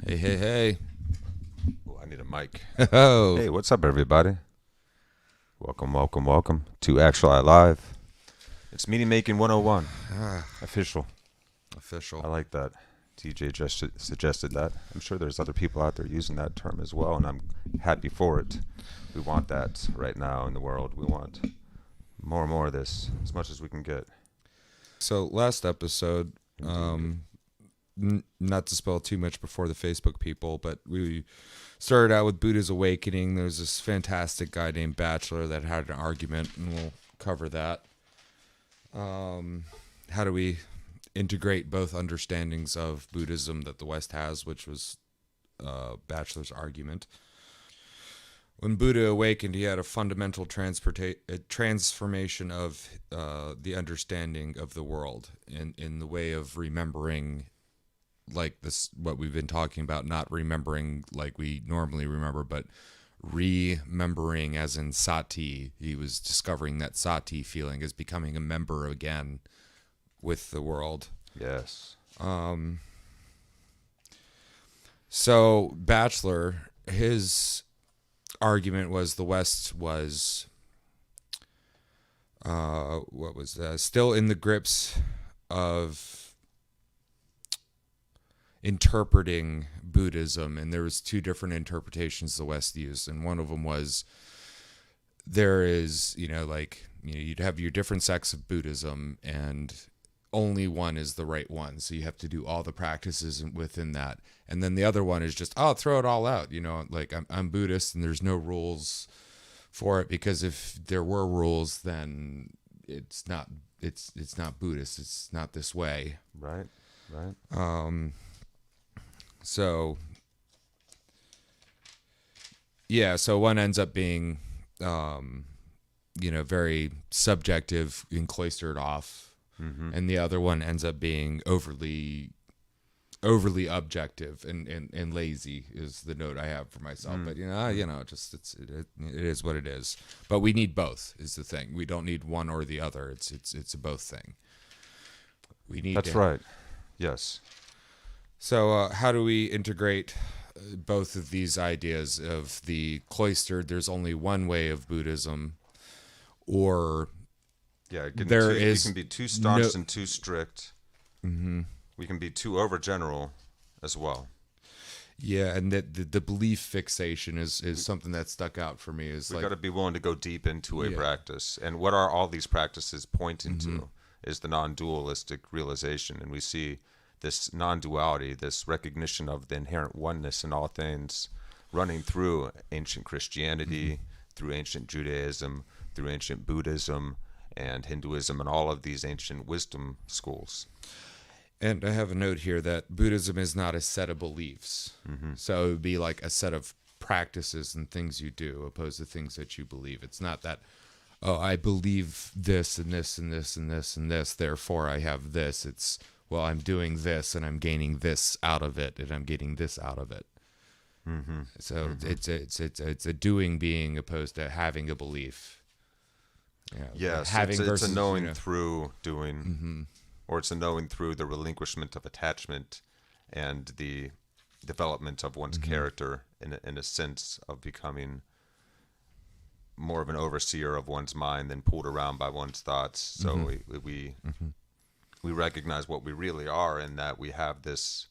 Hey, hey, hey. Oh, I need a mic. Oh, Hey, what's up, everybody? Welcome to Actuali Live. It's Meeting Making 101. Official. I official. like that. TJ just suggested that. I'm sure there's other people out there using that term as well, and I'm happy for it. We want that right now in the world. We want more and more of this, as much as we can get. So, last episode, Indeed. not to spell too much before the Facebook people, but we started out with Buddha's awakening. There was this fantastic guy named Bachelor that had an argument, and we'll cover that. How do we integrate both understandings of Buddhism that the West has, which was Bachelor's argument? When Buddha awakened, he had a fundamental transformation of the understanding of the world in the way of remembering, like this, what we've been talking about, not remembering like we normally remember, but remembering as in sati. He was discovering that sati feeling is becoming a member again with the world. Yes. So, Bachelor, his argument was the West was still in the grips of interpreting Buddhism, and there was two different interpretations the West used, and one of them was there is you'd have your different sects of Buddhism, and only one is the right one, so you have to do all the practices within that. And then the other one is just, oh, throw it all out, like I'm Buddhist and there's no rules for it, because if there were rules, then it's not Buddhist, it's not this way. Right. Right. So yeah, so one ends up being very subjective and cloistered off, and the other one ends up being overly objective and lazy is the note I have for myself. But it is what it is. But we need both is the thing. We don't need one or the other. It's a both thing. We need That's right. Yes. So how do we integrate both of these ideas of the cloistered? There's only one way of Buddhism, or Yeah, we can be too no. staunch and too strict. We can be too overgeneral as well. Yeah, and that the belief fixation is something that stuck out for me. Is We've like, got to be willing to go deep into a yeah, practice. And what are all these practices pointing to is the non-dualistic realization. And we see this non-duality, this recognition of the inherent oneness in all things running through ancient Christianity, through ancient Judaism, through ancient Buddhism and Hinduism, and all of these ancient wisdom schools. and I have a note here that Buddhism is not a set of beliefs. So it would be like a set of practices and things you do, opposed to things that you believe. It's not that, oh, I believe this and this and this and this and this, therefore I have this. It's, well, I'm doing this and I'm gaining this out of it, and I'm getting this out of it. So it's a doing being opposed to having a belief. Yeah, Yes, having it's a versus knowing through doing, or it's a knowing through the relinquishment of attachment and the development of one's character in a sense of becoming more of an overseer of one's mind than pulled around by one's thoughts. So we recognize what we really are, and that we have this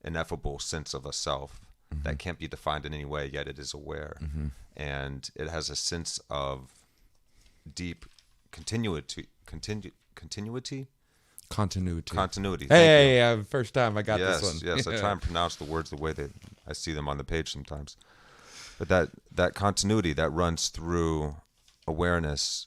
ineffable sense of a self that can't be defined in any way, yet it is aware. And it has a sense of deep continuity. continuity. Continuity. Hey, first time I got Yes, this one. yes. I try and pronounce the words the way that I see them on the page sometimes. But that continuity that runs through awareness,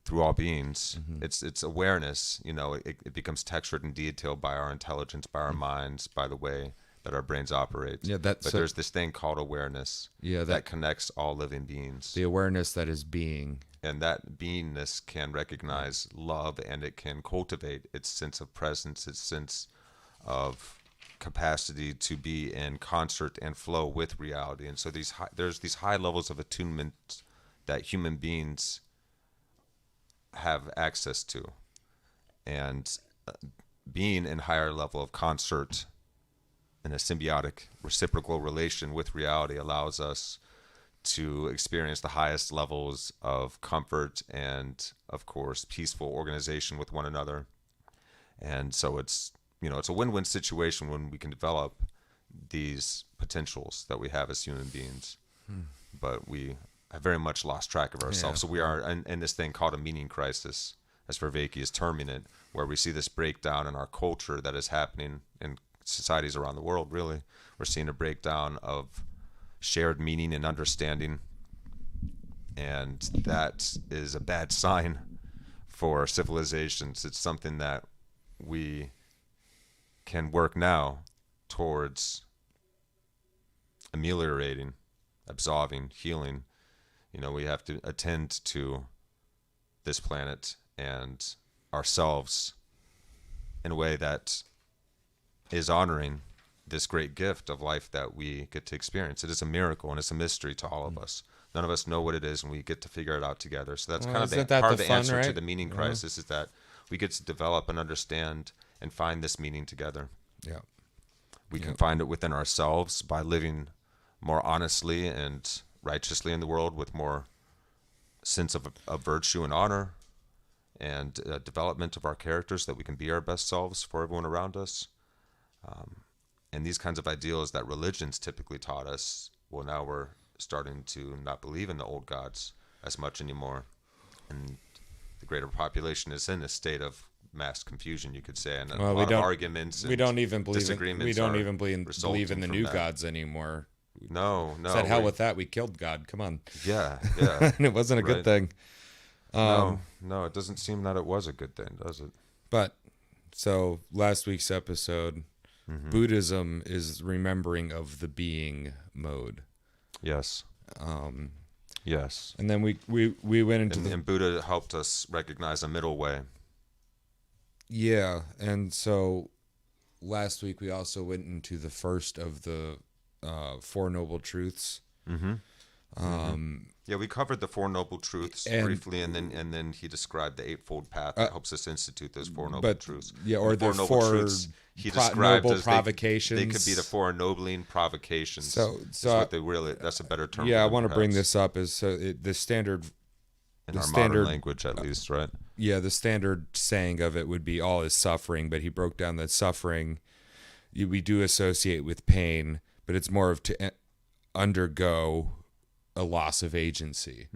through all beings, it's awareness. It becomes textured and detailed by our intelligence, by our minds, by the way that our brains operate. Yeah, but there's this thing called awareness. Yeah, that connects all living beings. The awareness that is being. And that beingness can recognize love, and it can cultivate its sense of presence, its sense of capacity to be in concert and flow with reality. And so there's these high levels of attunement that human beings have access to. And being in higher level of concert in a symbiotic, reciprocal relation with reality allows us to experience the highest levels of comfort and, of course, peaceful organization with one another. And so it's a win-win situation when we can develop these potentials that we have as human beings. But we have very much lost track of ourselves. Yeah. So we are in this thing called a meaning crisis, as Vervaeke is terming it, where we see this breakdown in our culture that is happening in societies around the world, really. We're seeing a breakdown of shared meaning and understanding, and that is a bad sign for civilizations. It's something that we can work now towards ameliorating, absolving, healing. We have to attend to this planet and ourselves in a way that is honoring this great gift of life that we get to experience. It is a miracle and it's a mystery to all of us. None of us know what it is, and we get to figure it out together. So that's kind of part of the fun, answer right? to the meaning crisis, is that we get to develop and understand and find this meaning together. Yeah. We can find it within ourselves by living more honestly and righteously in the world, with more sense of virtue and honor, and development of our characters, that we can be our best selves for everyone around us. And these kinds of ideals that religions typically taught us, well, now we're starting to not believe in the old gods as much anymore. And the greater population is in a state of mass confusion, you could say, and a lot of arguments and we don't even believe disagreements. We don't even believe in the new that. Gods anymore. No. Said hell with that. We killed God. Come on. Yeah. And it wasn't a good thing. No, it doesn't seem that it was a good thing, does it? But so last week's episode, Buddhism is remembering of the being mode. Yes. Yes. And then we went into and Buddha helped us recognize a middle way. Yeah, and so last week we also went into the first of the Four Noble Truths. Yeah, we covered the Four Noble Truths briefly, and then he described the Eightfold Path that helps us institute those Four Noble Truths. Yeah, or the Four Noble Truths he described noble as provocations. They could be the Four Ennobling Provocations. So what they really, that's a better term. Yeah, I want to bring this up is the standard in our modern language, at least, right? Yeah, the standard saying of it would be all is suffering, but he broke down that suffering we do associate with pain, but it's more of to undergo a loss of agency.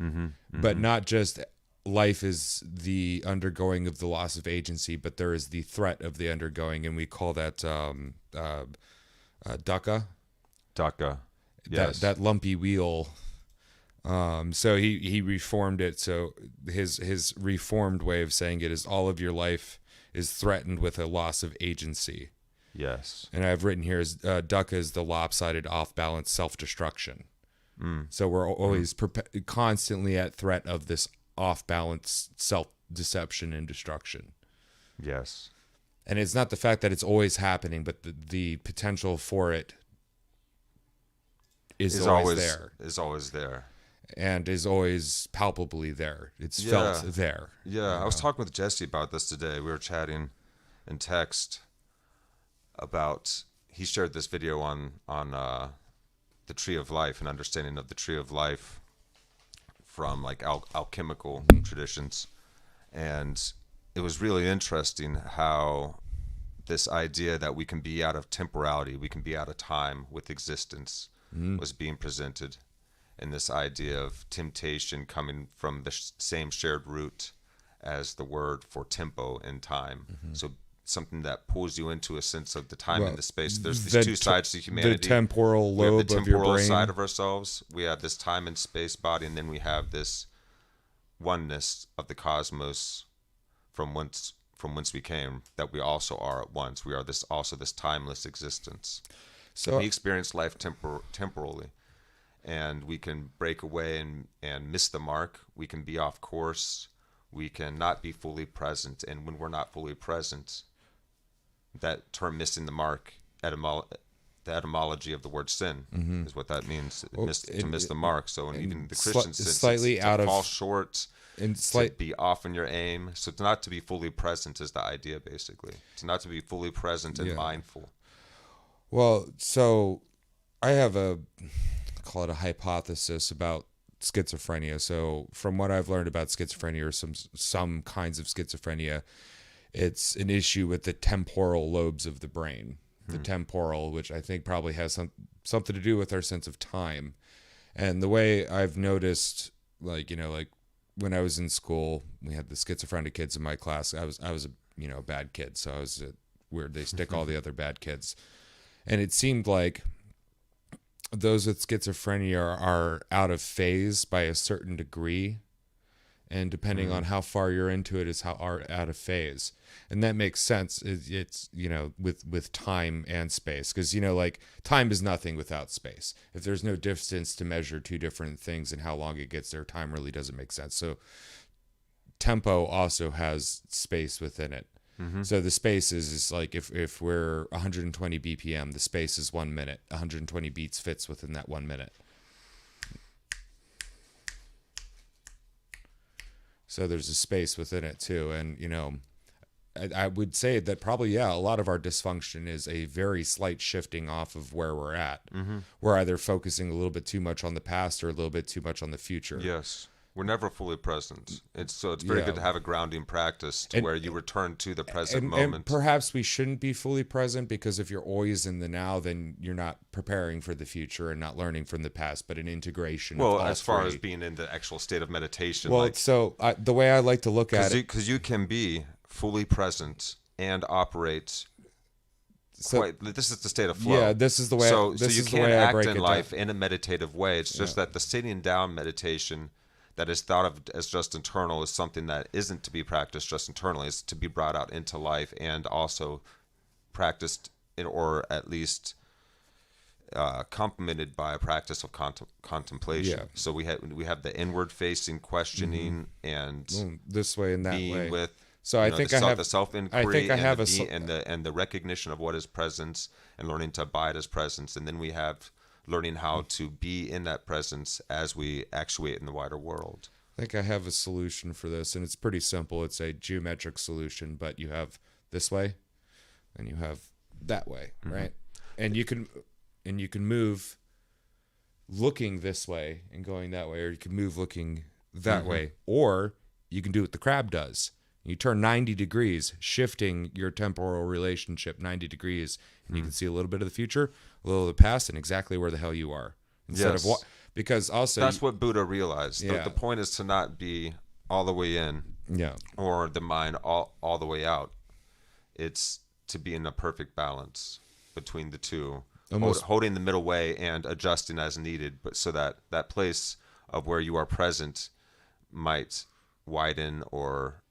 But not just life is the undergoing of the loss of agency, but there is the threat of the undergoing, and we call that dukkha. Dukkha, yes. That lumpy wheel. So he reformed it. So his reformed way of saying it is all of your life is threatened with a loss of agency. Yes. And I've written here is dukkha is the lopsided, off-balance self-destruction. So we're always constantly at threat of this off-balance self-deception and destruction. Yes. And it's not the fact that it's always happening, but the potential for it is always there. Is always there. And is always palpably there. It's felt there. Yeah, I was talking with Jesse about this today. We were chatting in text about, he shared this video on the Tree of Life, an understanding of the Tree of Life from like alchemical traditions. And it was really interesting how this idea that we can be out of temporality, we can be out of time with existence, was being presented. And this idea of temptation coming from the same shared root as the word for tempo in time. So something that pulls you into a sense of the time and the space. There's these two sides to humanity. The temporal lobe of your brain. We have the temporal side of ourselves. We have this time and space body, and then we have this oneness of the cosmos from whence we came, that we also are at once. We are this timeless existence. So we experience life temporally. And we can break away and miss the mark. We can be off course. We can not be fully present. And when we're not fully present, that term missing the mark, the etymology of the word sin is what that means. To miss the mark. So in even the Christian sense, slightly to fall short, to be off in your aim. So to not to be fully present is the idea, basically. To not to be fully present and mindful. Well, so I have call it a hypothesis about schizophrenia. So from what I've learned about schizophrenia, or some kinds of schizophrenia, it's an issue with the temporal lobes of the brain. The temporal, which I think probably has something to do with our sense of time. And the way I've noticed, like, like when I was in school, we had the schizophrenic kids in my class. I was a a bad kid, so I was where they stick all the other bad kids, and it seemed like those with schizophrenia are out of phase by a certain degree, and depending on how far you're into it is how are out of phase. And that makes sense. It's with time and space, because like time is nothing without space. If there's no distance to measure two different things and how long it gets there, time really doesn't make sense. So tempo also has space within it. So the space is like if we're 120 BPM, the space is 1 minute. 120 beats fits within that 1 minute. So there's a space within it too. And, I would say that probably, a lot of our dysfunction is a very slight shifting off of where we're at. We're either focusing a little bit too much on the past or a little bit too much on the future. Yes. We're never fully present. It's very good to have a grounding practice where you return to the present moment. And perhaps we shouldn't be fully present, because if you're always in the now, then you're not preparing for the future and not learning from the past, but an integration. Well, of all as far three. as being in the actual state of meditation. Well, the way I like to look at it, because you can be fully present and operate. This is the state of flow. Yeah, this is the way. So you can act in life down in a meditative way. It's just that the sitting down meditation that is thought of as just internal is something that isn't to be practiced just internally. It's to be brought out into life and also practiced or at least complemented by a practice of contemplation. Yeah. So we have the inward facing questioning and this way and that being way. with. So I think the self inquiry and the recognition of what is presence and learning to abide as presence, and then we have learning how to be in that presence as we actuate in the wider world. I think I have a solution for this, and it's pretty simple. It's a geometric solution, but you have this way and you have that way, right? And you can move looking this way and going that way, or you can move looking that way, or you can do what the crab does. You turn 90 degrees, shifting your temporal relationship 90 degrees, and you can see a little bit of the future, a little of the past, and exactly where the hell you are. Instead of what, because also that's what Buddha realized. Yeah. The point is to not be all the way in, or the mind all the way out. It's to be in a perfect balance between the two, holding the middle way and adjusting as needed, but so that that place of where you are present might widen or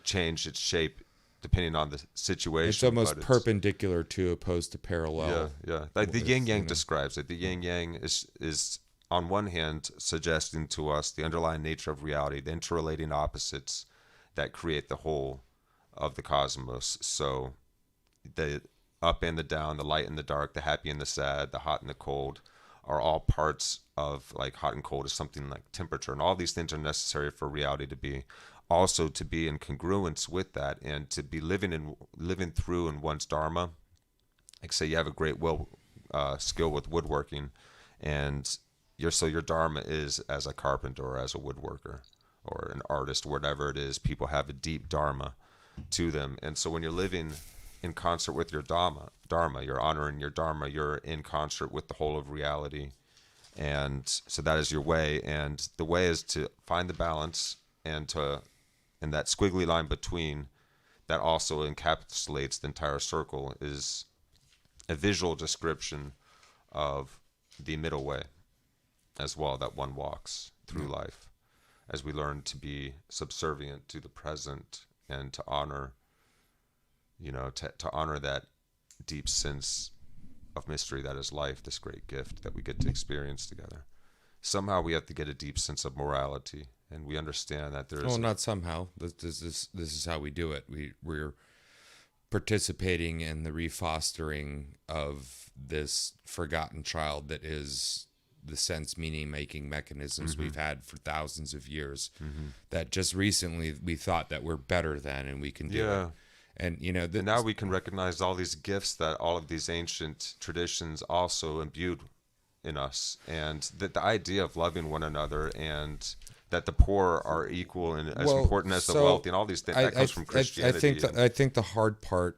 change its shape depending on the situation. It's almost perpendicular to opposed to parallel. Yeah. Like the yin yang describes it. The yin yang is on one hand suggesting to us the underlying nature of reality, the interrelating opposites that create the whole of the cosmos. So the up and the down, the light and the dark, the happy and the sad, the hot and the cold are all parts of, like, hot and cold is something like temperature, and all these things are necessary for reality to be. Also to be in congruence with that and to be living through in one's dharma. Like, say you have a great skill with woodworking, and your dharma is as a carpenter or as a woodworker or an artist, whatever it is. People have a deep dharma to them, and so when you're living in concert with your dharma, you're honoring your dharma. You're in concert with the whole of reality, and so that is your way. And the way is to find the balance and that squiggly line between that also encapsulates the entire circle is a visual description of the middle way as well that one walks through life as we learn to be subservient to the present and to honor, to honor that deep sense of mystery that is life, this great gift that we get to experience together. Somehow we have to get a deep sense of morality. And we understand that there's... Well, not somehow. This is how we do it. We're participating in the refostering of this forgotten child that is the sense meaning-making mechanisms we've had for thousands of years. That just recently we thought that we're better than and we can do it. And And now we can recognize all these gifts that all of these ancient traditions also imbued in us, and that the idea of loving one another, and that the poor are equal and as well, important as the so wealthy, and all these things that comes from Christianity. I think the hard part.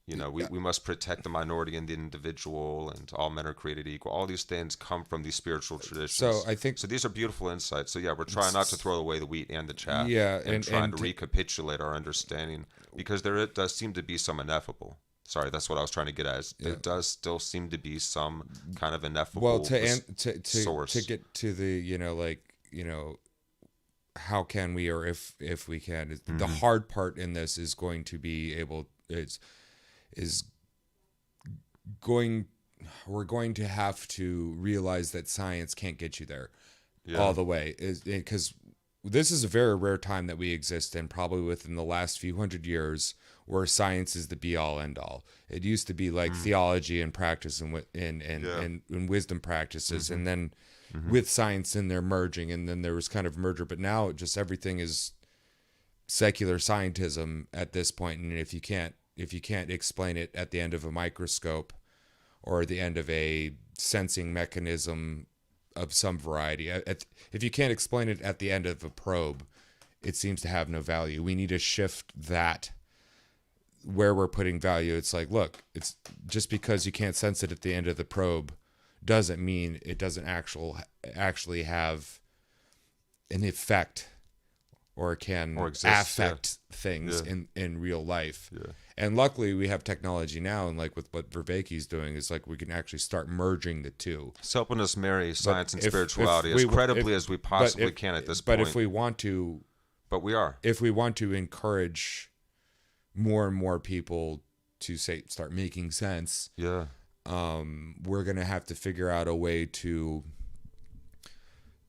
We must protect the minority and the individual, and all men are created equal. All these things come from these spiritual traditions. So I think so. These are beautiful insights. So yeah, we're trying not to throw away the wheat and the chaff, yeah, and trying to recapitulate our understanding, because there does seem to be some ineffable. Sorry, that's what I was trying to get at. There does still seem to be some kind of ineffable source. To get to the how can we, or if we can, the hard part in this is going to be we're going to have to realize that science can't get you there all the way, because this is a very rare time that we exist in, probably within the last few hundred years, where science is the be all end all. It used to be like theology and practice and wisdom practices, and then with science in there merging, and then there was kind of merger, but now just everything is secular scientism at this point. And if you can't explain it at the end of a microscope or the end of a sensing mechanism of some variety, if you can't explain it at the end of a probe, it seems to have no value. We need to shift that where we're putting value. It's like, look, it's just because you can't sense it at the end of the probe doesn't mean it doesn't actually have an effect or can affect things in real life. Yeah. And luckily we have technology now, and like with what Vervaeke is doing is like we can actually start merging the two. It's helping us marry science and spirituality as credibly as we possibly can at this point. But if we want to, if we want to encourage more and more people to start making sense, we're going to have to figure out a way to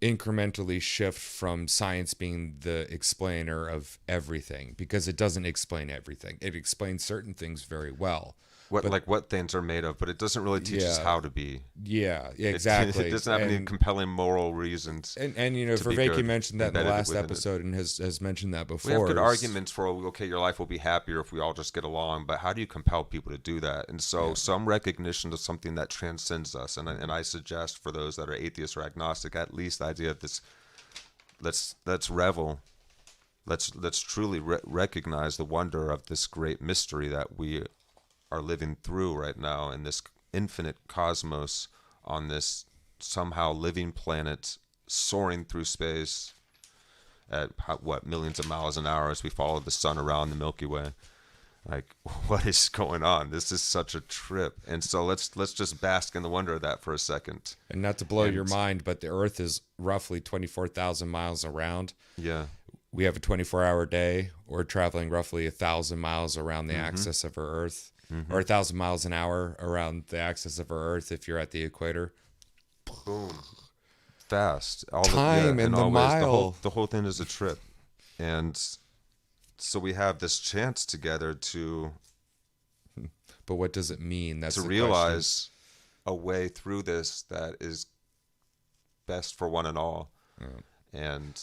incrementally shift from science being the explainer of everything, because it doesn't explain everything. It explains certain things very well. What things are made of, but it doesn't really teach us how to be. Yeah, exactly. It doesn't have any compelling moral reasons. And Vervaeke mentioned that in the last episode, and has mentioned that before. We have good arguments for, okay, your life will be happier if we all just get along, but how do you compel people to do that? And so some recognition of something that transcends us, and I suggest for those that are atheists or agnostic, at least the idea of this, let's revel. Let's truly recognize the wonder of this great mystery that we are living through right now in this infinite cosmos, on this somehow living planet soaring through space at millions of miles an hour as we follow the sun around the Milky Way. Like, what is going on? This is such a trip. And so let's just bask in the wonder of that for a second. And not to blow your mind, but the Earth is roughly 24,000 miles around. Yeah. We have a 24-hour day. We're traveling roughly 1,000 miles around the axis of our Earth. Or 1,000 miles an hour around the axis of our Earth if you're at the equator. Boom. Fast. Time and the mile. The whole thing is a trip. And so we have this chance together to... But what does it mean? That's to realize a way through this that is best for one and all. And...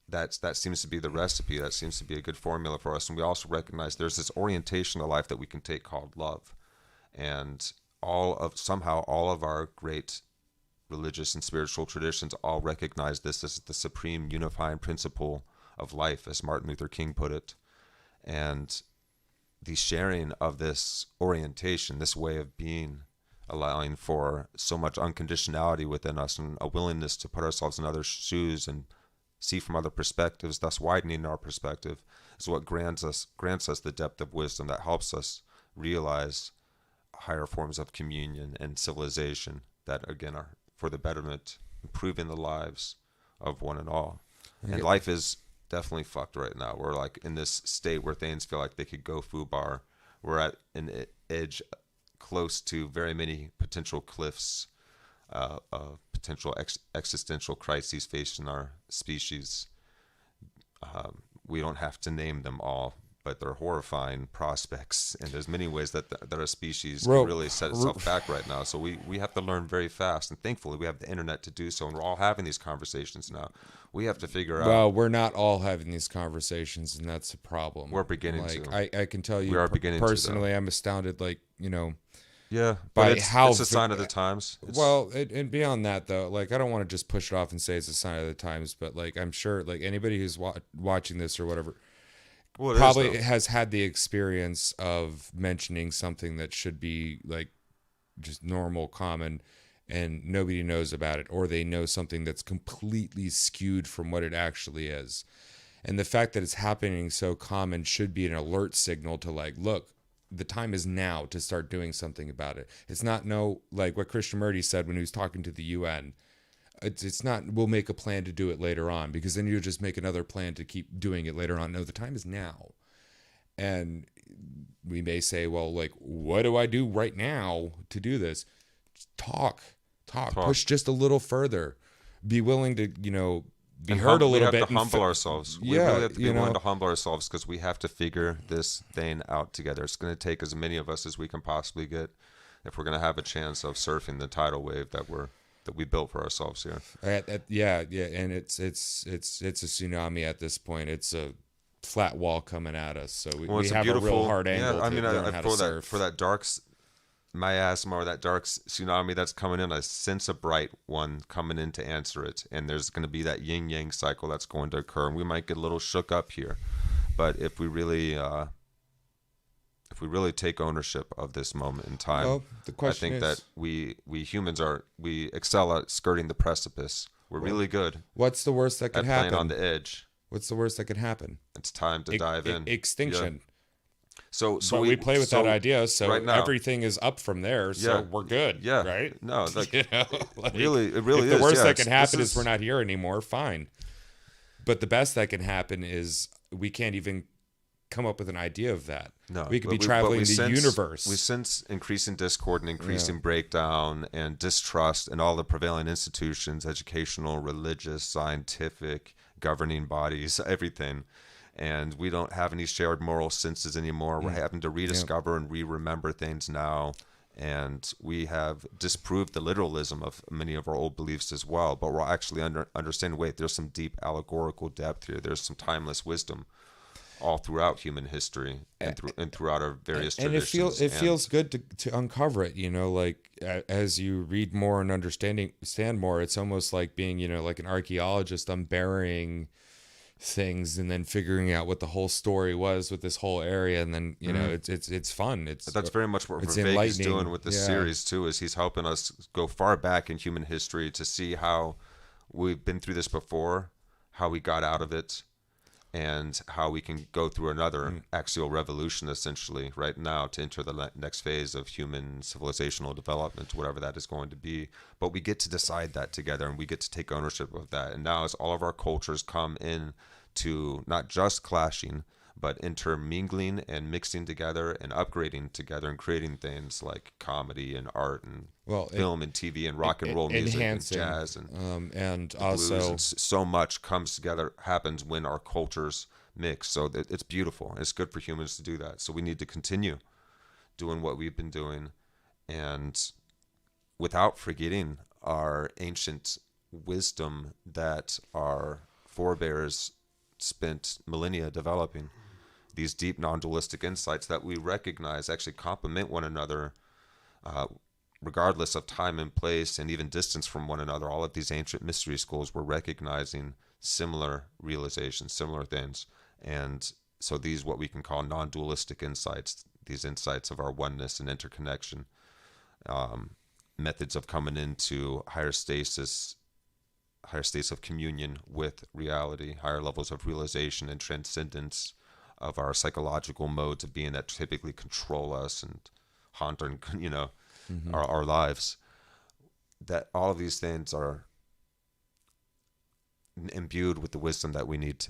That seems to be the recipe. That seems to be a good formula for us. And we also recognize there's this orientation of life that we can take called love. And all of our great religious and spiritual traditions all recognize this as the supreme unifying principle of life, as Martin Luther King put it. And the sharing of this orientation, this way of being, allowing for so much unconditionality within us and a willingness to put ourselves in others' shoes and see from other perspectives, thus widening our perspective, is what grants us the depth of wisdom that helps us realize higher forms of communion and civilization that, again, are for the betterment, improving the lives of one and all. And life is definitely fucked right now. We're like in this state where things feel like they could go foobar. We're at an edge close to very many potential cliffs, potential existential crises facing our species. We don't have to name them all, but they're horrifying prospects. And there's many ways that our species Ro- can really set itself back right now. So we have to learn very fast. And thankfully, we have the internet to do so. And we're all having these conversations now. We have to figure out. Well, we're not all having these conversations, and that's a problem. We're beginning like, to. I can tell you We are beginning personally, to, I'm astounded, like, yeah, by but how it's a sign of the times. And beyond that, though, like, I don't want to just push it off and say it's a sign of the times, but, like, I'm sure, like, anybody who's watching this or whatever probably has had the experience of mentioning something that should be, like, just normal, common, and nobody knows about it, or they know something that's completely skewed from what it actually is. And the fact that it's happening so common should be an alert signal to, like, look, the time is now to start doing something about it. It's not like what Krishnamurti said when he was talking to the UN. It's not, we'll make a plan to do it later on, because then you'll just make another plan to keep doing it later on. No, the time is now. And we may say, well, like, what do I do right now to do this? Just talk, push just a little further, be willing to, be heard a little bit. We have to humble ourselves. We really have to be willing to humble ourselves, because we have to figure this thing out together. It's going to take as many of us as we can possibly get if we're going to have a chance of surfing the tidal wave that we built for ourselves here. Yeah, and it's a tsunami at this point. It's a flat wall coming at us, so we have a real hard angle. Yeah, I mean, learn how to surf. for that dark miasma or that dark tsunami that's coming in, I sense a bright one coming in to answer it, and there's going to be that yin yang cycle that's going to occur, and we might get a little shook up here, but if we really take ownership of this moment in time, well, the question I think that we humans we excel at skirting the precipice. We're really good. What's the worst that could happen? Playing on the edge. What's the worst that could happen? It's time to dive in. Extinction. Yeah. So we play with that idea. So right now, everything is up from there. So we're good. Yeah. Right. No. Like, like, it really if is. The worst that can happen is we're not here anymore. Fine. But the best that can happen is we can't even come up with an idea of that. No. We could be traveling the universe. We sense increasing discord and increasing breakdown and distrust in all the prevailing institutions, educational, religious, scientific, governing bodies, everything. And we don't have any shared moral senses anymore. We're having to rediscover and re-remember things now. And we have disproved the literalism of many of our old beliefs as well. But we're actually understanding, wait, there's some deep allegorical depth here. There's some timeless wisdom all throughout human history and throughout our various traditions. And it feels good to uncover it, like as you read more and understand more, it's almost like being, like an archaeologist unburying things and then figuring out what the whole story was with this whole area, and then it's fun. That's very much what Vervaeke is doing with this series too, is he's helping us go far back in human history to see how we've been through this before, how we got out of it, and how we can go through another axial revolution essentially right now to enter the next phase of human civilizational development, whatever that is going to be. But we get to decide that together, and we get to take ownership of that. And now as all of our cultures come in to not just clashing, but intermingling and mixing together and upgrading together and creating things like comedy and art and film and TV and rock and roll music and jazz and also blues, and so much comes together, happens when our cultures mix. So it's beautiful. It's good for humans to do that. So we need to continue doing what we've been doing, and without forgetting our ancient wisdom that our forebears spent millennia developing. These deep non-dualistic insights that we recognize actually complement one another regardless of time and place and even distance from one another. All of these ancient mystery schools were recognizing similar realizations, similar things. And so these, what we can call non-dualistic insights, these insights of our oneness and interconnection, methods of coming into higher states of communion with reality, higher levels of realization and transcendence of our psychological modes of being that typically control us and haunt our lives. That all of these things are imbued with the wisdom that we need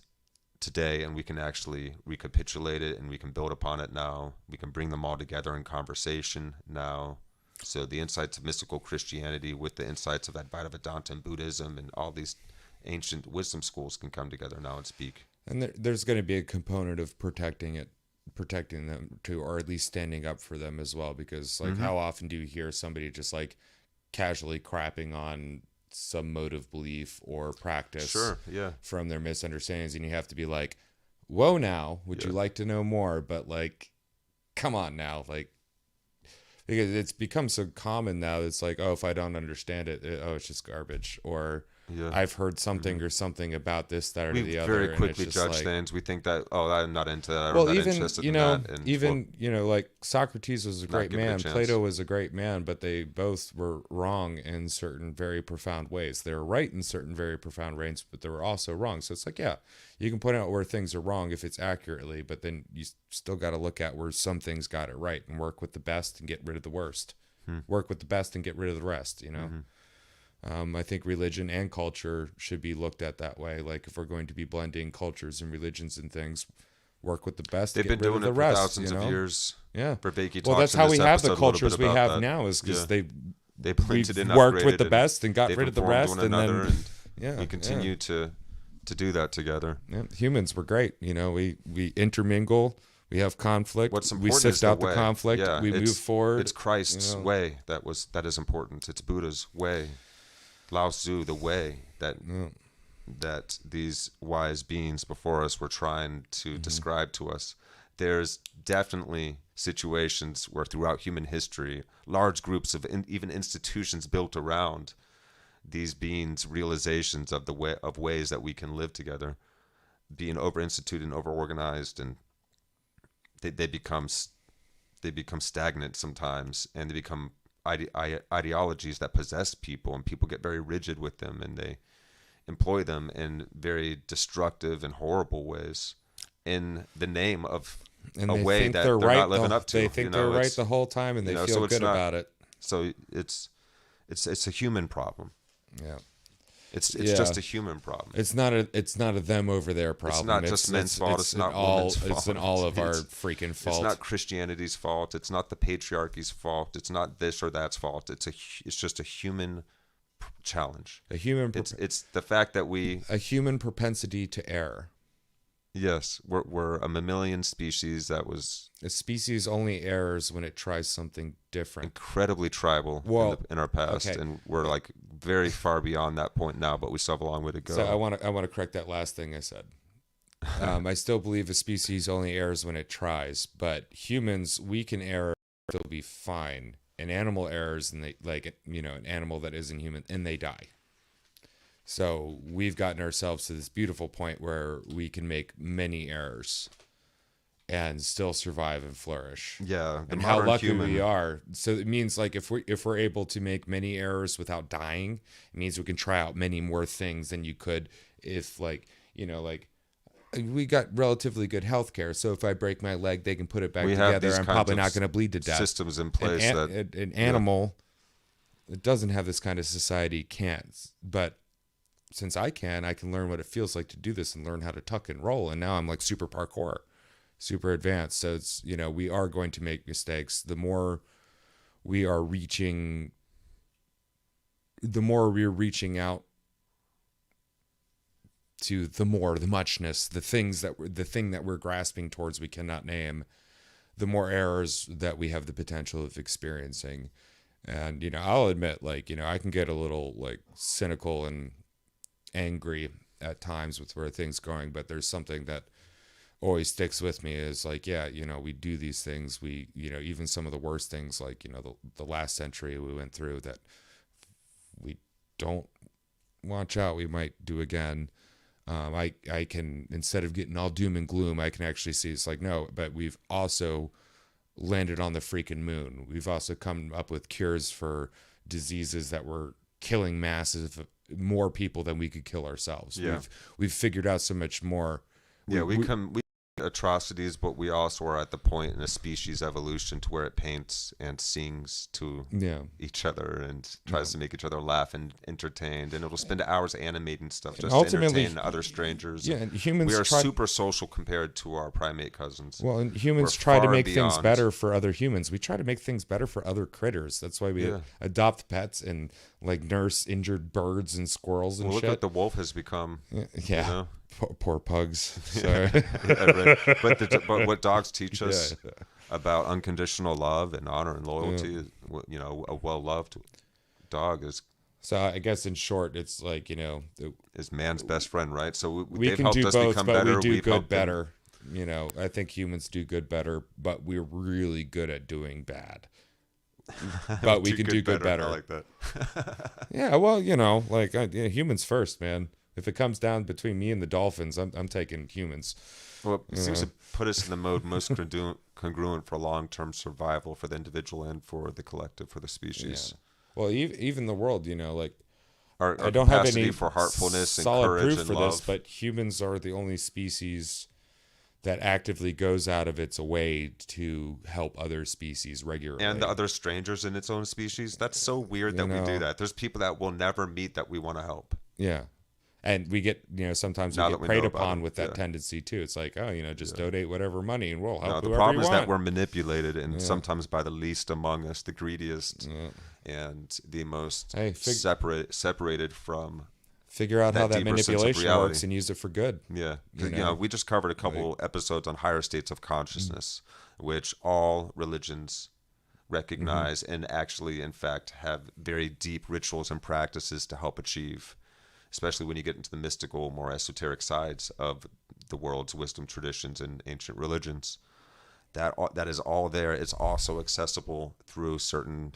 today, and we can actually recapitulate it and we can build upon it now. We can bring them all together in conversation now. So the insights of mystical Christianity with the insights of Advaita Vedanta and Buddhism and all these ancient wisdom schools can come together now and speak. And there's going to be a component of protecting it protecting them too, or at least standing up for them as well. Because like, how often do you hear somebody just like casually crapping on some mode of belief or practice Sure, yeah. from their misunderstandings, and you have to be like, whoa, now would Yeah. you like to know more? But like, come on now, like, because it's become so common now. It's like, oh, if I don't understand it, oh, it's just garbage, or Yeah. I've heard something or something about this, that, or We the other. very and quickly it's just judge like, things. We think that, oh, I'm not into that. well, I'm not even, interested you in know, that. And even, you know, like Socrates was a great giving it a man, chance. Plato was a great man, but they both were wrong in certain very profound ways. They were right in certain very profound ways, but they were also wrong. So it's like, yeah, you can point out where things are wrong if it's accurately, but then you still got to look at where some things got it right and work with the best and get rid of the worst. Work with the best and get rid of the rest, you know? I think religion and culture should be looked at that way. Like, if we're going to be blending cultures and religions and things, work with the best. they've get been rid doing of it the for rest, thousands you know? of years. Yeah. Vervaeke Well, talks that's in how this we have the episode a little cultures bit we about have that. now, is because Yeah. They blended we've and worked with upgraded the best and got they've rid of the informed rest, one and another, then and yeah, we continue to do that together. yeah. Humans were great. You know, we intermingle. We have conflict. What's We important sift is the out the way. conflict. Yeah, we move forward. It's Christ's you know. way that is important. It's Buddha's way, Lao Tzu, the way that these wise beings before us were trying to describe to us. There's definitely situations where throughout human history, large groups of even institutions built around these beings' realizations of ways that we can live together, being over-instituted and over-organized, and they become stagnant sometimes, and they become ideologies that possess people, and people get very rigid with them, and they employ them in very destructive and horrible ways in the name of And a they way think that they're they're right not living the, up to. They think they're right the whole time, and they feel so it's good not, about it. So it's a human problem. Yeah. It's just a human problem. It's not a them over there problem. It's not just men's fault. It's not women's fault. It's an all of our freaking fault. It's not Christianity's fault. It's not the patriarchy's fault. It's not this or that's fault. It's just a human challenge. It's the fact that a human propensity to err. Yes, we're a mammalian species that was A species only errs when it tries something different. incredibly tribal in our past, and we're like very far beyond that point now, but we still have a long way to go. So I want to correct that last thing I said. I still believe a species only errs when it tries, but humans, we can err, they'll be fine. An animal errs, and an animal that isn't human, and they die. So we've gotten ourselves to this beautiful point where we can make many errors and still survive and flourish. Yeah, and how lucky we are. So it means, like, if we're able to make many errors without dying, it means we can try out many more things than you could if, we got relatively good health care. So if I break my leg, they can put it back together. I'm probably not going to bleed to death. Systems in place an animal that doesn't have this kind of society can't. But since I can learn what it feels like to do this and learn how to tuck and roll. And now I'm like super parkour, super advanced. So it's, we are going to make mistakes. The more we're reaching out to the muchness, the thing that we're grasping towards we cannot name, the more errors that we have the potential of experiencing. And, I'll admit, I can get a little cynical and angry at times with where things going, but there's something that always sticks with me is we do these things, we even some of the worst things, the last century we went through, that we don't watch out we might do again. I can, instead of getting all doom and gloom, I can actually see it's no, but we've also landed on the freaking moon. We've also come up with cures for diseases that were killing massive more people than we could kill ourselves. Yeah. We've figured out so much more. We atrocities, but we also are at the point in a species evolution to where it paints and sings to each other and tries to make each other laugh and entertained, and it'll spend hours animating stuff just to entertain other strangers. Yeah, and humans we are super social compared to our primate cousins. Well, and humans try to make things better for other humans. We try to make things better for other critters. That's why we adopt pets and nurse injured birds and squirrels and shit. Look what the wolf has become. Yeah. Poor pugs. Sorry. But what dogs teach us Yeah. about unconditional love and honor and loyalty, a well-loved dog So I guess in short, it's like, is man's best friend, right? So we they've can helped do us both, become but we better. do We've good helped them. better. I think humans do good better, but we're really good at doing bad. But we can do good better. I like that. Yeah, well, like humans first, man. If it comes down between me and the dolphins, I'm taking humans. Well, it seems to put us in the mode most congruent for long-term survival for the individual and for the collective, for the species. Yeah. Well, even the world, like Our I don't have capacity any for heartfulness and solid courage proof and for love. this, but humans are the only species that actively goes out of its way to help other species regularly. And the other strangers in its own species. That's so weird that we do that. There's people that we'll never meet that we want to help. Yeah. And we get, sometimes Now we that get we preyed know about upon it, with that yeah. tendency too. It's like, just donate whatever money and we'll help No, the whoever problem you is want. that we're manipulated, and sometimes by the least among us, the greediest, and the most separated from. Figure out how that deeper sense of manipulation reality. works and use it for good. Yeah, we just covered a couple episodes on higher states of consciousness, which all religions recognize and actually, in fact, have very deep rituals and practices to help achieve, especially when you get into the mystical, more esoteric sides of the world's wisdom traditions and ancient religions. That is all there. It's also accessible through certain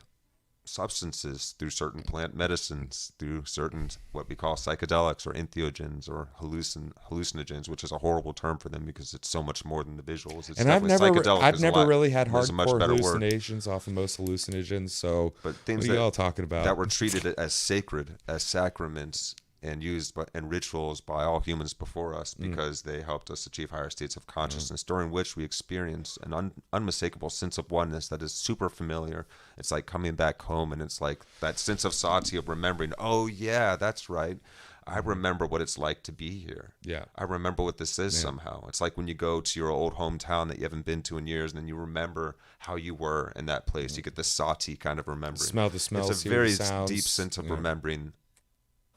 substances, through certain plant medicines, through certain what we call psychedelics or entheogens or hallucinogens, which is a horrible term for them because it's so much more than the visuals. It's And I've never really had is a much hardcore better word. hallucinations off of most hallucinogens. So But things what are you all talking about? that were treated as sacred, as sacraments, and used and rituals by all humans before us because they helped us achieve higher states of consciousness during which we experience an unmistakable sense of oneness that is super familiar. It's like coming back home, and it's like that sense of sati of remembering, oh yeah, that's right. I remember what it's like to be here. Yeah. I remember what this is somehow. It's like when you go to your old hometown that you haven't been to in years, and then you remember how you were in that place. You get this sati kind of remembering. Smell the smells, It's a hear very the sounds. deep sense of remembering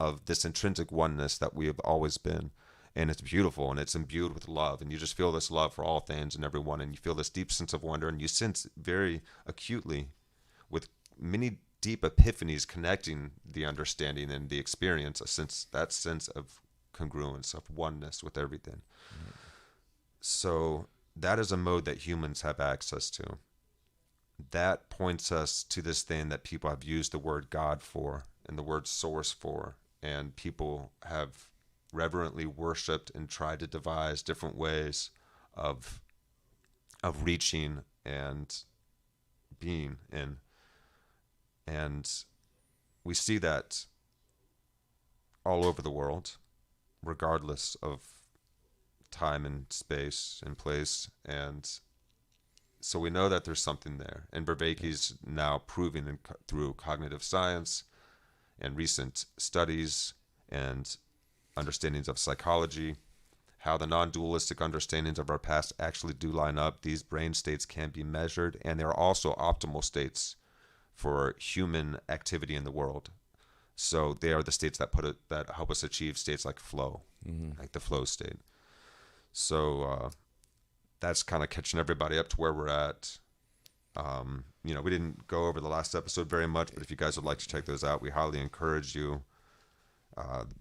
of this intrinsic oneness that we have always been. And it's beautiful, and it's imbued with love, and you just feel this love for all things and everyone, and you feel this deep sense of wonder, and you sense very acutely with many deep epiphanies connecting the understanding and the experience, that sense of congruence, of oneness with everything. So that is a mode that humans have access to. That points us to this thing that people have used the word God for and the word source for, and people have reverently worshipped and tried to devise different ways of reaching and being in. And we see that all over the world, regardless of time and space and place. And so we know that there's something there. And Vervaeke's now proving through cognitive science and recent studies and understandings of psychology, how the non-dualistic understandings of our past actually do line up. These brain states can be measured, and they're also optimal states for human activity in the world. So they are the states that help us achieve states like flow, like the flow state. So that's kind of catching everybody up to where we're at. We didn't go over the last episode very much, but if you guys would like to check those out, we highly encourage you.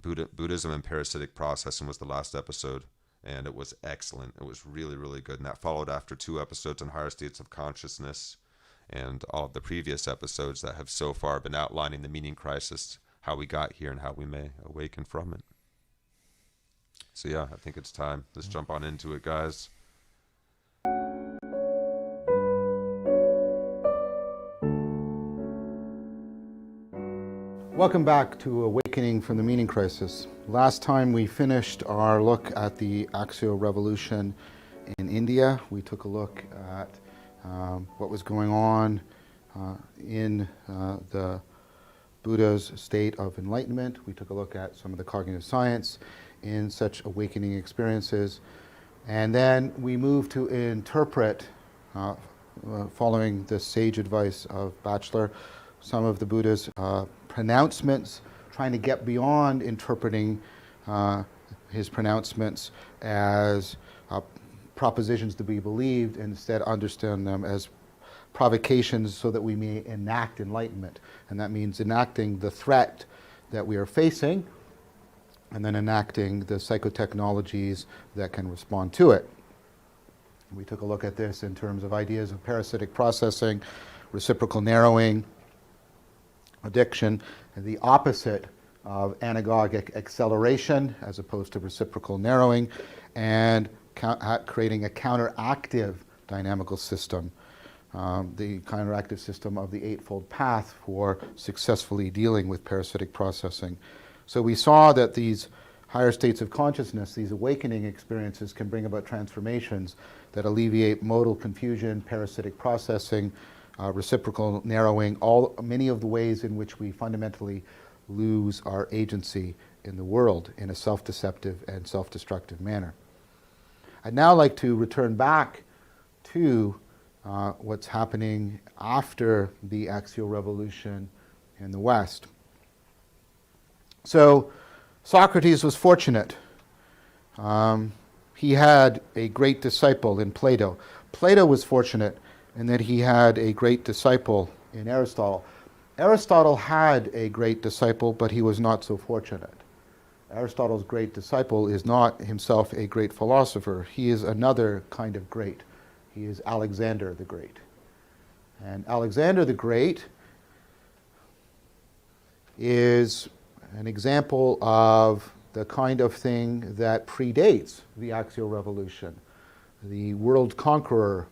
Buddhism and parasitic processing was the last episode, and it was excellent. It was really, really good. And that followed after 2 episodes on higher states of consciousness and all of the previous episodes that have so far been outlining the meaning crisis, how we got here and how we may awaken from it. So yeah, I think it's time. Let's jump on into it, guys. Welcome back to Awakening from the Meaning Crisis. Last time we finished our look at the Axial Revolution in India. We took a look at what was going on in the Buddha's state of enlightenment. We took a look at some of the cognitive science in such awakening experiences. And then we moved to interpret, following the sage advice of Batchelor, some of the Buddha's pronouncements, trying to get beyond interpreting his pronouncements as propositions to be believed, and instead understand them as provocations so that we may enact enlightenment. And that means enacting the threat that we are facing, and then enacting the psychotechnologies that can respond to it. We took a look at this in terms of ideas of parasitic processing, reciprocal narrowing, addiction, and the opposite of anagogic acceleration as opposed to reciprocal narrowing, and creating a counteractive dynamical system, the counteractive system of the Eightfold Path for successfully dealing with parasitic processing. So we saw that these higher states of consciousness, these awakening experiences, can bring about transformations that alleviate modal confusion, parasitic processing, reciprocal narrowing, many of the ways in which we fundamentally lose our agency in the world in a self-deceptive and self-destructive manner. I'd now like to return back to what's happening after the axial revolution in the West. So Socrates was fortunate. He had a great disciple in Plato. Plato was fortunate in that he had a great disciple in Aristotle. Aristotle had a great disciple, but he was not so fortunate. Aristotle's great disciple is not himself a great philosopher. He is another kind of great. He is Alexander the Great. And Alexander the Great is an example of the kind of thing that predates the axial revolution. The world conqueror.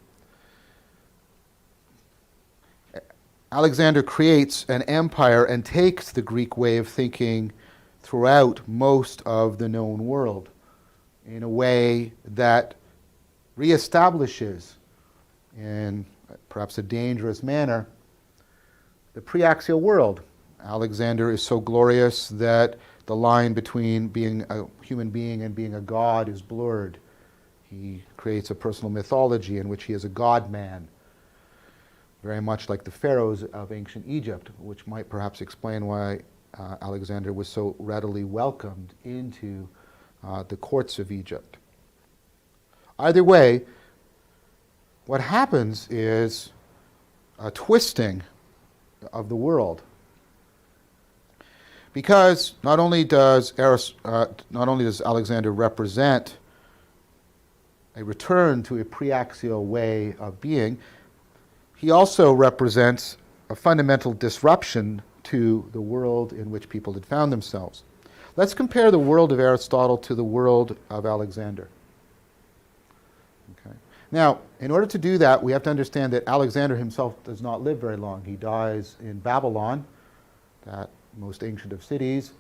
Alexander creates an empire and takes the Greek way of thinking throughout most of the known world in a way that reestablishes, in perhaps a dangerous manner, the pre-axial world. Alexander is so glorious that the line between being a human being and being a god is blurred. He creates a personal mythology in which he is a god-man, very much like the pharaohs of ancient Egypt, which might perhaps explain why Alexander was so readily welcomed into the courts of Egypt. Either way, what happens is a twisting of the world. Because not only does Alexander represent a return to a pre-axial way of being, he also represents a fundamental disruption to the world in which people had found themselves. Let's compare the world of Aristotle to the world of Alexander. Okay. Now, in order to do that, we have to understand that Alexander himself does not live very long. He dies in Babylon, that most ancient of cities.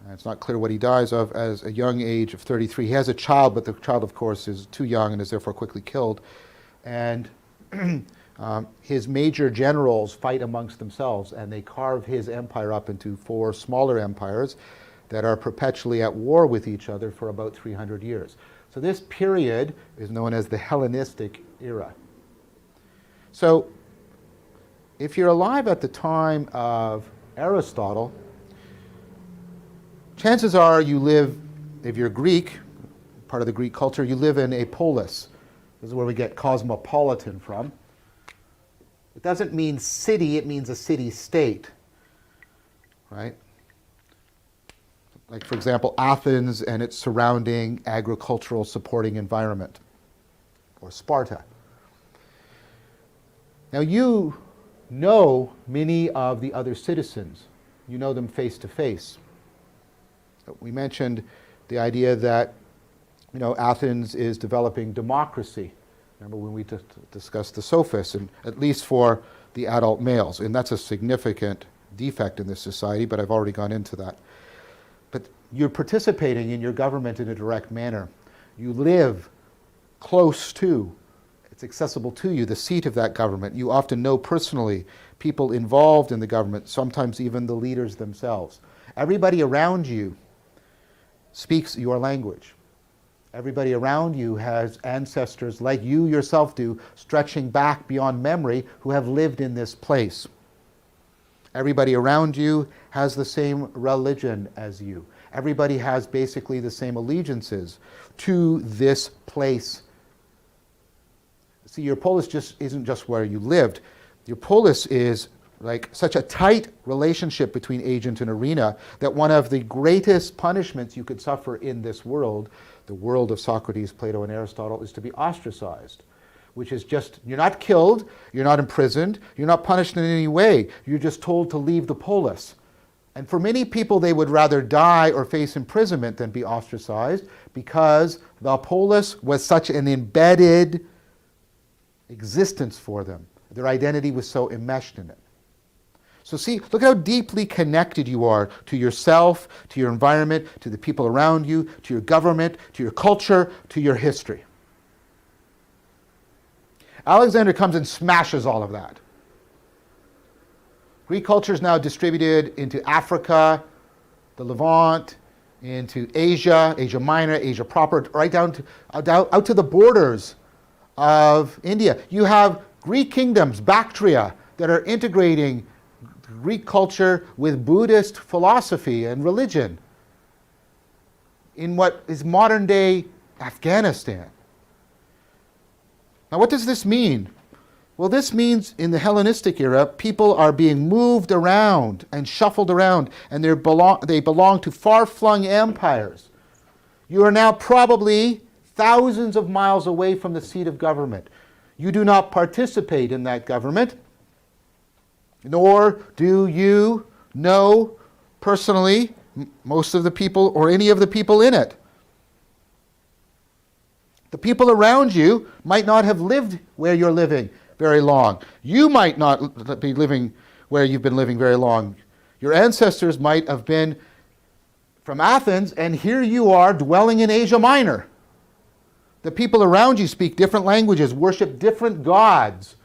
And it's not clear what he dies of as a young age of 33. He has a child, but the child, of course, is too young and is therefore quickly killed. And his major generals fight amongst themselves, and they carve his empire up into 4 smaller empires that are perpetually at war with each other for about 300 years. So this period is known as the Hellenistic era. So if you're alive at the time of Aristotle, chances are you live, if you're Greek, part of the Greek culture, you live in a polis. This is where we get cosmopolitan from. It doesn't mean city, it means a city-state, right? Like, for example, Athens and its surrounding agricultural supporting environment, or Sparta. Now, you know many of the other citizens. You know them face to face. We mentioned the idea that, Athens is developing democracy. Remember when we discussed the sophists, and at least for the adult males, and that's a significant defect in this society, but I've already gone into that. But you're participating in your government in a direct manner. You live close to, it's accessible to you, the seat of that government. You often know personally people involved in the government, sometimes even the leaders themselves. Everybody around you speaks your language. Everybody around you has ancestors like you yourself do, stretching back beyond memory, who have lived in this place. Everybody around you has the same religion as you. Everybody has basically the same allegiances to this place. See, your polis isn't just where you lived. Your polis is like such a tight relationship between agent and arena that one of the greatest punishments you could suffer in this world, the world of Socrates, Plato, and Aristotle, is to be ostracized, which is just, you're not killed, you're not imprisoned, you're not punished in any way. You're just told to leave the polis. And for many people, they would rather die or face imprisonment than be ostracized because the polis was such an embedded existence for them. Their identity was so enmeshed in it. So see, look how deeply connected you are to yourself, to your environment, to the people around you, to your government, to your culture, to your history. Alexander comes and smashes all of that. Greek culture is now distributed into Africa, the Levant, into Asia, Asia Minor, Asia proper, right down to, out to the borders of India. You have Greek kingdoms, Bactria, that are integrating Greek culture with Buddhist philosophy and religion in what is modern day Afghanistan. Now, what does this mean? Well, this means in the Hellenistic era, people are being moved around and shuffled around, and they belong to far-flung empires. You are now probably thousands of miles away from the seat of government. You do not participate in that government, nor do you know personally most of the people or any of the people in it. The people around you might not have lived where you're living very long. You might not be living where you've been living very long. Your ancestors might have been from Athens, and here you are dwelling in Asia Minor. The people around you speak different languages, worship different gods.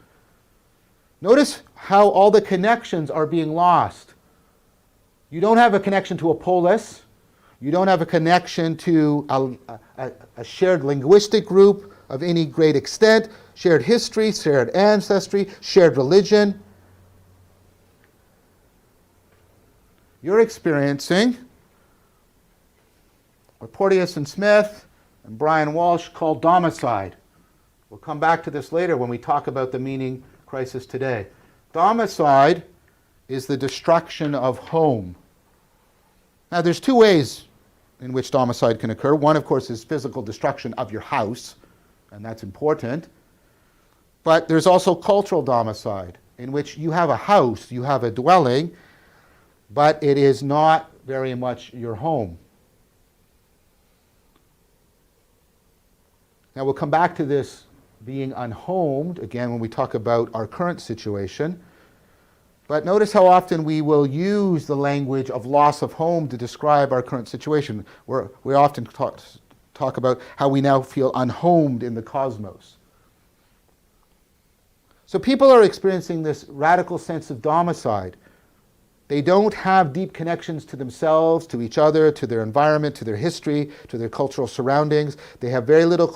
Notice how all the connections are being lost. You don't have a connection to a polis. You don't have a connection to a shared linguistic group of any great extent, shared history, shared ancestry, shared religion. You're experiencing what Porteous and Smith and Brian Walsh call domicide. We'll come back to this later when we talk about the meaning crisis today. Domicide is the destruction of home. Now, there's two ways in which domicide can occur. One, of course, is physical destruction of your house, and that's important. But there's also cultural domicide, in which you have a house, you have a dwelling, but it is not very much your home. Now, we'll come back to this being unhomed, again, when we talk about our current situation. But notice how often we will use the language of loss of home to describe our current situation. We often talk about how we now feel unhomed in the cosmos. So people are experiencing this radical sense of domicide. They don't have deep connections to themselves, to each other, to their environment, to their history, to their cultural surroundings. They have very little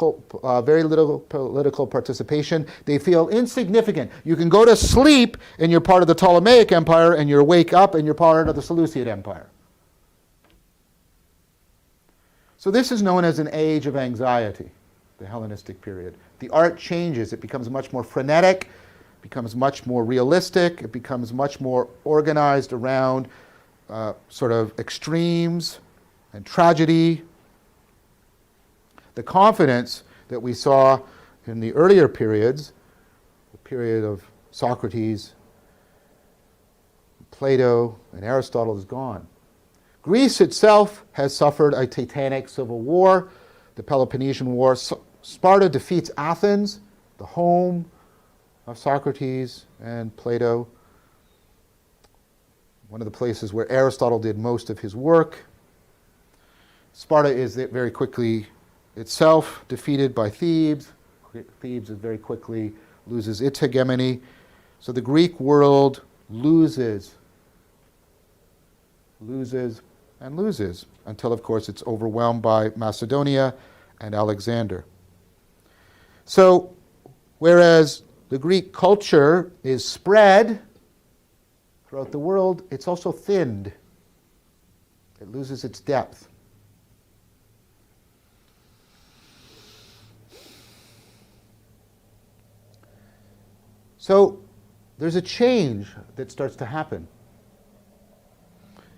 political participation. They feel insignificant. You can go to sleep and you're part of the Ptolemaic Empire, and you wake up and you're part of the Seleucid Empire. So this is known as an age of anxiety, the Hellenistic period. The art changes. It becomes much more frenetic, becomes much more realistic, it becomes much more organized around sort of extremes and tragedy. The confidence that we saw in the earlier periods, the period of Socrates, Plato, and Aristotle, is gone. Greece itself has suffered a titanic civil war, the Peloponnesian War. Sparta defeats Athens, the home of Socrates and Plato, one of the places where Aristotle did most of his work. Sparta is very quickly itself defeated by Thebes. Thebes very quickly loses its hegemony. So the Greek world loses and loses until, of course, it's overwhelmed by Macedonia and Alexander. So whereas the Greek culture is spread throughout the world, it's also thinned. It loses its depth. So there's a change that starts to happen.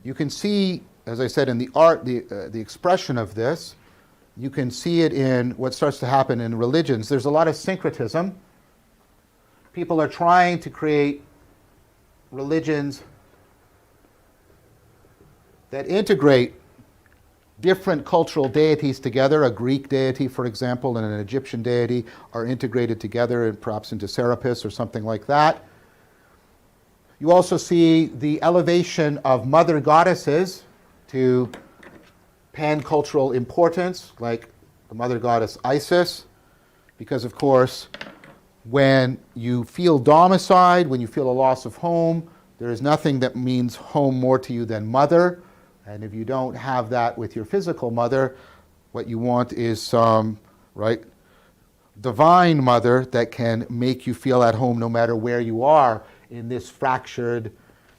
You can see, as I said, in the art, the expression of this. You can see it in what starts to happen in religions. There's a lot of syncretism. People are trying to create religions that integrate different cultural deities together. A Greek deity, for example, and an Egyptian deity are integrated together, and perhaps into Serapis or something like that. You also see the elevation of mother goddesses to pan-cultural importance, like the mother goddess Isis, because, of course, when you feel domicide, when you feel a loss of home, there is nothing that means home more to you than mother. And if you don't have that with your physical mother, what you want is some, right, divine mother that can make you feel at home no matter where you are in this fractured,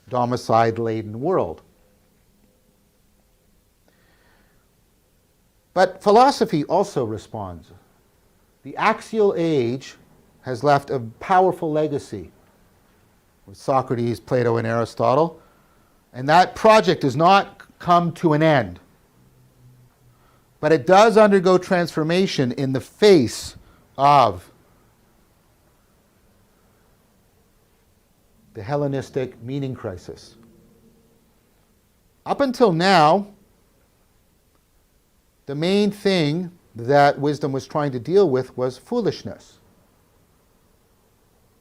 domicide-laden world. But philosophy also responds. The axial age has left a powerful legacy with Socrates, Plato, and Aristotle, and that project does not come to an end. But it does undergo transformation in the face of the Hellenistic meaning crisis. Up until now, the main thing that wisdom was trying to deal with was foolishness.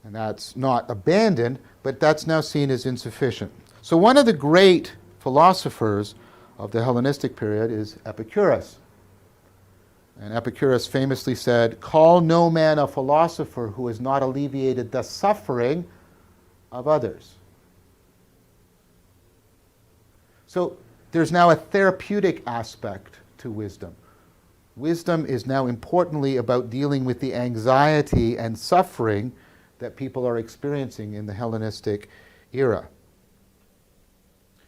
And that's not abandoned, but that's now seen as insufficient. So one of the great philosophers of the Hellenistic period is Epicurus. And Epicurus famously said, "Call no man a philosopher who has not alleviated the suffering of others." So there's now a therapeutic aspect to wisdom. Wisdom is now importantly about dealing with the anxiety and suffering that people are experiencing in the Hellenistic era.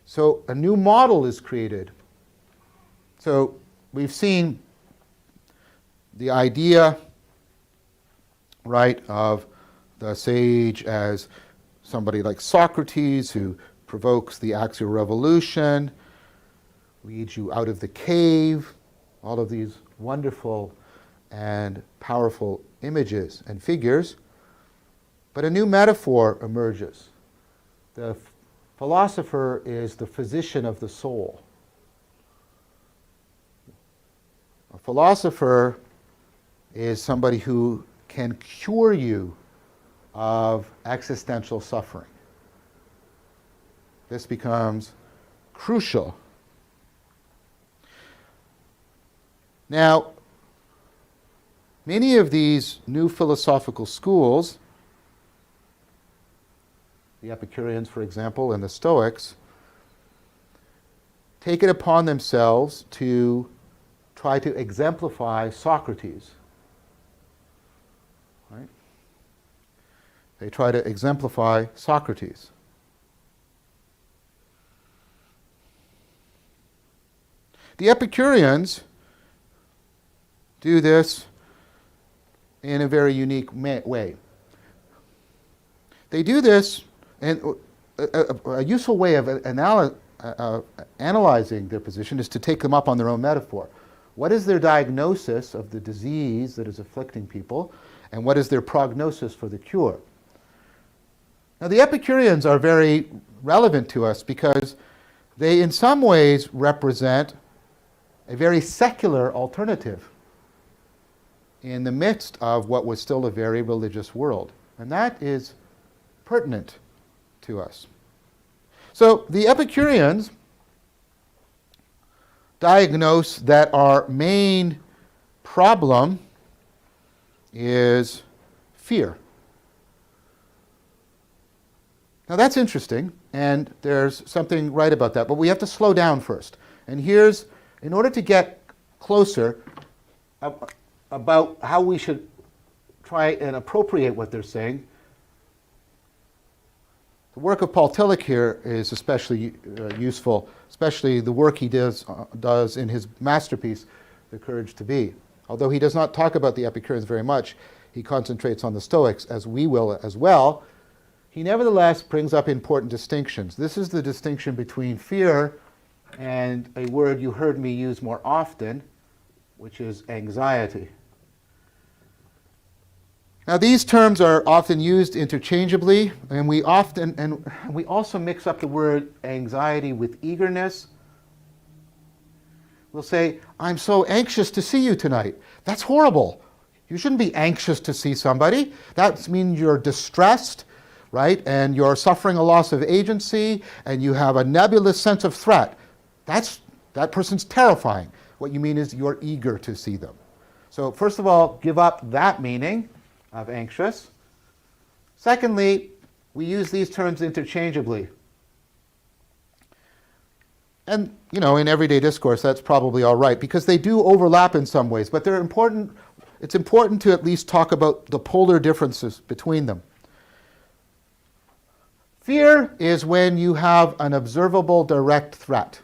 So a new model is created. So we've seen the idea, right, of the sage as somebody like Socrates who provokes the axial revolution, leads you out of the cave, all of these wonderful and powerful images and figures. But a new metaphor emerges. The philosopher is the physician of the soul. A philosopher is somebody who can cure you of existential suffering. This becomes crucial. Now, many of these new philosophical schools, the Epicureans, for example, and the Stoics, take it upon themselves to try to exemplify Socrates. Right? They try to exemplify Socrates. The Epicureans do this in a very unique way. They do this, and a useful way of analyzing their position is to take them up on their own metaphor. What is their diagnosis of the disease that is afflicting people, and what is their prognosis for the cure? Now, the Epicureans are very relevant to us because they, in some ways, represent a very secular alternative in the midst of what was still a very religious world. And that is pertinent to us. So the Epicureans diagnose that our main problem is fear. Now that's interesting, and there's something right about that, but we have to slow down first. And here's, in order to get closer about how we should try and appropriate what they're saying, The work of Paul Tillich here is especially useful, especially the work he does in his masterpiece, The Courage to Be. Although he does not talk about the Epicureans very much, he concentrates on the Stoics, as we will as well. He nevertheless brings up important distinctions. This is the distinction between fear and a word you heard me use more often, which is anxiety. Now, these terms are often used interchangeably, and we also mix up the word anxiety with eagerness. We'll say, "I'm so anxious to see you tonight." That's horrible. You shouldn't be anxious to see somebody. That means you're distressed, right? And you're suffering a loss of agency, and you have a nebulous sense of threat. That person's terrifying. What you mean is you're eager to see them. So first of all, give up that meaning of anxious. Secondly, we use these terms interchangeably. And, in everyday discourse, that's probably all right, because they do overlap in some ways, but they're important. It's important to at least talk about the polar differences between them. Fear is when you have an observable direct threat.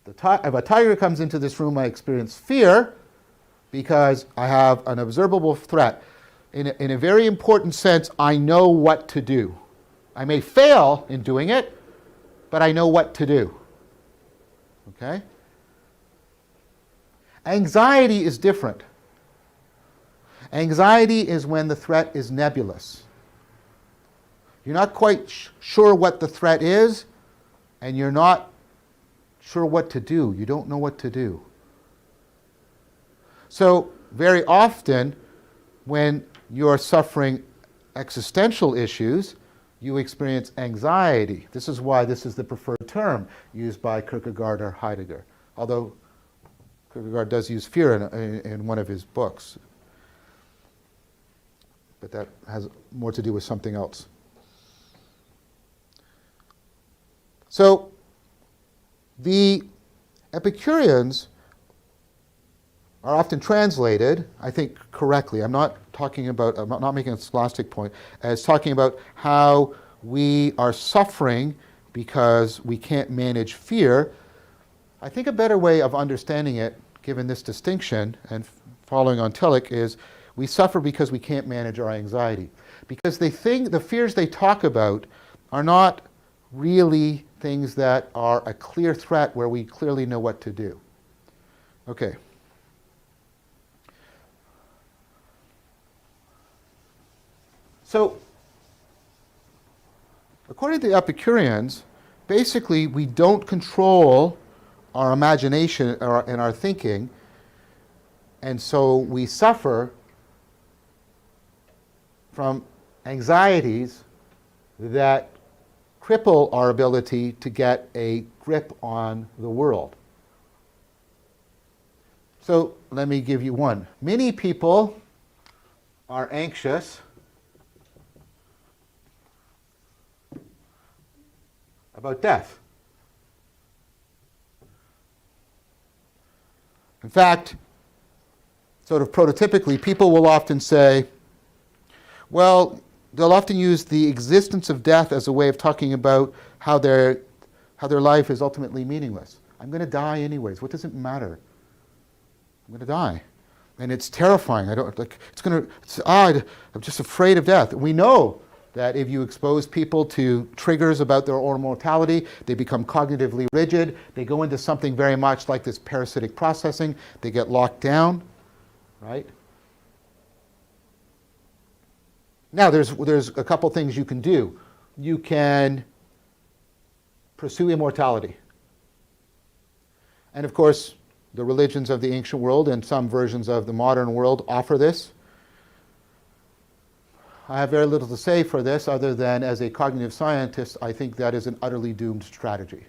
If a tiger comes into this room, I experience fear because I have an observable threat. In a very important sense, I know what to do. I may fail in doing it, but I know what to do. Okay? Anxiety is different. Anxiety is when the threat is nebulous. You're not quite sure what the threat is, and you're not sure what to do. You don't know what to do. So, very often, when you're suffering existential issues, you experience anxiety. This is why this is the preferred term used by Kierkegaard or Heidegger, although Kierkegaard does use fear in one of his books. But that has more to do with something else. So, the Epicureans are often translated, I think correctly. I'm not making a scholastic point, as talking about how we are suffering because we can't manage fear. I think a better way of understanding it, given this distinction and following on Tillich, is we suffer because we can't manage our anxiety. Because the fears they talk about are not really things that are a clear threat where we clearly know what to do. Okay. So, according to the Epicureans, basically we don't control our imagination and our thinking, and so we suffer from anxieties that cripple our ability to get a grip on the world. So let me give you one. Many people are anxious about death. In fact, sort of prototypically, people will often say, well, they'll often use the existence of death as a way of talking about how their life is ultimately meaningless. I'm going to die anyways. What does it matter? I'm going to die. And it's terrifying. I'm just afraid of death. We know that if you expose people to triggers about their own mortality, they become cognitively rigid. They go into something very much like this parasitic processing. They get locked down, right? Now, there's a couple things you can do. You can pursue immortality. And of course, the religions of the ancient world and some versions of the modern world offer this. I have very little to say for this other than as a cognitive scientist, I think that is an utterly doomed strategy.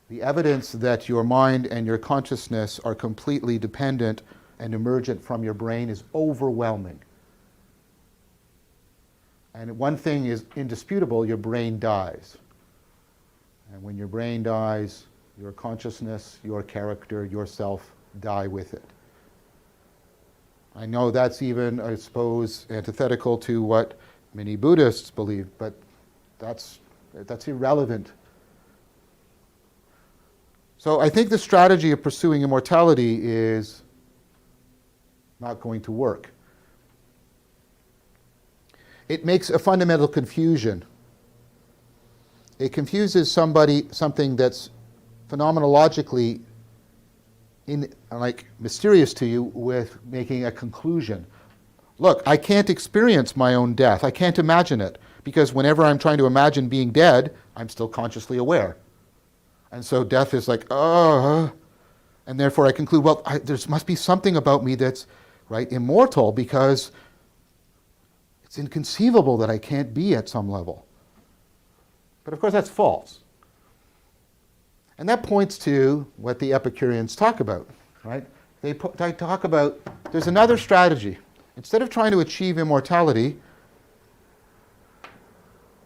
The evidence that your mind and your consciousness are completely dependent and emergent from your brain is overwhelming. And one thing is indisputable, your brain dies. And when your brain dies, your consciousness, your character, yourself die with it. I know that's even, I suppose, antithetical to what many Buddhists believe, but that's irrelevant. So I think the strategy of pursuing immortality is not going to work. It makes a fundamental confusion. It confuses something that's phenomenologically mysterious to you with making a conclusion. Look, I can't experience my own death. I can't imagine it, because whenever I'm trying to imagine being dead, I'm still consciously aware. And so death is like, and therefore I conclude, well, there must be something about me that's immortal, because it's inconceivable that I can't be at some level. But of course that's false. And that points to what the Epicureans talk about, right? They talk about, there's another strategy. Instead of trying to achieve immortality,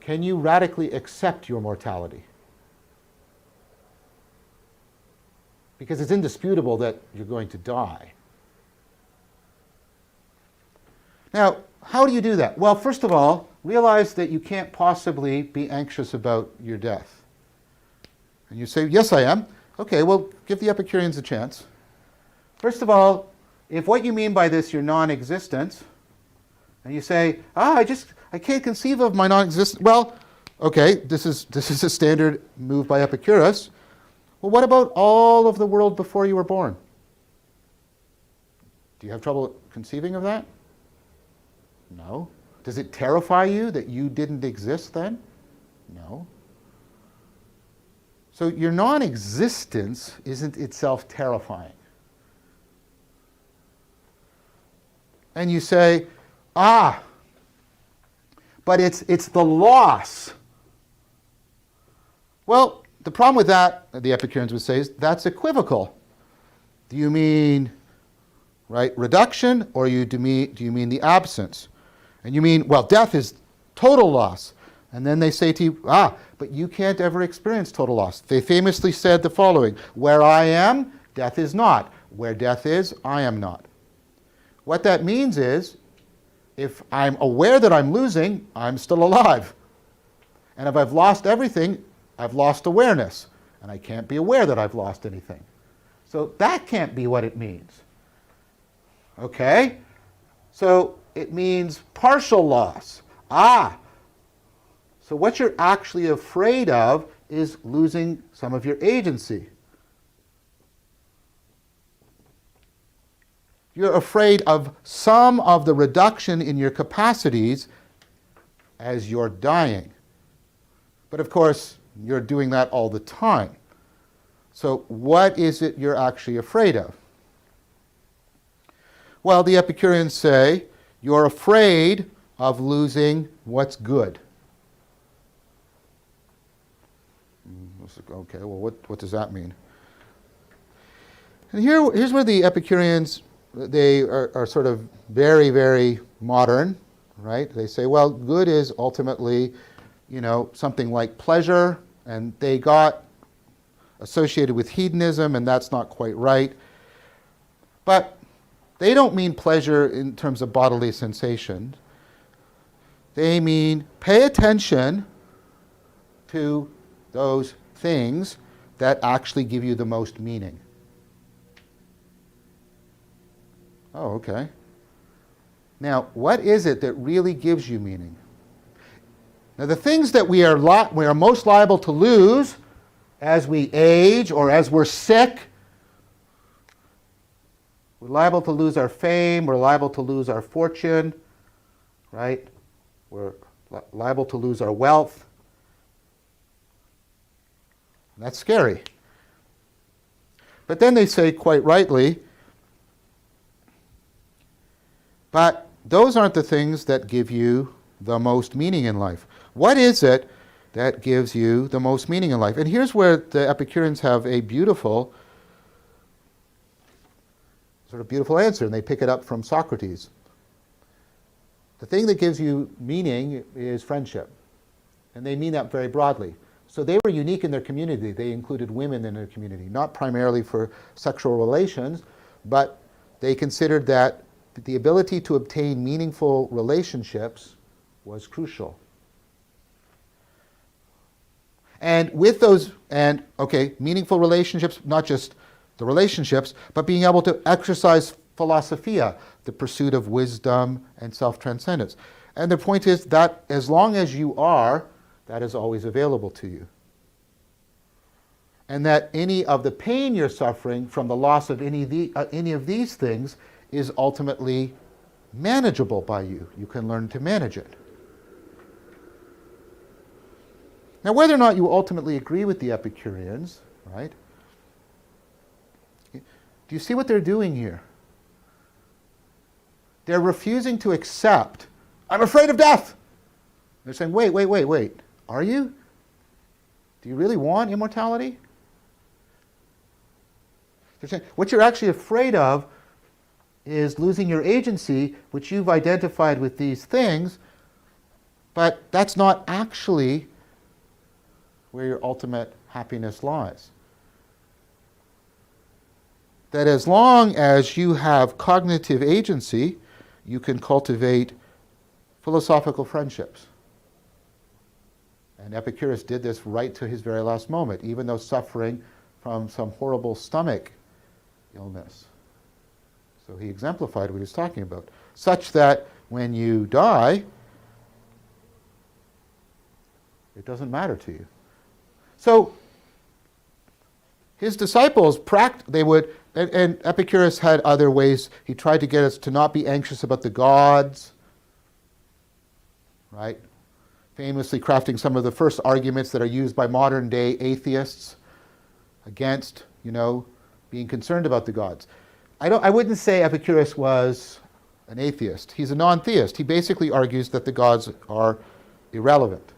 can you radically accept your mortality? Because it's indisputable that you're going to die. Now, how do you do that? Well, first of all, realize that you can't possibly be anxious about your death. And you say, yes, I am. Okay, well, give the Epicureans a chance. First of all, if what you mean by this, your non-existence, and you say, I can't conceive of my non-existence. Well, okay, this is a standard move by Epicurus. Well, what about all of the world before you were born? Do you have trouble conceiving of that? No. Does it terrify you that you didn't exist then? No. So your non-existence isn't itself terrifying. And you say, but it's the loss. Well, the problem with that, the Epicureans would say, is that's equivocal. Do you mean reduction, or do you mean the absence? And you mean, well, death is total loss. And then they say to you, but you can't ever experience total loss. They famously said the following: where I am, death is not. Where death is, I am not. What that means is, if I'm aware that I'm losing, I'm still alive. And if I've lost everything, I've lost awareness. And I can't be aware that I've lost anything. So that can't be what it means. Okay? So it means partial loss. So what you're actually afraid of is losing some of your agency. You're afraid of some of the reduction in your capacities as you're dying. But of course, you're doing that all the time. So what is it you're actually afraid of? Well, the Epicureans say, you're afraid of losing what's good. Okay, well, what does that mean? And here's where the Epicureans, they are sort of very, very modern, right? They say, well, good is ultimately, something like pleasure, and they got associated with hedonism, and that's not quite right. But they don't mean pleasure in terms of bodily sensation. They mean pay attention to those things that actually give you the most meaning. Oh, okay. Now, what is it that really gives you meaning? Now, the things that we are most liable to lose as we age or as we're sick, we're liable to lose our fame, we're liable to lose our fortune, right? We're liable to lose our wealth. That's scary. But then they say, quite rightly, but those aren't the things that give you the most meaning in life. What is it that gives you the most meaning in life? And here's where the Epicureans have a beautiful answer, and they pick it up from Socrates. The thing that gives you meaning is friendship. And they mean that very broadly. So they were unique in their community. They included women in their community, not primarily for sexual relations, but they considered that the ability to obtain meaningful relationships was crucial. And with those, and okay, meaningful relationships, not just the relationships, but being able to exercise philosophia, the pursuit of wisdom and self-transcendence. And the point is that as long as you are, that is always available to you. And that any of the pain you're suffering from the loss of any of these things is ultimately manageable by you. You can learn to manage it. Now, whether or not you ultimately agree with the Epicureans, right? Do you see what they're doing here? They're refusing to accept, I'm afraid of death. They're saying, wait. Are you? Do you really want immortality? They're saying, what you're actually afraid of is losing your agency, which you've identified with these things, but that's not actually where your ultimate happiness lies. That as long as you have cognitive agency, you can cultivate philosophical friendships. And Epicurus did this right to his very last moment, even though suffering from some horrible stomach illness. So he exemplified what he was talking about, such that when you die, it doesn't matter to you. So his disciples, they would, and Epicurus had other ways. He tried to get us to not be anxious about the gods, right? Famously crafting some of the first arguments that are used by modern day atheists against, being concerned about the gods. I wouldn't say Epicurus was an atheist. He's a non-theist. He basically argues that the gods are irrelevant.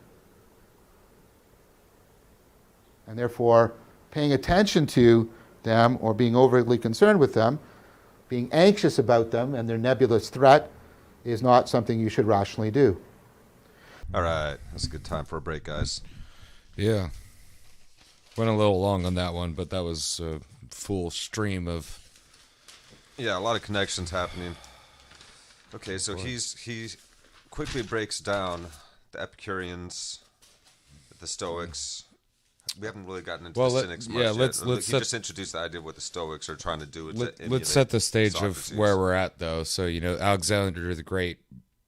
And therefore, paying attention to them or being overly concerned with them, being anxious about them and their nebulous threat is not something you should rationally do. All right. That's a good time for a break, guys. Yeah. Went a little long on that one, but that was a full stream of... Yeah, a lot of connections happening. Okay, so he quickly breaks down the Epicureans, the Stoics. We haven't really gotten into the Cynics much yet. Let's he just introduced the idea of what the Stoics are trying to do. Let's set the stage Socrates. of where we're at, though. So, Alexander the Great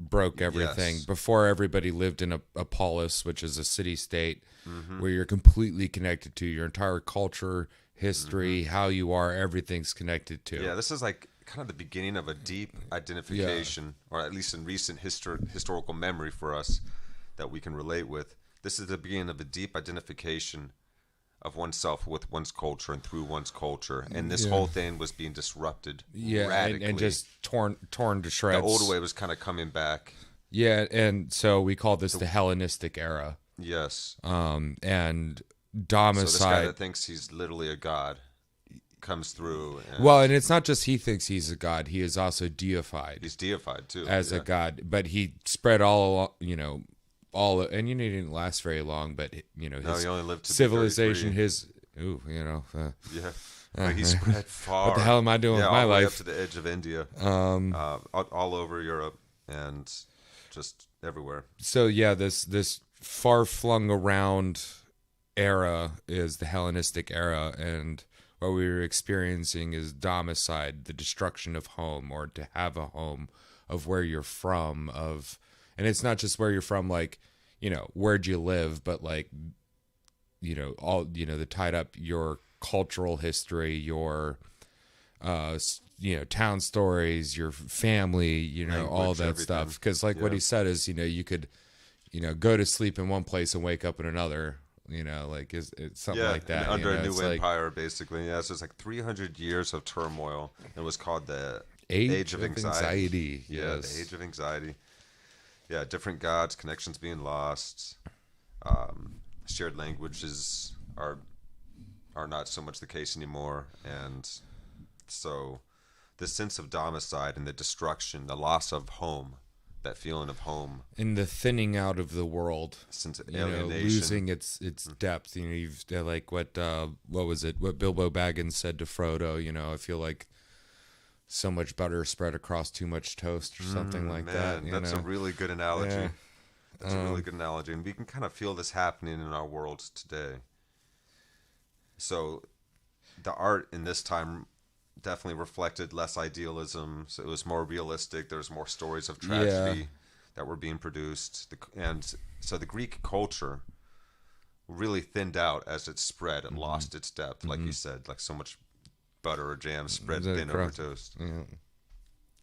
broke everything. Yes. Before, everybody lived in a polis, which is a city-state, where you're completely connected to your entire culture, history, how you are, everything's connected to. Yeah, this is like kind of the beginning of a deep identification, or at least in recent historical memory for us that we can relate with. This is the beginning of a deep identification of oneself with one's culture and through one's culture. And this whole thing was being disrupted radically. And just torn to shreds. The old way was kind of coming back. Yeah, and so we call this the Hellenistic era. Yes. And Domicide. So this guy that thinks he's literally a god comes through. And it's not just he thinks he's a god; he is also deified. He's deified too as a god, but he spread all along, and he didn't last very long. But his he only lived to civilization, But he spread far. What the hell am I doing with my all the way life? up to the edge of India, all over Europe, and just everywhere. So this far flung around era is the Hellenistic era, and what we were experiencing is domicide, the destruction of home, or to have a home, of where you're from, and it's not just where you're from, like, where'd you live, but like, all, the tied up your cultural history, your, town stories, your family, language, all that everything. Stuff. Because what he said is, you could, go to sleep in one place and wake up in another. It's something like that. Under a new empire, basically. Yeah, so it's like 300 years of turmoil. It was called the Age of Anxiety. Yes. Yeah, the Age of Anxiety. Yeah, different gods, connections being lost. Shared languages are not so much the case anymore. And so this sense of domicide and the destruction, the loss of home, that feeling of home, and the thinning out of the world, sense of alienation, losing its depth. You've like what was it? What Bilbo Baggins said to Frodo. I feel like so much butter spread across too much toast, or something like that. That's a really good analogy. That's a really good analogy, and we can kind of feel this happening in our world today. So the art in this time definitely reflected less idealism, so it was more realistic. There's more stories of tragedy that were being produced, and so the Greek culture really thinned out as it spread and lost its depth, like you said, like so much butter or jam spread thin over toast.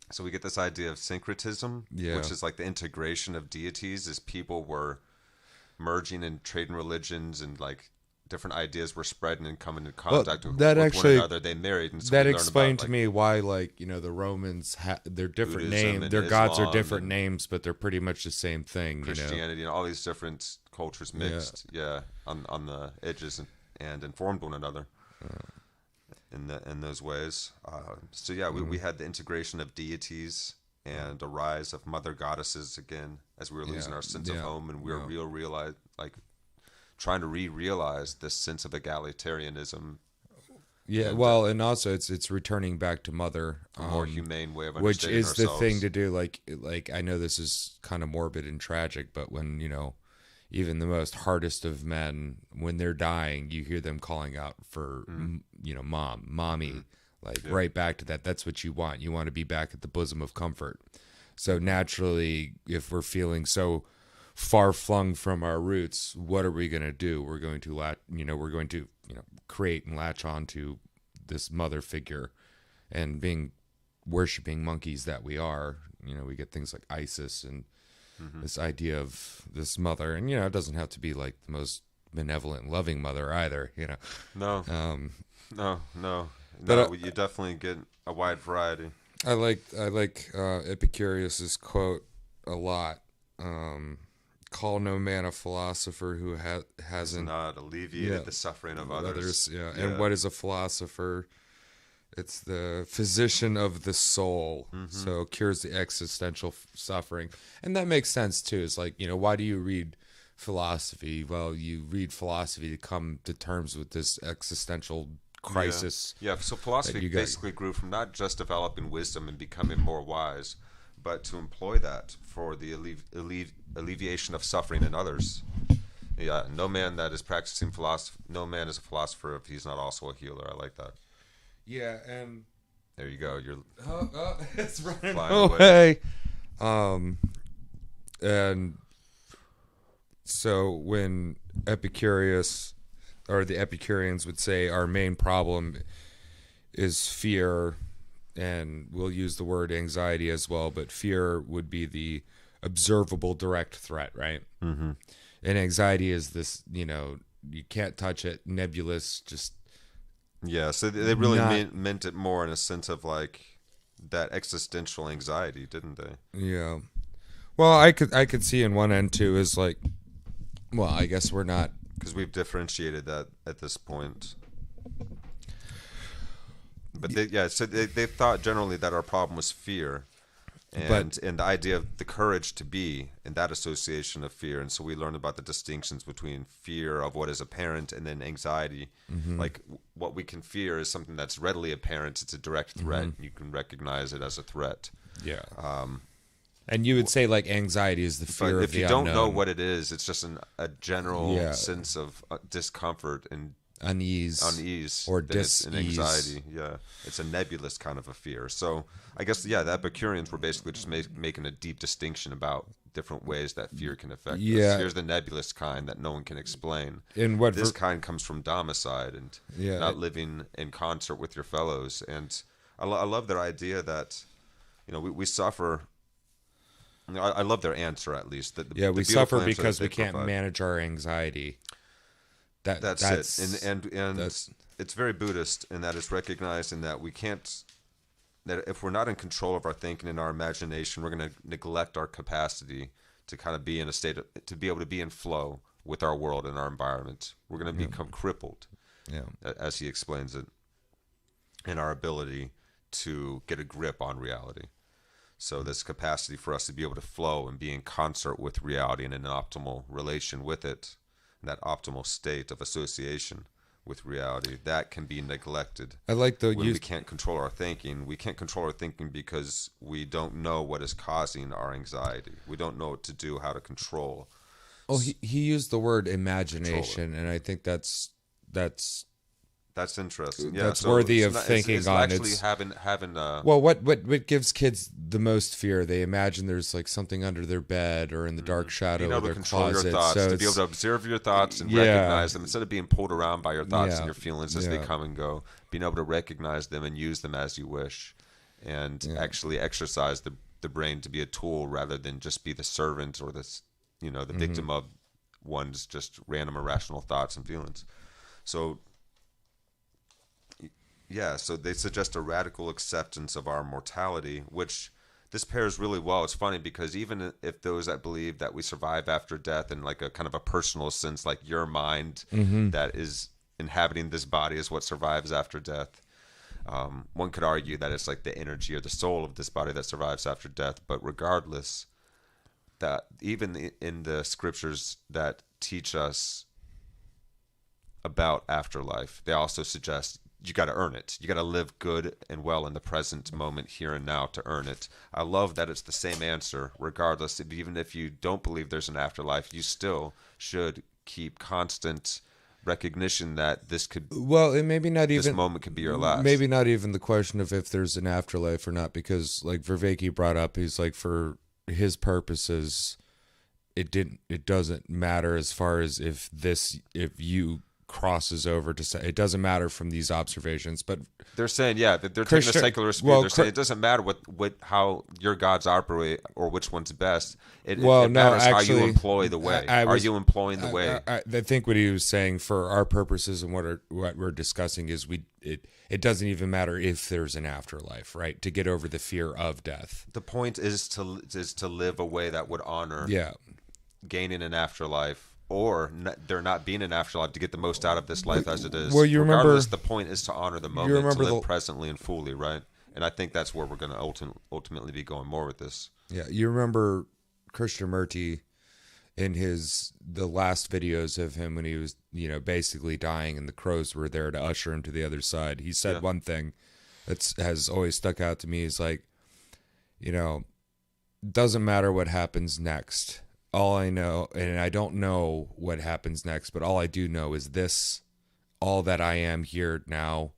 So we get this idea of syncretism, which is like the integration of deities, as people were merging and trading religions, and like different ideas were spreading and coming in contact with one another. They married, and so that explained to me why, like, the Romans their different names, their gods are different names, but they're pretty much the same thing. Christianity and all these different cultures mixed, on the edges and informed one another. In those ways. We had the integration of deities and a rise of mother goddesses again, as we were losing our sense of home, and we were trying to realize this sense of egalitarianism. And also it's returning back to mother, a more humane way of which understanding is ourselves. the thing to do. Like I know this is kind of morbid and tragic, but when even the most hardest of men, when they're dying, you hear them calling out for, mom, mommy, right back to that. That's what you want. You want to be back at the bosom of comfort. So naturally, if we're feeling so far flung from our roots, what are we going to do? We're going to create and latch on to this mother figure, and being worshiping monkeys that we are, we get things like Isis and this idea of this mother, and it doesn't have to be like the most benevolent, loving mother either. No. But you definitely get a wide variety. I like Epicurus's quote a lot. Call no man a philosopher who hasn't not alleviated the suffering of others. And what is a philosopher? It's the physician of the soul, so cures the existential suffering. And that makes sense, too. It's like, why do you read philosophy? Well, you read philosophy to come to terms with this existential crisis. So philosophy basically grew from not just developing wisdom and becoming more wise, but to employ that for the alleviation of suffering in others. No man that is practicing philosophy, no man is a philosopher if he's not also a healer. I like that. Yeah, and there you go. You're it's running away. And so when Epicurus or the Epicureans would say our main problem is fear, and we'll use the word anxiety as well, but fear would be the observable direct threat, right? And anxiety is this, you can't touch it, nebulous, just. Yeah, so they really meant it more in a sense of like that existential anxiety, didn't they? Yeah. Well, I could see in one end too is like, well, I guess we're not, because we've differentiated that at this point. But they thought generally that our problem was fear, and the idea of the courage to be in that association of fear. And so we learned about the distinctions between fear of what is apparent and then anxiety. Like what we can fear is something that's readily apparent. It's a direct threat. You can recognize it as a threat. Yeah. And you would say like anxiety is the fear of the unknown. If you don't know what it is, it's just a general sense of discomfort and unease or dis-ease. Anxiety. It's a nebulous kind of a fear. So I guess the Epicureans were basically just making a deep distinction about different ways that fear can affect us. Here's the nebulous kind that no one can explain. And what this kind comes from domicide and not living in concert with your fellows. And I love their idea that we suffer. I love their answer, at least. We suffer because we can't manage our anxiety. That's it, and it's very Buddhist in that it's recognizing that we can't, that if we're not in control of our thinking and our imagination, we're going to neglect our capacity to kind of be in a state to be able to be in flow with our world and our environment. We're going to become crippled, as he explains it, in our ability to get a grip on reality. So this capacity for us to be able to flow and be in concert with reality and in an optimal relation with it, that optimal state of association with reality. That can be neglected. I like the When use. we can't control our thinking. We can't control our thinking because we don't know what is causing our anxiety. We don't know what to do, how to control. Oh, he used the word imagination, and I think that's interesting. Yeah, that's worthy of it's thinking it's on. Actually, It's having well, what gives kids the most fear? They imagine there's like something under their bed or in the dark shadow being of able their to control closet. your thoughts, So to be able to observe your thoughts and Yeah. recognize them instead of being pulled around by your thoughts Yeah. and your feelings as they Yeah. come and go. Being able to recognize them and use them as you wish, and actually exercise the brain to be a tool rather than just be the servant or the victim of one's just random irrational thoughts and feelings. So so they suggest a radical acceptance of our mortality, which this pairs really well. It's funny because even if those that believe that we survive after death in like a kind of a personal sense, like your mind that is inhabiting this body is what survives after death, one could argue that it's like the energy or the soul of this body that survives after death. But regardless, that even in the scriptures that teach us about afterlife, they also suggest you got to earn it. You got to live good and well in the present moment, here and now, to earn it. I love that it's the same answer, regardless. Even if you don't believe there's an afterlife, you still should keep constant recognition that this could. well, it maybe not This even moment could be your last. Maybe not even the question of if there's an afterlife or not, because like Vervaeke brought up, he's like, for his purposes, it doesn't matter as far as if you crosses over to say, it doesn't matter from these observations. But They're saying, that they're taking Christian- a secularist view. well, They're saying it doesn't matter how your gods operate or which one's best. It no, matters how you actually, employ the way. I Are was- you employing the way? I think what he was saying for our purposes and what we're discussing is it doesn't even matter if there's an afterlife, right? To get over the fear of death. The point is to live a way that would honor gaining an afterlife, or there not being an afterlife, to get the most out of this life as it is. Well, you remember- regardless, the point is to honor the moment, remember to live the- presently and fully, right? And I think that's where we're going to ultimately be going more with this. Yeah, you remember Krishnamurti in the last videos of him when he was, basically dying, and the crows were there to usher him to the other side. He said one thing that has always stuck out to me is like, doesn't matter what happens next. All I know, and I don't know what happens next, but all I do know is this: all that I am here now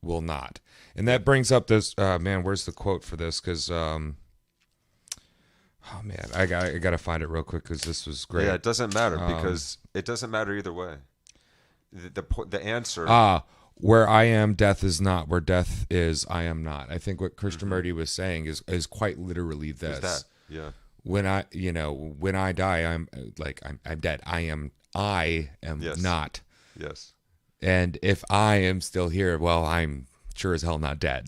will not. And that brings up this, man, where's the quote for this? Because, oh man, I got to find it real quick because this was great. Yeah, it doesn't matter because it doesn't matter either way. The answer. Where I am, death is not. Where death is, I am not. I think what Krishnamurti was saying is quite literally this. Is that? Yeah. When I die, I'm dead. I am Yes. not. Yes. And if I am still here, well, I'm sure as hell not dead.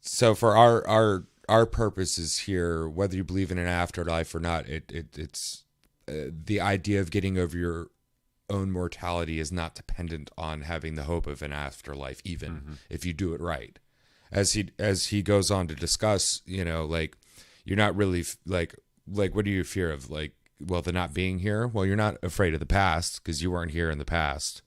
So for our purposes here, whether you believe in an afterlife or not, it's the idea of getting over your own mortality is not dependent on having the hope of an afterlife, even if you do it right. As he goes on to discuss, like, you're not really like what do you fear of? Like, well, the not being here. Well, you're not afraid of the past because you weren't here in the past.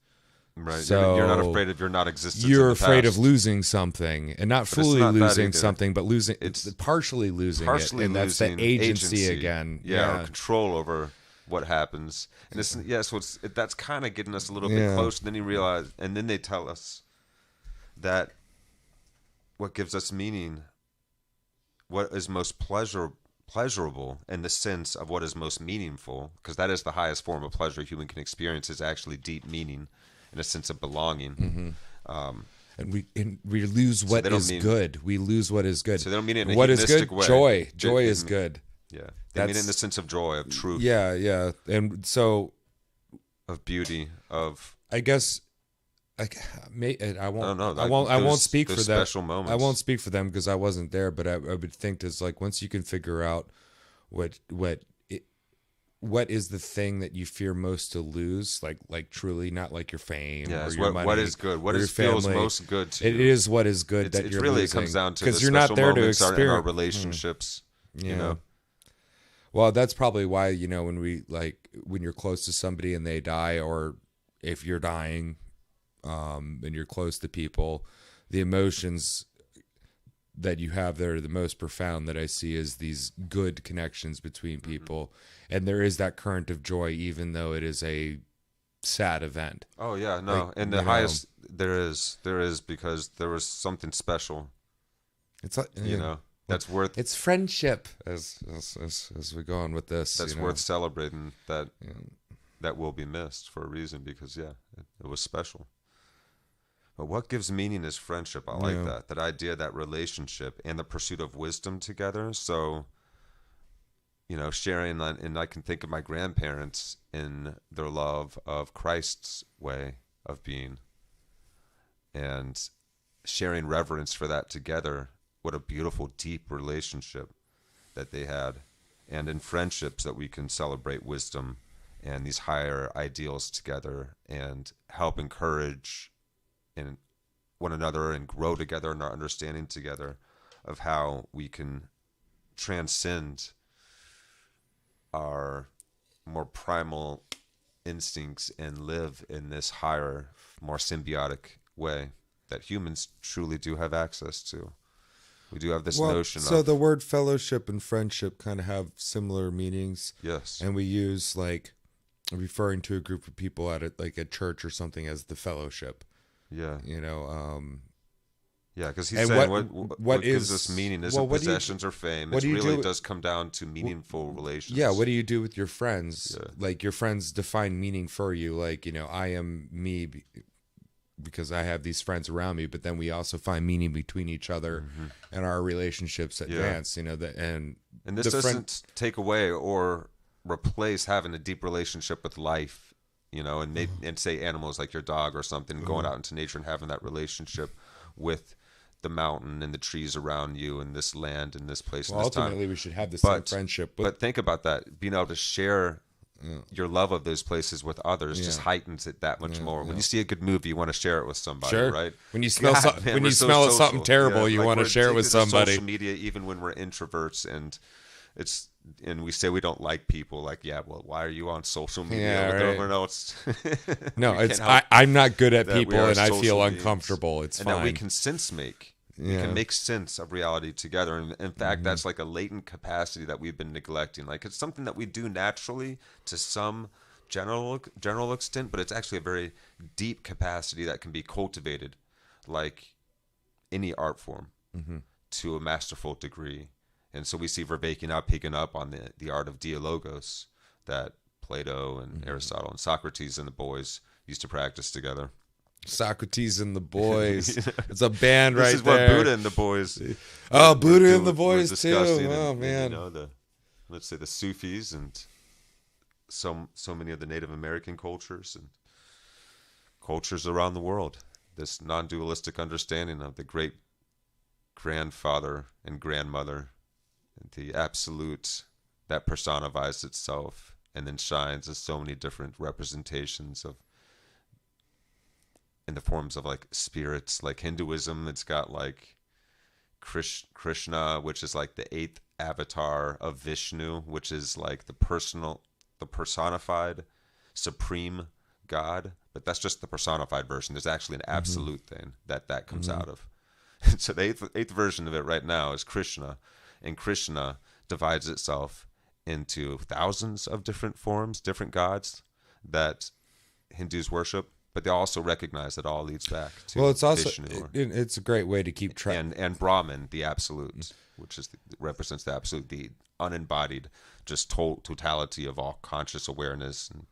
Right. So you're not afraid of your not existence. You're in the afraid past. of losing something, and not it's fully not that losing either. something, but it's partially losing it, and that's the losing agency again. Or control over what happens. And that's kind of getting us a little bit close. And then you realize, and then they tell us that what gives us meaning, what is most pleasurable in the sense of what is most meaningful, because that is the highest form of pleasure a human can experience, is actually deep meaning and a sense of belonging. And we lose what is good. We lose what is good. So they don't mean it in a what is hedonistic good? way. Joy is good. Yeah, they mean it in the sense of joy, of truth, Yeah, and so of beauty, of. I guess I won't speak for them. Special moments. I won't speak for them because I wasn't there, but I would think is like once you can figure out what is the thing that you fear most to lose, like truly, not like your fame or your money. What is good? What feels most good to you? It is what is good that you're really losing. It comes down to because the you're not special there to moments in our experience relationships. You know. Well, that's probably why when you're close to somebody and they die, or if you're dying, and you're close to people, the emotions that you have that are the most profound that I see is these good connections between people. And there is that current of joy, even though it is a sad event. Oh yeah, no. Like, And the you know, highest there is because there was something special, it's like, you know, that's worth it's friendship as we go on with this. that's you know? worth celebrating, that Yeah. that will be missed for a reason, because it was special. But what gives meaning is friendship. I like Yeah. that idea, that relationship and the pursuit of wisdom together. So, you know, sharing, and I can think of my grandparents in their love of Christ's way of being, and sharing reverence for that together. What a beautiful, deep relationship that they had. And in friendships that we can celebrate wisdom and these higher ideals together, and help encourage in one another and grow together in our understanding together of how we can transcend our more primal instincts and live in this higher, more symbiotic way that humans truly do have access to. We do have this notion so of... the word fellowship and friendship kind of have similar meanings. Yes. And we use, like, referring to a group of people at a, like a church or something as the fellowship. Yeah. You know, Yeah, because he's and saying what what gives is- us meaning well, isn't what do you- possessions or fame. what It do you really do- does come down to meaningful relations. yeah, what do you do with your friends? Yeah. Like, your friends define meaning for you. Like, you know, I am me because I have these friends around me, but then we also find meaning between each other and our relationships advance, you know, and this the doesn't take away or replace having a deep relationship with life, you know, and and say animals like your dog or something, going out into nature and having that relationship with the mountain and the trees around you and this land and this place. well, and this ultimately time. we should have the same But- friendship. But think about that, being able to share your love of those places with others just Yeah. heightens it that much more. When you see a good movie, you want to share it with somebody, Sure. right? When you smell God, man, when we're you so smell social. something terrible, you like want to we're share it with addicted to somebody. Social media, even when we're introverts, and we say we don't like people. Like, yeah, well, why are you on social media? Yeah, With right. everyone else? No, We it's can't help I'm not good at that we people, are and I feel social beings. uncomfortable. It's and fine. that we can sense make. We Yeah. can make sense of reality together. And in fact, that's like a latent capacity that we've been neglecting. Like, it's something that we do naturally to some general extent, but it's actually a very deep capacity that can be cultivated, like any art form, to a masterful degree. And so we see Vervaeke now picking up on the art of dialogos that Plato and Aristotle and Socrates and the boys used to practice together. Socrates and the boys. It's a band This right is there. what Buddha and the boys. Oh, were Buddha and the were boys discussing, too. Oh and, man. you know, let's say the Sufis and so many of the Native American cultures and cultures around the world. This non-dualistic understanding of the great grandfather and grandmother, and the absolute that personifies itself and then shines as so many different representations of, in the forms of like spirits. Like Hinduism, it's got like Krishna, which is like the 8th avatar of Vishnu, which is like the personified supreme God. But that's just the personified version. There's actually an absolute thing that comes out of. So the eighth version of it right now is Krishna, and Krishna divides itself into thousands of different forms, different gods that Hindus worship. But they also recognize that all leads back to Well, it's also Vishnu it's a great way to keep track. and Brahman, the absolute, which represents the absolute, the unembodied, just totality of all conscious awareness. And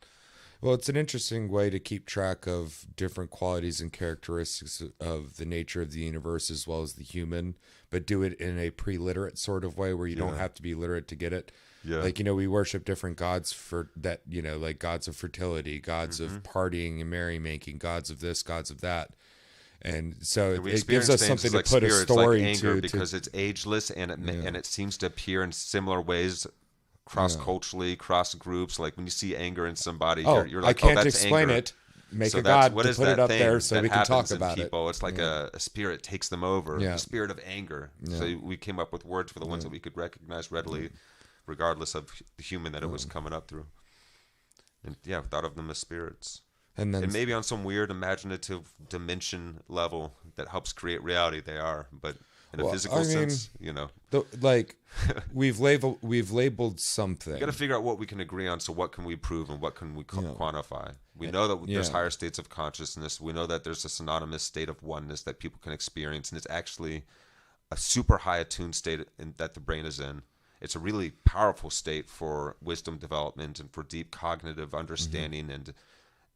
Well, it's an interesting way to keep track of different qualities and characteristics of the nature of the universe as well as the human, but do it in a pre-literate sort of way where you don't have to be literate to get it. Yeah. Like, you know, we worship different gods for that, you know, like gods of fertility, gods of partying and merrymaking, gods of this, gods of that. And so we it gives us experience something things to put a spirits, story like anger, to. because it's ageless and it seems to appear in similar ways cross-culturally, cross groups. Like when you see anger in somebody, you're like, I can't that's explain anger. it. Make So a god what to is put that it up thing there so that we can talk happens in about it. people? It's like a spirit takes them over, Yeah. the spirit of anger. So we came up with words for the ones that we could recognize readily, regardless of the human that it was coming up through. And we thought of them as spirits. And then maybe on some weird imaginative dimension level that helps create reality, they are. But in a physical sense, like we've labeled something. We got to figure out what we can agree on. So what can we prove and what can we quantify? We know that there's higher states of consciousness. We know that there's a synonymous state of oneness that people can experience, and it's actually a super high attuned state that the brain is in. It's a really powerful state for wisdom development and for deep cognitive understanding and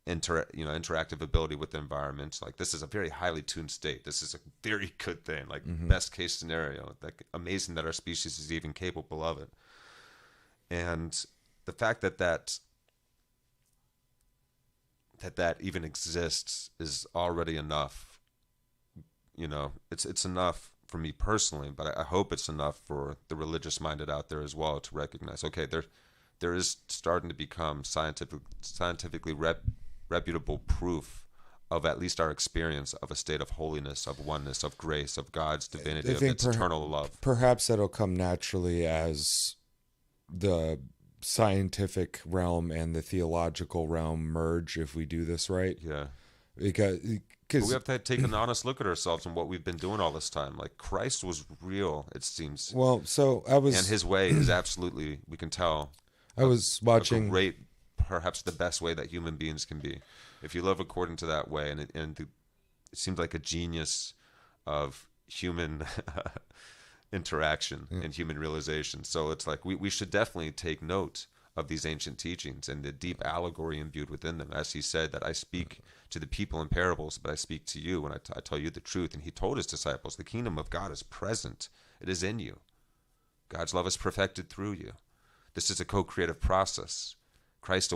interactive ability with the environment. Like, this is a very highly tuned state. This is a very good thing, like best case scenario. Like, amazing that our species is even capable of it. And the fact that even exists is already enough. It's enough for me personally, but I hope it's enough for the religious minded out there as well to recognize, okay, there is starting to become scientifically reputable proof of at least our experience of a state of holiness, of oneness, of grace, of God's divinity, of its eternal love. Perhaps that'll come naturally as the scientific realm and the theological realm merge, if we do this right. Yeah. Because we have to take an honest look at ourselves and what we've been doing all this time. Like, Christ was real, it seems. Well, so I was... And his way is absolutely, we can tell, I was watching... a great, perhaps the best way that human beings can be. If you live according to that way, and it seems like a genius of human interaction and human realization. So it's like we should definitely take note of these ancient teachings and the deep allegory imbued within them. As he said, that I speak to the people in parables, but I speak to you when I tell you the truth. And he told his disciples, the kingdom of God is present. It is in you. God's love is perfected through you. This is a co-creative process. Christ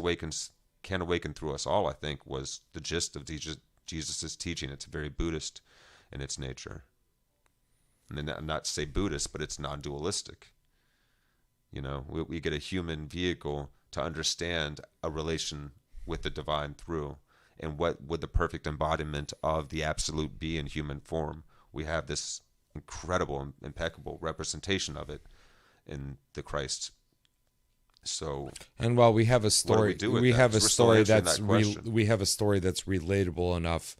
can awaken through us all, I think, was the gist of Jesus' teaching. It's very Buddhist in its nature. And not to say Buddhist, but it's non-dualistic. We get a human vehicle to understand a relation with the divine through. And what would the perfect embodiment of the absolute be in human form? We have this incredible and impeccable representation of it in the Christ. So, and while we have a story, we have a story that's relatable enough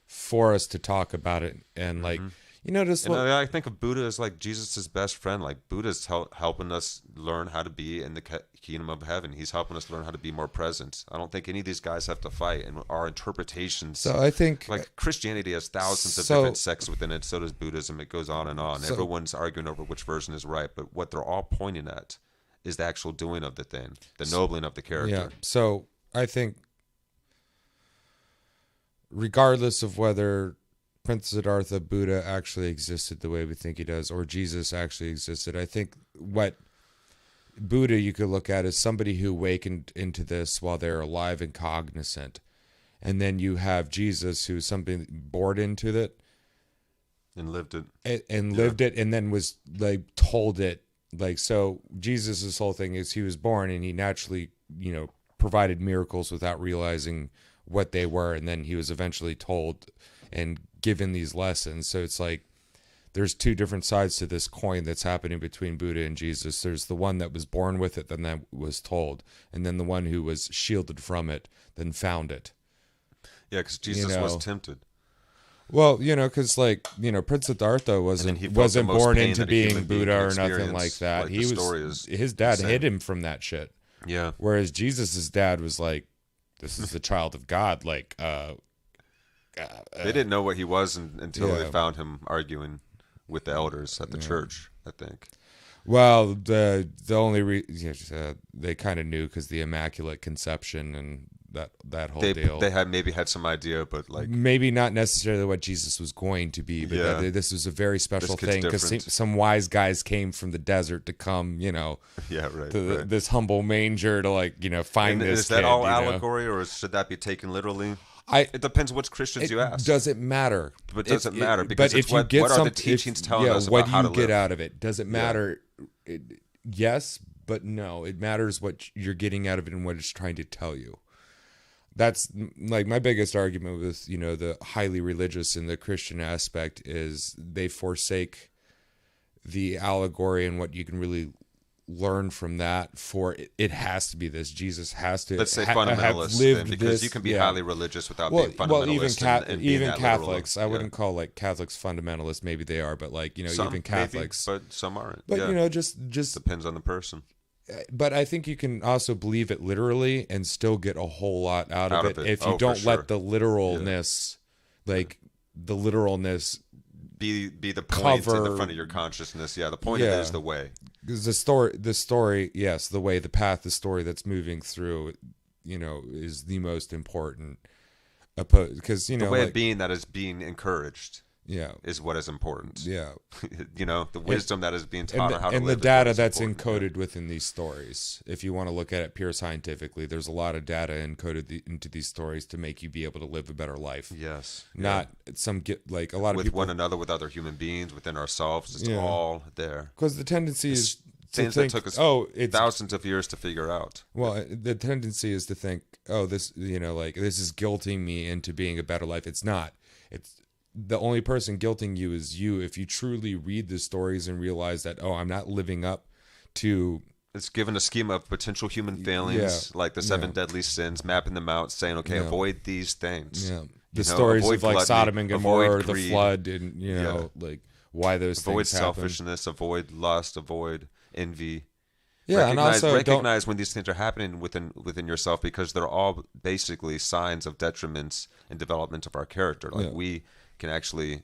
for us to talk about it, and like I think of Buddha as like Jesus' best friend. Like, Buddha's helping us learn how to be in the kingdom of heaven. He's helping us learn how to be more present. I don't think any of these guys have to fight, and our interpretations. So I think like Christianity has thousands of different sects within it. So does Buddhism. It goes on and on. So, everyone's arguing over which version is right, but what they're all pointing at is the actual doing of the thing, the nobling of the character. Yeah. So I think, regardless of whether Prince Siddhartha Buddha actually existed the way we think he does, or Jesus actually existed, I think what Buddha you could look at is somebody who awakened into this while they're alive and cognizant. And then you have Jesus, who's something bored into it. And lived it. Lived it, and then was like told it. Like, so Jesus' whole thing is he was born and he naturally, provided miracles without realizing what they were. And then he was eventually told and given these lessons. So it's like, there's two different sides to this coin that's happening between Buddha and Jesus. There's the one that was born with it, then that was told. And then the one who was shielded from it, then found it. Yeah, because Jesus was tempted. Well, because Prince Siddhartha wasn't born into being Buddha or nothing like that. His dad hid him from that shit. Yeah. Whereas Jesus's dad was like, this is the child of God. Like, they didn't know what he was until they found him arguing with the elders at the church, I think. Well, the only they kind of knew because the Immaculate Conception and that whole deal. They had some idea, but like maybe not necessarily what Jesus was going to be, but this was a very special thing because some wise guys came from the desert to come, this humble manger to find this. Is that all allegory, or should that be taken literally? It depends which Christians you ask. Doesn't matter. But does it matter? Because what are the teachings telling us about how to live? What do you get out of it? Does it matter? Yes, but no. It matters what you're getting out of it and what it's trying to tell you. That's like my biggest argument with, the highly religious and the Christian aspect is they forsake the allegory and what you can really learn from that for it has to be this. Jesus has to, Let's say have fundamentalists, lived then, because this, you can be highly religious without well, being fundamentalist and being even that literal. Catholics. I wouldn't call like Catholics fundamentalists. Maybe they are, but like Some, even Catholics, maybe, but some aren't. But just depends on the person. But I think you can also believe it literally and still get a whole lot out of it if you don't let the literalness, like the literalness, be the point in the front of your consciousness. The point of it is the way. Because the story, yes, the way, the path, the story that's moving through, is the most important. Because the way of being that is being encouraged. Yeah, is what is important. Yeah, the wisdom that is being taught on how to live. And the data that's encoded within these stories. If you want to look at it pure scientifically, there's a lot of data encoded into these stories to make you be able to live a better life. Yes, not some like a lot of people with one another, with other human beings, within ourselves. It's all there. Because the tendency is things to think, that took us it's thousands of years to figure out. Well, the tendency is to think, this this is guilting me into being a better life. It's not. It's the only person guilting you is you if you truly read the stories and realize that, I'm not living up to... It's given a schema of potential human failings, like the 7 deadly sins, mapping them out, saying, okay, avoid these things. Yeah. The stories of like Sodom and Gomorrah, the flood, and, like why those avoid things happen. Avoid selfishness, avoid lust, avoid envy. Yeah, and also recognize when these things are happening within yourself, because they're all basically signs of detriments and development of our character. Like we can actually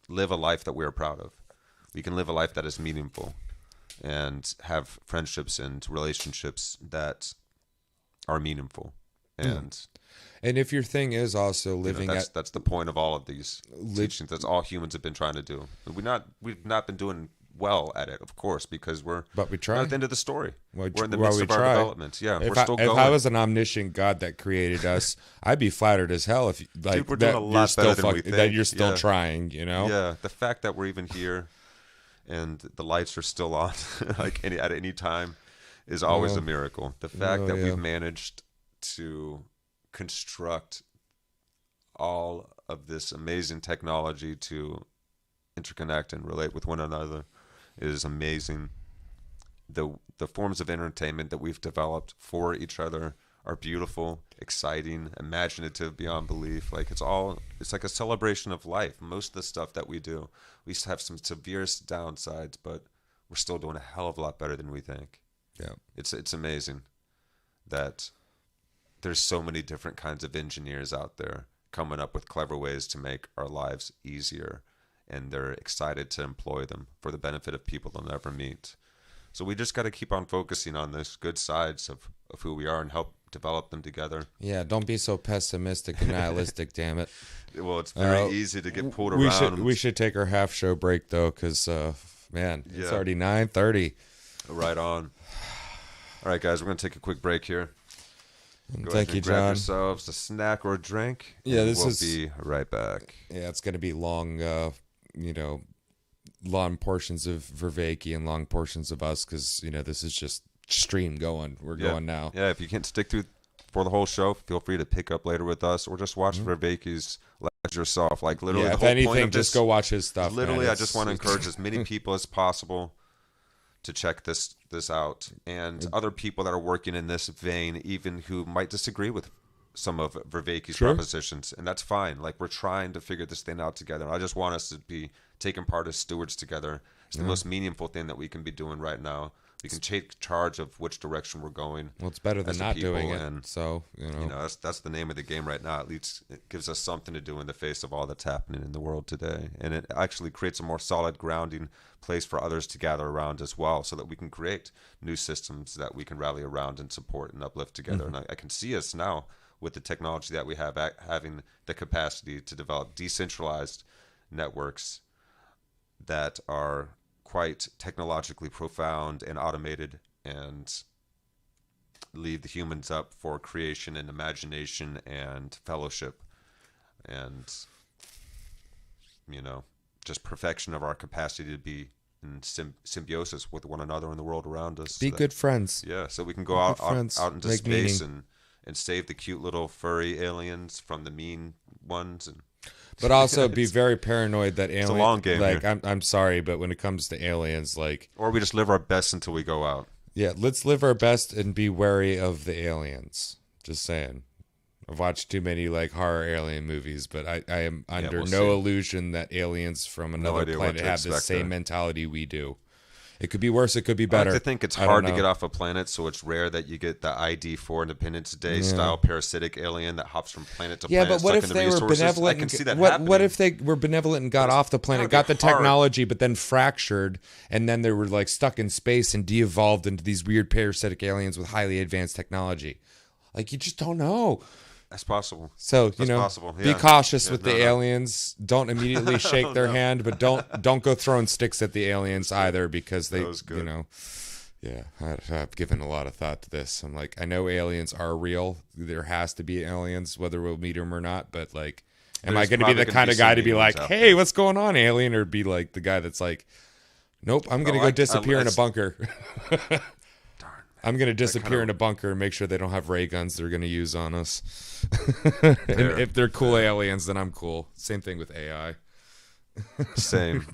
live a life that we are proud of. We can live a life that is meaningful and have friendships and relationships that are meaningful. And if your thing is also living that's the point of all of these teachings. That's all humans have been trying to do. We've not been doing well at it, of course, because we try at the end of the story. We're in the midst of our development. We're still going. If I was an omniscient God that created us, I'd be flattered as hell if we're doing a lot better than we think. That you're still trying. Yeah, the fact that we're even here and the lights are still on, like at any time, is always a miracle. The fact that we've managed to construct all of this amazing technology to interconnect and relate with one another is amazing. The forms of entertainment that we've developed for each other are beautiful, exciting, imaginative beyond belief. Like it's like a celebration of life. Most of the stuff that we do, we have some severe downsides, but we're still doing a hell of a lot better than we think. Yeah, it's amazing that there's so many different kinds of engineers out there coming up with clever ways to make our lives easier, and they're excited to employ them for the benefit of people they'll never meet. So we just got to keep on focusing on those good sides of who we are and help develop them together. Yeah, don't be so pessimistic and nihilistic, damn it. Well, it's very easy to get pulled around. We should take our half show break, though, because, it's already 9:30. Right on. All right, guys, we're going to take a quick break here. Thank you, John. Grab yourselves a snack or a drink. Yeah, we'll be right back. Yeah, it's going to be long, long portions of Vervaeke and long portions of us, because this is just stream going. We're going now. Yeah, if you can't stick through for the whole show, feel free to pick up later with us, or just watch Vervaeke's lecture yourself. Like literally, the whole point of this, just go watch his stuff. Literally, I just want to encourage as many people as possible to check this out, and other people that are working in this vein, even who might disagree with some of Vervaeke's propositions, and that's fine. Like we're trying to figure this thing out together. I just want us to be taking part as stewards together. It's the most meaningful thing that we can be doing right now. We can take charge of which direction we're going. Well, it's better than not doing it. And, so that's the name of the game right now. At least it gives us something to do in the face of all that's happening in the world today, and it actually creates a more solid grounding place for others to gather around as well, so that we can create new systems that we can rally around and support and uplift together. And I can see us now with the technology that we have, having the capacity to develop decentralized networks that are quite technologically profound and automated, and leave the humans up for creation and imagination and fellowship, and just perfection of our capacity to be in symbiosis with one another and the world around us. Be good friends. Yeah, so we can go out into space and save the cute little furry aliens from the mean ones. And But also be very paranoid that aliens. a long game like here. I'm sorry, but when it comes to aliens, like or we just live our best until we go out. yeah, let's live our best and be wary of the aliens. Just saying. I've watched too many like horror alien movies, but I am under we'll no see. illusion that aliens from another idea what planet to have the expect same there. mentality we do. It could be worse. It could be I better. like to think it's I don't hard to know. get off a planet, so it's rare that you get the ID for Independence Day style parasitic alien that hops from planet to Yeah, planet. but what if sucking the they were resources. benevolent? I can see that what happening. if they were benevolent and got off the planet, that'd got be the hard. technology, but then fractured, and then they were like stuck in space and de-evolved into these weird parasitic aliens with highly advanced technology? Like you just don't know. That's possible. So That's possible. be Yeah. cautious Yeah, with no, the no. aliens. Don't immediately shake their hand, but don't go throwing sticks at the aliens either, because they, That was good. Yeah, I've given a lot of thought to this. I'm like, I know aliens are real. There has to be aliens, whether we'll meet them or not. But like, am I There's going to be probably the gonna kind be of guy some to be mean like, ones out hey, what's going on, alien? Or be like the guy that's like, nope, I'm going to go disappear in a bunker. I'm going to disappear in a bunker and make sure they don't have ray guns they're going to use on us. And if they're cool aliens, then I'm cool. Same thing with AI. Same.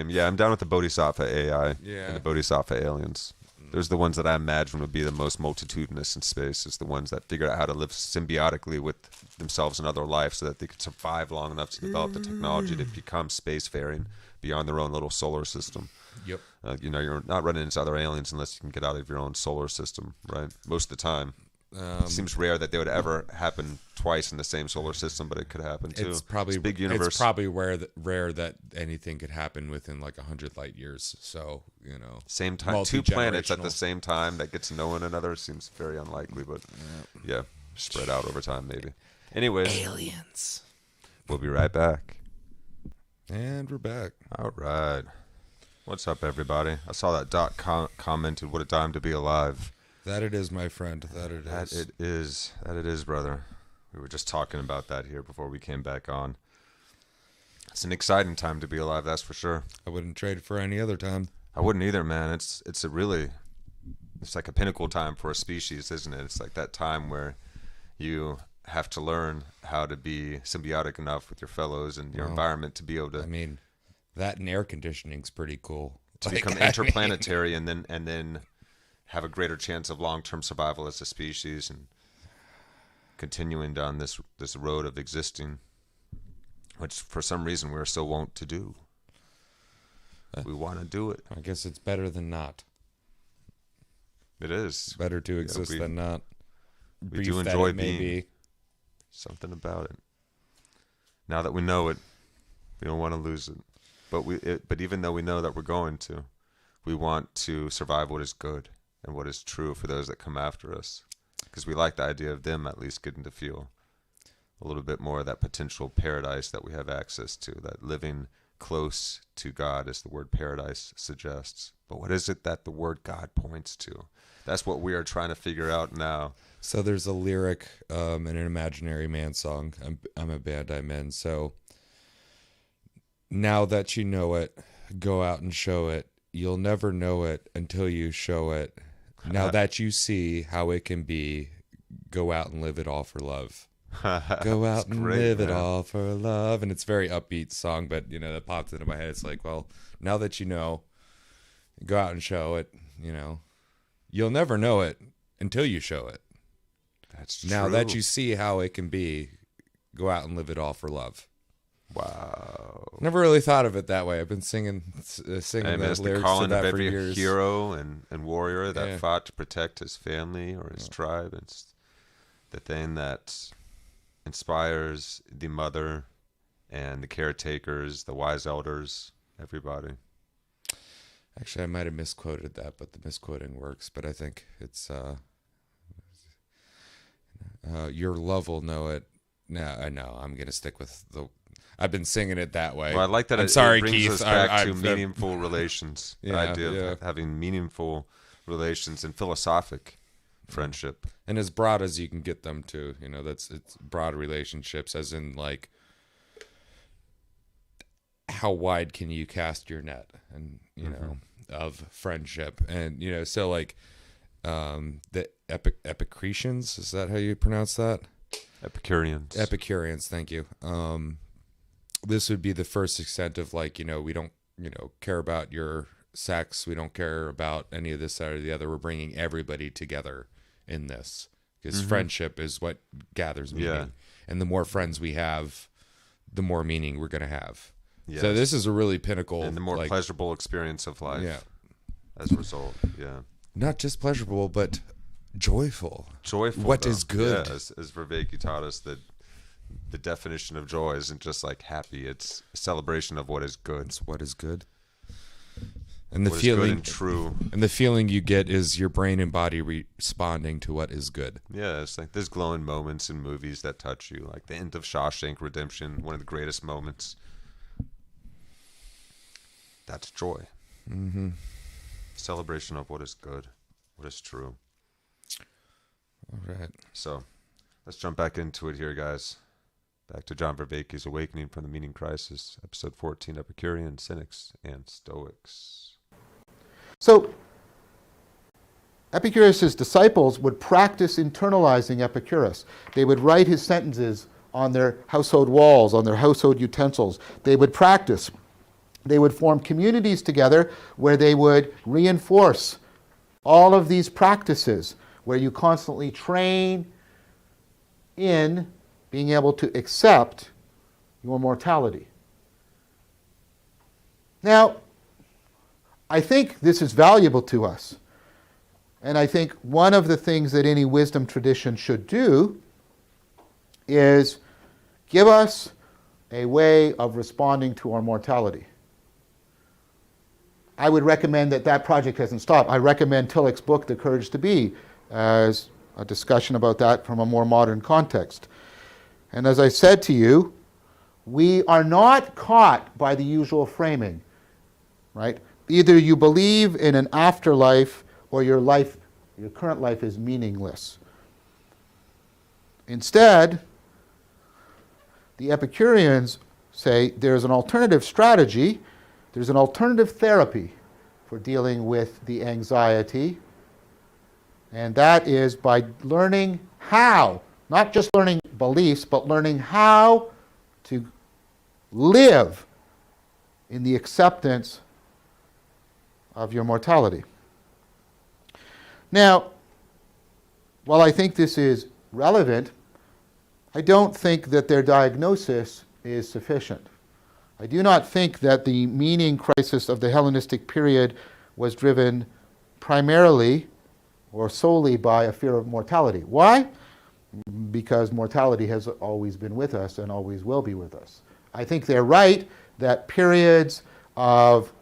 Yeah, I'm down with the Bodhisattva AI Yeah. and the Bodhisattva aliens. There's the ones that I imagine would be the most multitudinous in space. Is the ones that figure out how to live symbiotically with themselves and other life, so that they could survive long enough to develop the technology to become spacefaring beyond their own little solar system. Yep. You're not running into other aliens unless you can get out of your own solar system, right? Most of the time. It seems rare that they would ever happen twice in the same solar system, but it could happen too. It's probably a big universe. It's probably rare that anything could happen within like 100 light years. So Same time, two planets at the multi-generational. same time that get to know one another seems very unlikely, but yeah, spread out over time maybe. Anyways, aliens. we'll be right back. And we're back. All right. What's up, everybody? I saw that Doc commented, "What a time to be alive." That it is, my friend. That it That is. it is. That it is, brother. We were just talking about that here before we came back on. It's an exciting time to be alive, that's for sure. I wouldn't trade it for any other time. I wouldn't either, man. It's like a pinnacle time for a species, isn't it? It's like that time where you have to learn how to be symbiotic enough with your fellows and your environment to be able to I mean, that and air conditioning's pretty cool. become interplanetary and then have a greater chance of long-term survival as a species and continuing down this road of existing, which for some reason we're so wont to do. We want to do it. I guess it's better than not. It is. Better to exist we- than not. We do Brief that enjoy it may being. be. Something about it. Now that we know it, we don't want to lose it. But even though we know that we're going to, we want to survive what is good and what is true for those that come after us, because we like the idea of them at least getting to feel a little bit more of that potential paradise that we have access to, that living close to God, as the word paradise suggests. But what is it that the word God points to? That's what we are trying to figure out now. So there's a lyric in an Imaginary Man song. I'm a band I'm in. So now that you know it, go out and show it. You'll never know it until you show it. Now that you see how it can be, go out and live it all for love. Go out and great, live it man. all for love. And it's a very upbeat song, but that popped into my head. It's like, well, now that you know, go out and show it. You'll never know it until you show it. That's Now true. that you see how it can be, go out and live it all for love. Wow. Never really thought of it that way. I've been singing And the it's the lyrics to calling that of for every years. hero and warrior that Yeah. fought to protect his family or his tribe. It's the thing that inspires the mother and the caretakers, the wise elders, everybody. Actually, I might have misquoted that, but the misquoting works. But I think it's your love will know it. No, I know. I'm gonna stick with the. I've been singing it that way. Well, I like that I'm it sorry, brings Keith. us back to I've- meaningful relations. The Yeah, idea yeah. of having meaningful relations and philosophic friendship. and as broad as you can get them to. It's broad relationships, as in like how wide can you cast your net, and of friendship, and so like The Epicureans, is that how you pronounce that? Epicureans. Epicureans, thank you. This would be the first extent of like, we don't, care about your sex. We don't care about any of this, that, or the other. We're bringing everybody together in this because friendship is what gathers meaning. Yeah. And the more friends we have, the more meaning we're going to have. Yes. So this is a really pinnacle. And the more pleasurable experience of life. Yeah. As a result. Yeah. Not just pleasurable, but joyful. Joyful. What is good. Yeah, as Vervaeke taught us, that the definition of joy isn't just like happy, it's a celebration of what is good. It's what is good. And the what feeling is good and true. And the feeling you get is your brain and body responding to what is good. Yeah, it's like there's glowing moments in movies that touch you, like the end of Shawshank Redemption, one of the greatest moments. That's joy. Mm-hmm. Celebration of what is good, what is true. All right. So let's jump back into it here, guys. Back to John Vervaeke's Awakening from the Meaning Crisis, episode 14, Epicureans, Cynics, and Stoics. So, Epicurus' disciples would practice internalizing Epicurus. They would write his sentences on their household walls, on their household utensils. They would practice. They would form communities together where they would reinforce all of these practices, where you constantly train in being able to accept your mortality. Now, I think this is valuable to us. And I think one of the things that any wisdom tradition should do is give us a way of responding to our mortality. I would recommend that project doesn't stop. I recommend Tillich's book, The Courage to Be, as a discussion about that from a more modern context. And as I said to you, we are not caught by the usual framing, right? Either you believe in an afterlife or your current life is meaningless. Instead, the Epicureans say there's an alternative strategy, there's an alternative therapy for dealing with the anxiety, and that is by learning how, not just learning beliefs, but learning how to live in the acceptance of your mortality. Now, while I think this is relevant, I don't think that their diagnosis is sufficient. I do not think that the meaning crisis of the Hellenistic period was driven primarily or solely by a fear of mortality. Why? Because mortality has always been with us and always will be with us. I think they're right that periods of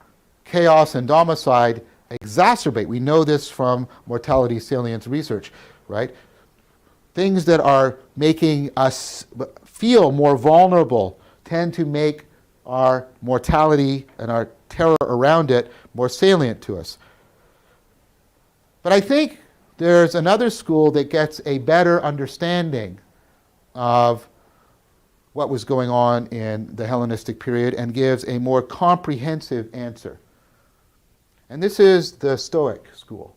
chaos and domicide exacerbate. We know this from mortality salience research, right? Things that are making us feel more vulnerable tend to make our mortality and our terror around it more salient to us. But I think there's another school that gets a better understanding of what was going on in the Hellenistic period and gives a more comprehensive answer. And this is the Stoic school.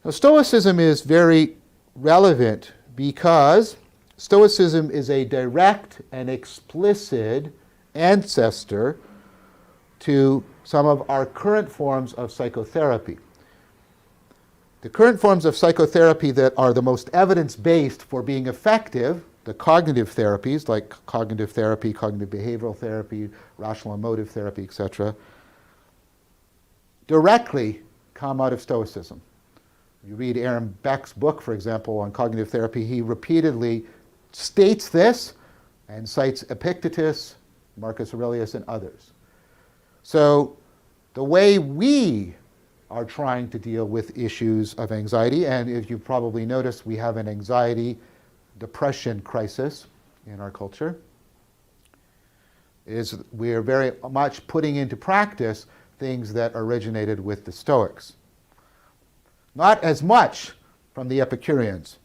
Now, Stoicism is very relevant because Stoicism is a direct and explicit ancestor to some of our current forms of psychotherapy. The current forms of psychotherapy that are the most evidence-based for being effective, the cognitive therapies like cognitive therapy, cognitive behavioral therapy, rational emotive therapy, etc., directly come out of Stoicism. You read Aaron Beck's book, for example, on cognitive therapy, he repeatedly states this and cites Epictetus, Marcus Aurelius, and others. So the way we are trying to deal with issues of anxiety, and if you've probably noticed, we have an anxiety depression crisis in our culture, is we're very much putting into practice things that originated with the Stoics. Not as much from the Epicureans.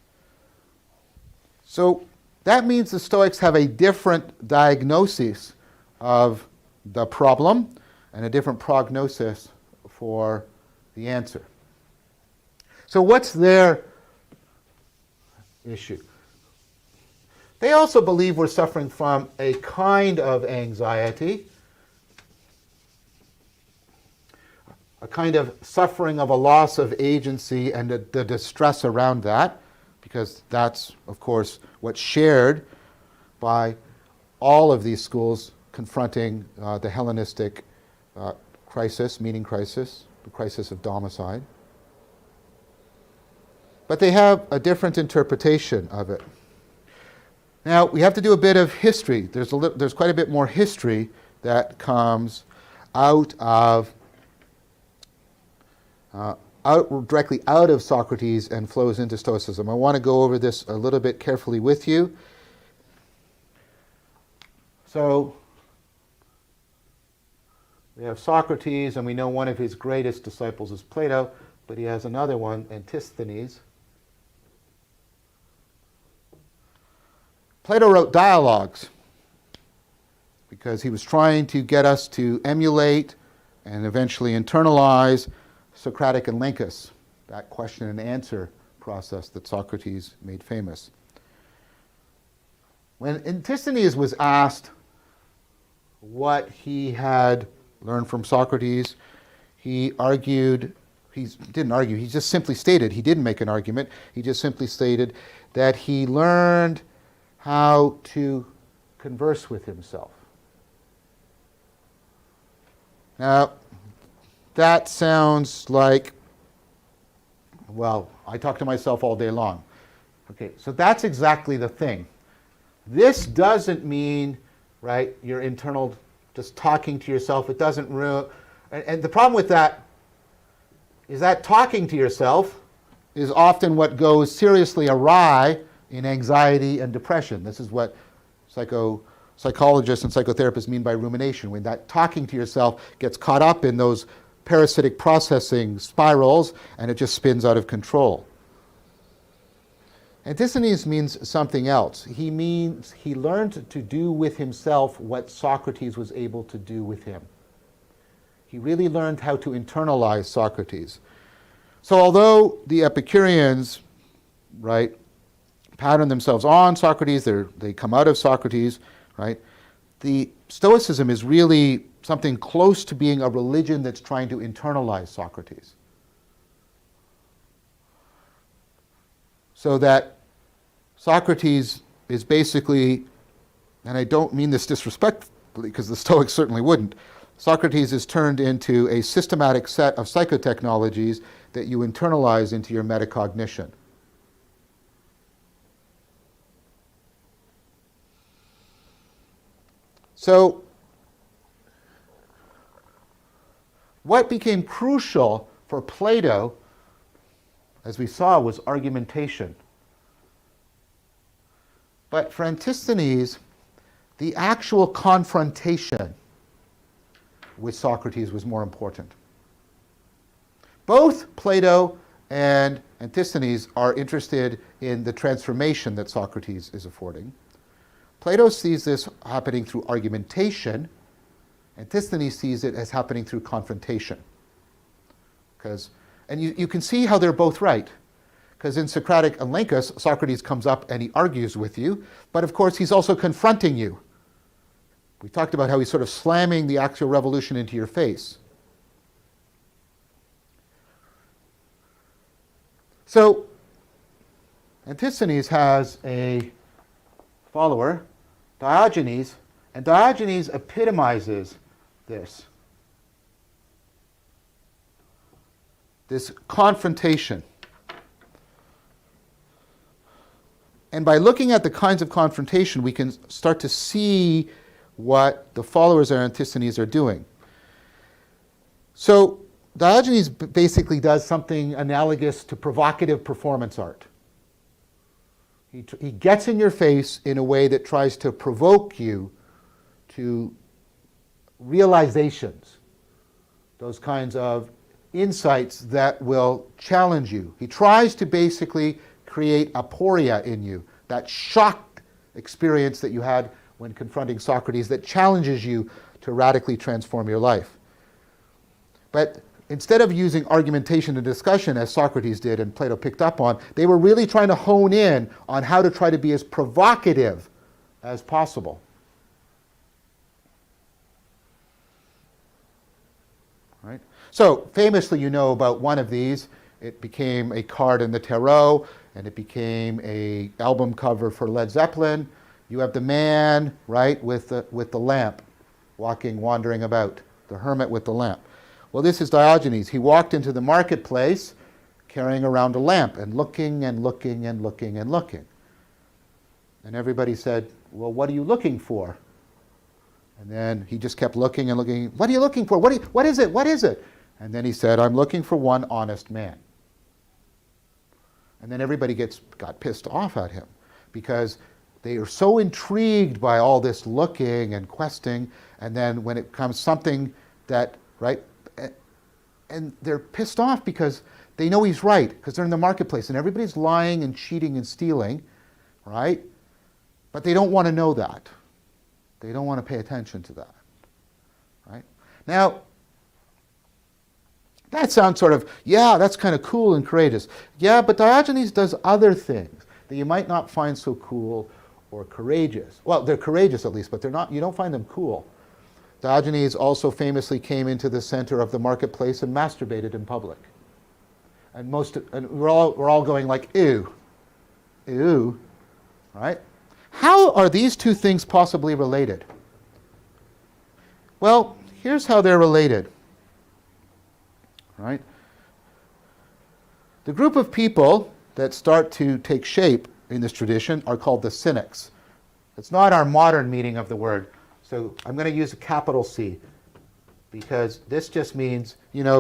So that means the Stoics have a different diagnosis of the problem and a different prognosis for the answer. So what's their issue? They also believe we're suffering from a kind of anxiety, a kind of suffering of a loss of agency and the distress around that, because that's, of course, what's shared by all of these schools confronting the Hellenistic crisis, meaning crisis, the crisis of domicile. But they have a different interpretation of it. Now, we have to do a bit of history. There's quite a bit more history that comes directly out of Socrates and flows into Stoicism. I want to go over this a little bit carefully with you. So, we have Socrates, and we know one of his greatest disciples is Plato, but he has another one, Antisthenes. Plato wrote dialogues because he was trying to get us to emulate and eventually internalize Socratic and Lyncus, that question and answer process that Socrates made famous. When Antisthenes was asked what he had learned from Socrates, he didn't argue, he just simply stated, he didn't make an argument, he just simply stated that he learned how to converse with himself. Now, that sounds like, well, I talk to myself all day long. Okay, so that's exactly the thing. This doesn't mean, right, your internal, just talking to yourself. It doesn't ruin. And the problem with that is that talking to yourself is often what goes seriously awry in anxiety and depression. This is what psychologists and psychotherapists mean by rumination, when that talking to yourself gets caught up in those parasitic processing spirals and it just spins out of control. Antisthenes means something else. He means he learned to do with himself what Socrates was able to do with him. He really learned how to internalize Socrates. So although the Epicureans, right, pattern themselves on Socrates, they come out of Socrates, right? The Stoicism is really something close to being a religion that's trying to internalize Socrates. So that Socrates is basically, and I don't mean this disrespectfully because the Stoics certainly wouldn't, Socrates is turned into a systematic set of psychotechnologies that you internalize into your metacognition. So, what became crucial for Plato, as we saw, was argumentation. But for Antisthenes, the actual confrontation with Socrates was more important. Both Plato and Antisthenes are interested in the transformation that Socrates is affording. Plato sees this happening through argumentation. Antisthenes sees it as happening through confrontation. And you can see how they're both right. Because in Socratic and Lyncus, Socrates comes up and he argues with you, but of course he's also confronting you. We talked about how he's sort of slamming the actual revolution into your face. So, Antisthenes has a follower, Diogenes, and Diogenes epitomizes this confrontation. And by looking at the kinds of confrontation, we can start to see what the followers of Antisthenes are doing. So Diogenes basically does something analogous to provocative performance art. He gets in your face in a way that tries to provoke you to realizations, those kinds of insights that will challenge you. He tries to basically create aporia in you, that shocked experience that you had when confronting Socrates that challenges you to radically transform your life. But instead of using argumentation and discussion as Socrates did and Plato picked up on, they were really trying to hone in on how to try to be as provocative as possible. Right? So famously, you know about one of these. It became a card in the tarot, and it became an album cover for Led Zeppelin. You have the man, right, with the lamp, wandering about, the hermit with the lamp. Well, this is Diogenes. He walked into the marketplace carrying around a lamp and looking and looking and looking and looking. And everybody said, well, what are you looking for? And then he just kept looking and looking. What are you looking for? What is it? What is it? And then he said, I'm looking for one honest man. And then everybody got pissed off at him because they are so intrigued by all this looking and questing, and then when it comes something that, right, and they're pissed off because they know he's right, because they're in the marketplace, and everybody's lying and cheating and stealing, right? But they don't want to know that. They don't want to pay attention to that, right? Now, that sounds sort of, yeah, that's kind of cool and courageous. Yeah, but Diogenes does other things that you might not find so cool or courageous. Well, they're courageous at least, but they're not. You don't find them cool. Diogenes also famously came into the center of the marketplace and masturbated in public. And we're all going like, ew, ew, right? How are these two things possibly related? Well, here's how they're related. Right? The group of people that start to take shape in this tradition are called the Cynics. It's not our modern meaning of the word, so I'm going to use a capital C because this just means,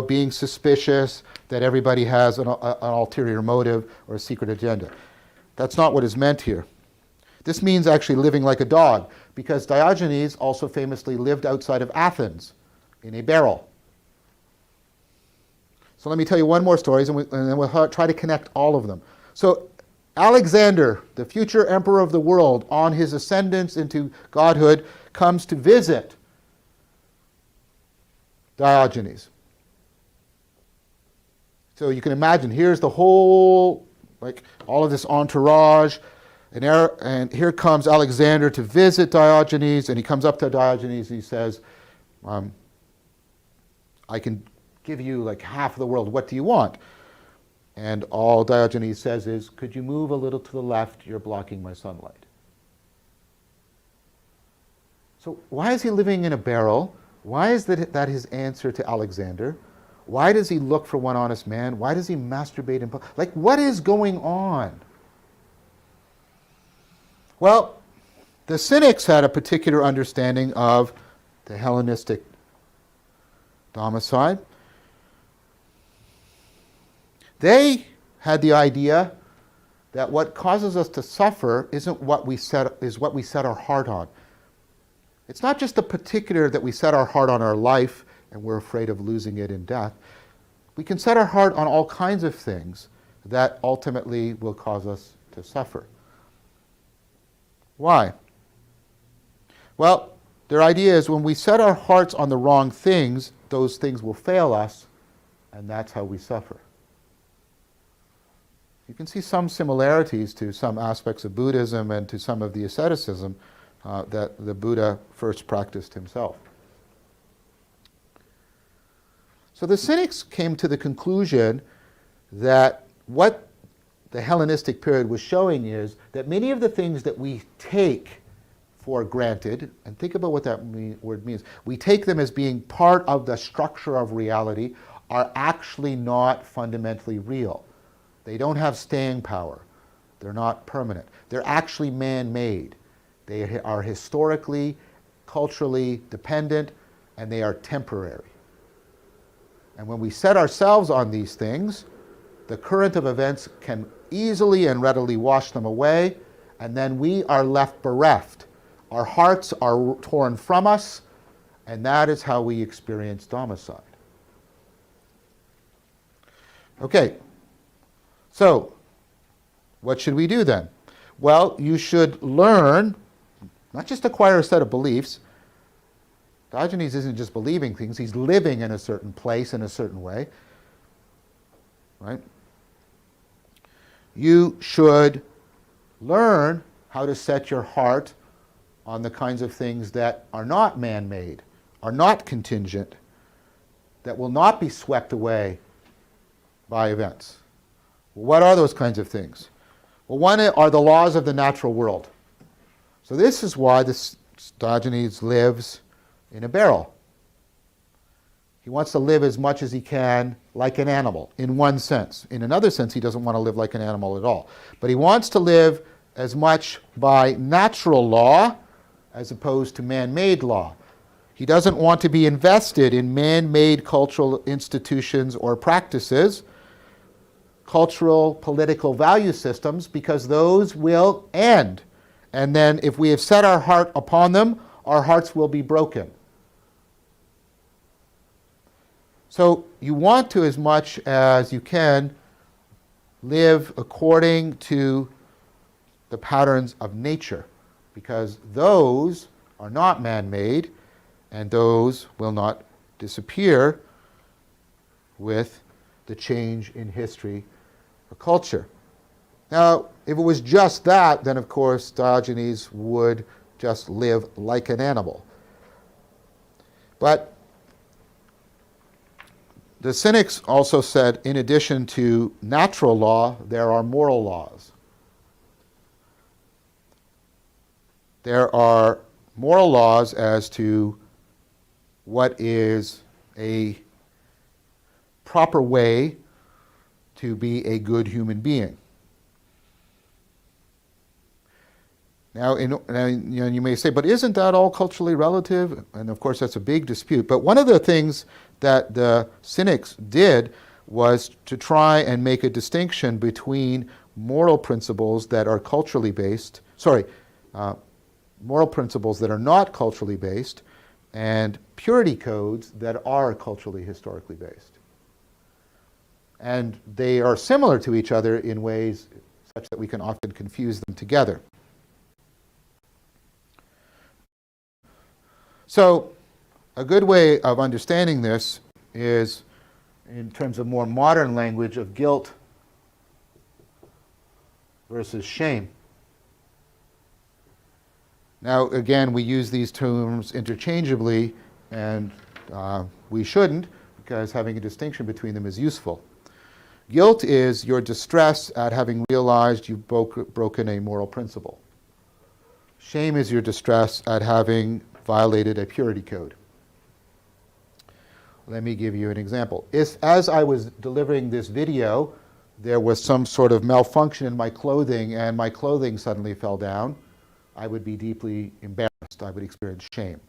being suspicious that everybody has an ulterior motive or a secret agenda. That's not what is meant here. This means actually living like a dog, because Diogenes also famously lived outside of Athens in a barrel. So let me tell you one more story, and then we'll try to connect all of them. So Alexander, the future emperor of the world, on his ascendance into godhood, comes to visit Diogenes. So you can imagine, here's the whole, all of this entourage, and here comes Alexander to visit Diogenes, and he comes up to Diogenes and he says, I can give you half of the world. What do you want? And all Diogenes says is, could you move a little to the left? You're blocking my sunlight. So why is he living in a barrel? Why is that his answer to Alexander? Why does he look for one honest man? Why does he masturbate in public? What is going on? Well, the Cynics had a particular understanding of the Hellenistic domicile. They had the idea that what causes us to suffer isn't what we set our heart on. It's not just the particular that we set our heart on our life and we're afraid of losing it in death. We can set our heart on all kinds of things that ultimately will cause us to suffer. Why? Well, their idea is when we set our hearts on the wrong things, those things will fail us, and that's how we suffer. You can see some similarities to some aspects of Buddhism and to some of the asceticism that the Buddha first practiced himself. So the Cynics came to the conclusion that what the Hellenistic period was showing is that many of the things that we take for granted, and think about what that word means, we take them as being part of the structure of reality, are actually not fundamentally real. They don't have staying power. They're not permanent. They're actually man-made. They are historically, culturally dependent, and they are temporary. And when we set ourselves on these things, the current of events can easily and readily wash them away, and then we are left bereft. Our hearts are torn from us, and that is how we experience domicile. Okay. So, what should we do then? Well, you should learn, not just acquire a set of beliefs. Diogenes isn't just believing things, he's living in a certain place in a certain way. Right? You should learn how to set your heart on the kinds of things that are not man-made, are not contingent, that will not be swept away by events. What are those kinds of things? Well, one are the laws of the natural world. So this is why Diogenes lives in a barrel. He wants to live as much as he can like an animal, in one sense. In another sense, he doesn't want to live like an animal at all. But he wants to live as much by natural law as opposed to man-made law. He doesn't want to be invested in man-made cultural institutions or practices, cultural, political value systems, because those will end. And then if we have set our heart upon them, our hearts will be broken. So you want to, as much as you can, live according to the patterns of nature, because those are not man-made, and those will not disappear with the change in history or culture. Now, if it was just that, then of course Diogenes would just live like an animal. But the Cynics also said, in addition to natural law, there are moral laws. There are moral laws as to what is a proper way to be a good human being. Now, you may say, but isn't that all culturally relative? And of course, that's a big dispute. But one of the things that the Cynics did was to try and make a distinction between moral principles that are culturally based, moral principles that are not culturally based, and purity codes that are culturally, historically based. And they are similar to each other in ways such that we can often confuse them together. So, a good way of understanding this is, in terms of more modern language, of guilt versus shame. Now, again, we use these terms interchangeably, and we shouldn't, because having a distinction between them is useful. Guilt is your distress at having realized you've broken a moral principle. Shame is your distress at having violated a purity code. Let me give you an example. As I was delivering this video, there was some sort of malfunction in my clothing, and my clothing suddenly fell down, I would be deeply embarrassed. I would experience shame.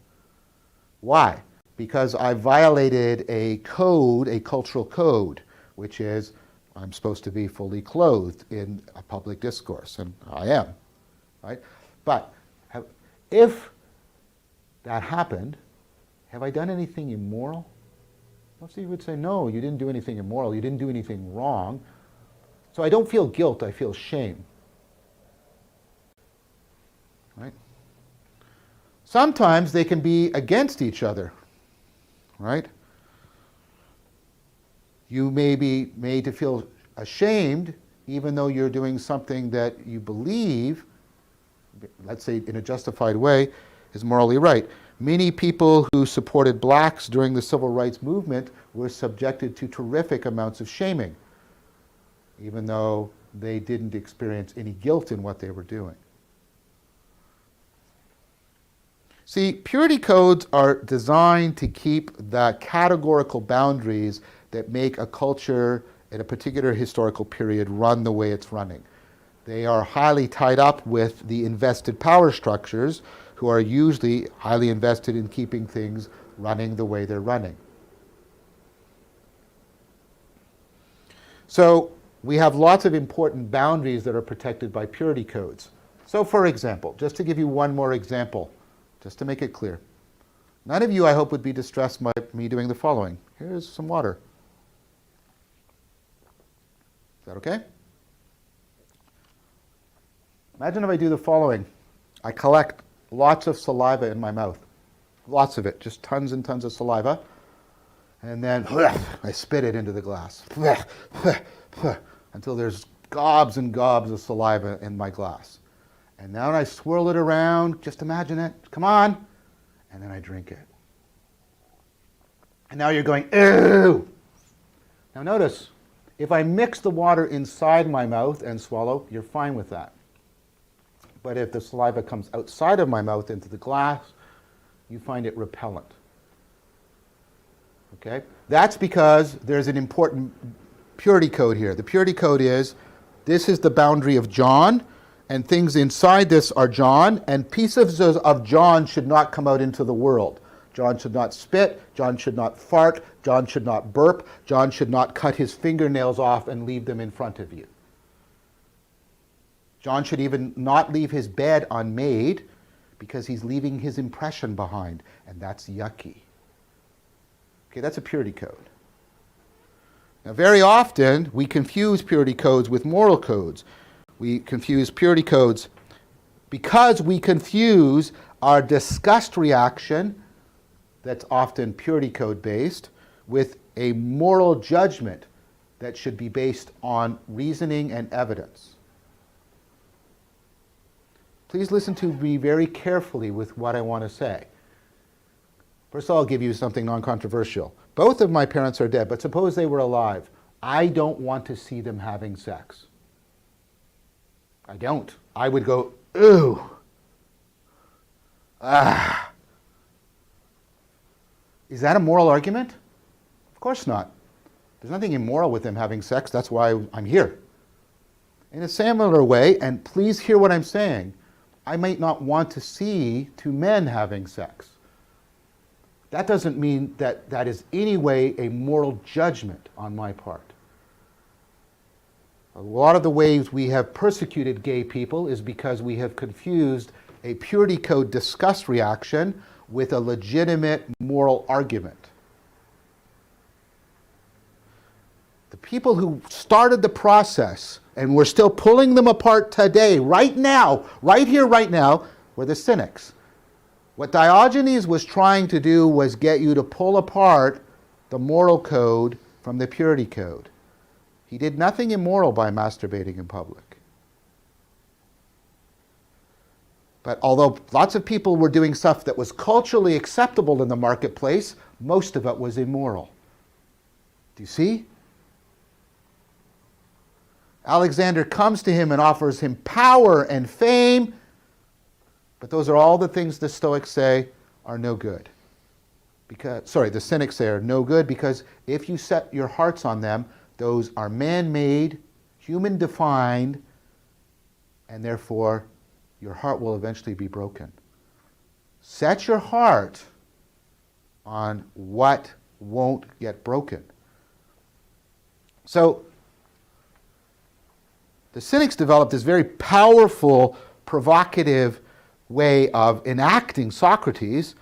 Why? Because I violated a code, a cultural code, which is I'm supposed to be fully clothed in a public discourse, and I am, right? But if that happened, have I done anything immoral? Most of you would say, no, you didn't do anything immoral, you didn't do anything wrong. So I don't feel guilt, I feel shame. Right? Sometimes they can be against each other, right? You may be made to feel ashamed even though you're doing something that you believe, let's say in a justified way, is morally right. Many people who supported blacks during the civil rights movement were subjected to terrific amounts of shaming, even though they didn't experience any guilt in what they were doing. See, purity codes are designed to keep the categorical boundaries that make a culture in a particular historical period run the way it's running. They are highly tied up with the invested power structures who are usually highly invested in keeping things running the way they're running. So we have lots of important boundaries that are protected by purity codes. So for example, just to give you one more example, just to make it clear, none of you, I hope, would be distressed by me doing the following. Here's some water. Is that okay? Imagine if I do the following. I collect lots of saliva in my mouth. lots of it, just tons and tons of saliva. And then I spit it into the glass until there's gobs and gobs of saliva in my glass. And now I swirl it around, just imagine it, come on, and then I drink it. And now you're going, ew! Now notice, if I mix the water inside my mouth and swallow, you're fine with that. But if the saliva comes outside of my mouth into the glass, you find it repellent. Okay? That's because there's an important purity code here. The purity code is, this is the boundary of John, and things inside this are John, and pieces of John should not come out into the world. John should not spit, John should not fart, John should not burp, John should not cut his fingernails off and leave them in front of you. John should even not leave his bed unmade because he's leaving his impression behind, and that's yucky. Okay, that's a purity code. Now, very often we confuse purity codes with moral codes. We confuse purity codes because we confuse our disgust reaction, that's often purity code based, with a moral judgment that should be based on reasoning and evidence. Please listen to me very carefully with what I want to say. First of all, I'll give you something non-controversial. Both of my parents are dead, but suppose they were alive. I don't want to see them having sex. I don't. I would go, ooh. Ah. Is that a moral argument? Of course not. There's nothing immoral with them having sex. That's why I'm here. In a similar way, and please hear what I'm saying, I might not want to see two men having sex. That doesn't mean that that is any way a moral judgment on my part. A lot of the ways we have persecuted gay people is because we have confused a purity code disgust reaction with a legitimate moral argument. The people who started the process, and we're still pulling them apart today, right now, right here, right now, were the Cynics. What Diogenes was trying to do was get you to pull apart the moral code from the purity code. He did nothing immoral by masturbating in public. But although lots of people were doing stuff that was culturally acceptable in the marketplace, most of it was immoral. Do you see? Alexander comes to him and offers him power and fame, but those are all the things the Stoics say are no good. The Cynics say are no good because if you set your hearts on them, those are man-made, human-defined, and therefore your heart will eventually be broken. Set your heart on what won't get broken. So, the Cynics developed this very powerful, provocative way of enacting Socrates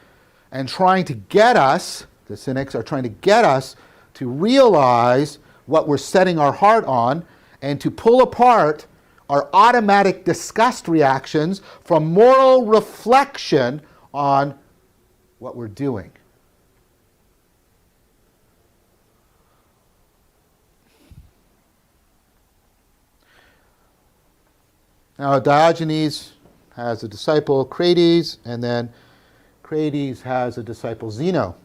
and trying to get us, the Cynics are trying to get us to realize what we're setting our heart on and to pull apart our automatic disgust reactions from moral reflection on what we're doing. Now, Diogenes has a disciple, Crates, and then Crates has a disciple, Zeno.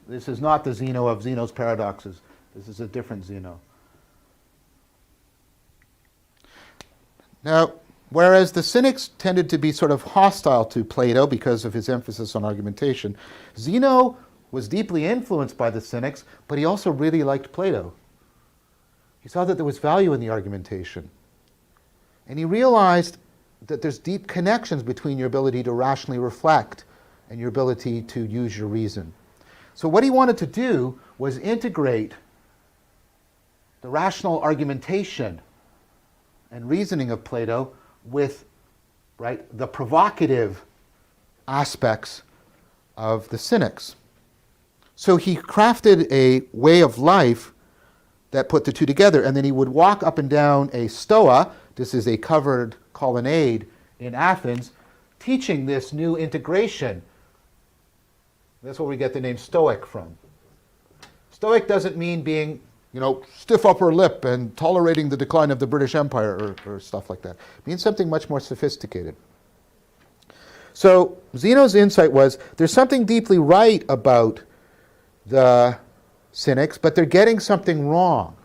This is not the Zeno of Zeno's paradoxes. This is a different Zeno. Now, whereas the Cynics tended to be sort of hostile to Plato because of his emphasis on argumentation, Zeno was deeply influenced by the Cynics, but he also really liked Plato. He saw that there was value in the argumentation. And he realized that there's deep connections between your ability to rationally reflect and your ability to use your reason. So what he wanted to do was integrate the rational argumentation and reasoning of Plato with the provocative aspects of the Cynics. So he crafted a way of life that put the two together, and then he would walk up and down a stoa. This is a covered colonnade in Athens, teaching this new integration That's where we get the name Stoic from. Stoic doesn't mean being, stiff upper lip and tolerating the decline of the British Empire or stuff like that. It means something much more sophisticated. So Zeno's insight was there's something deeply right about the Cynics, but they're getting something wrong.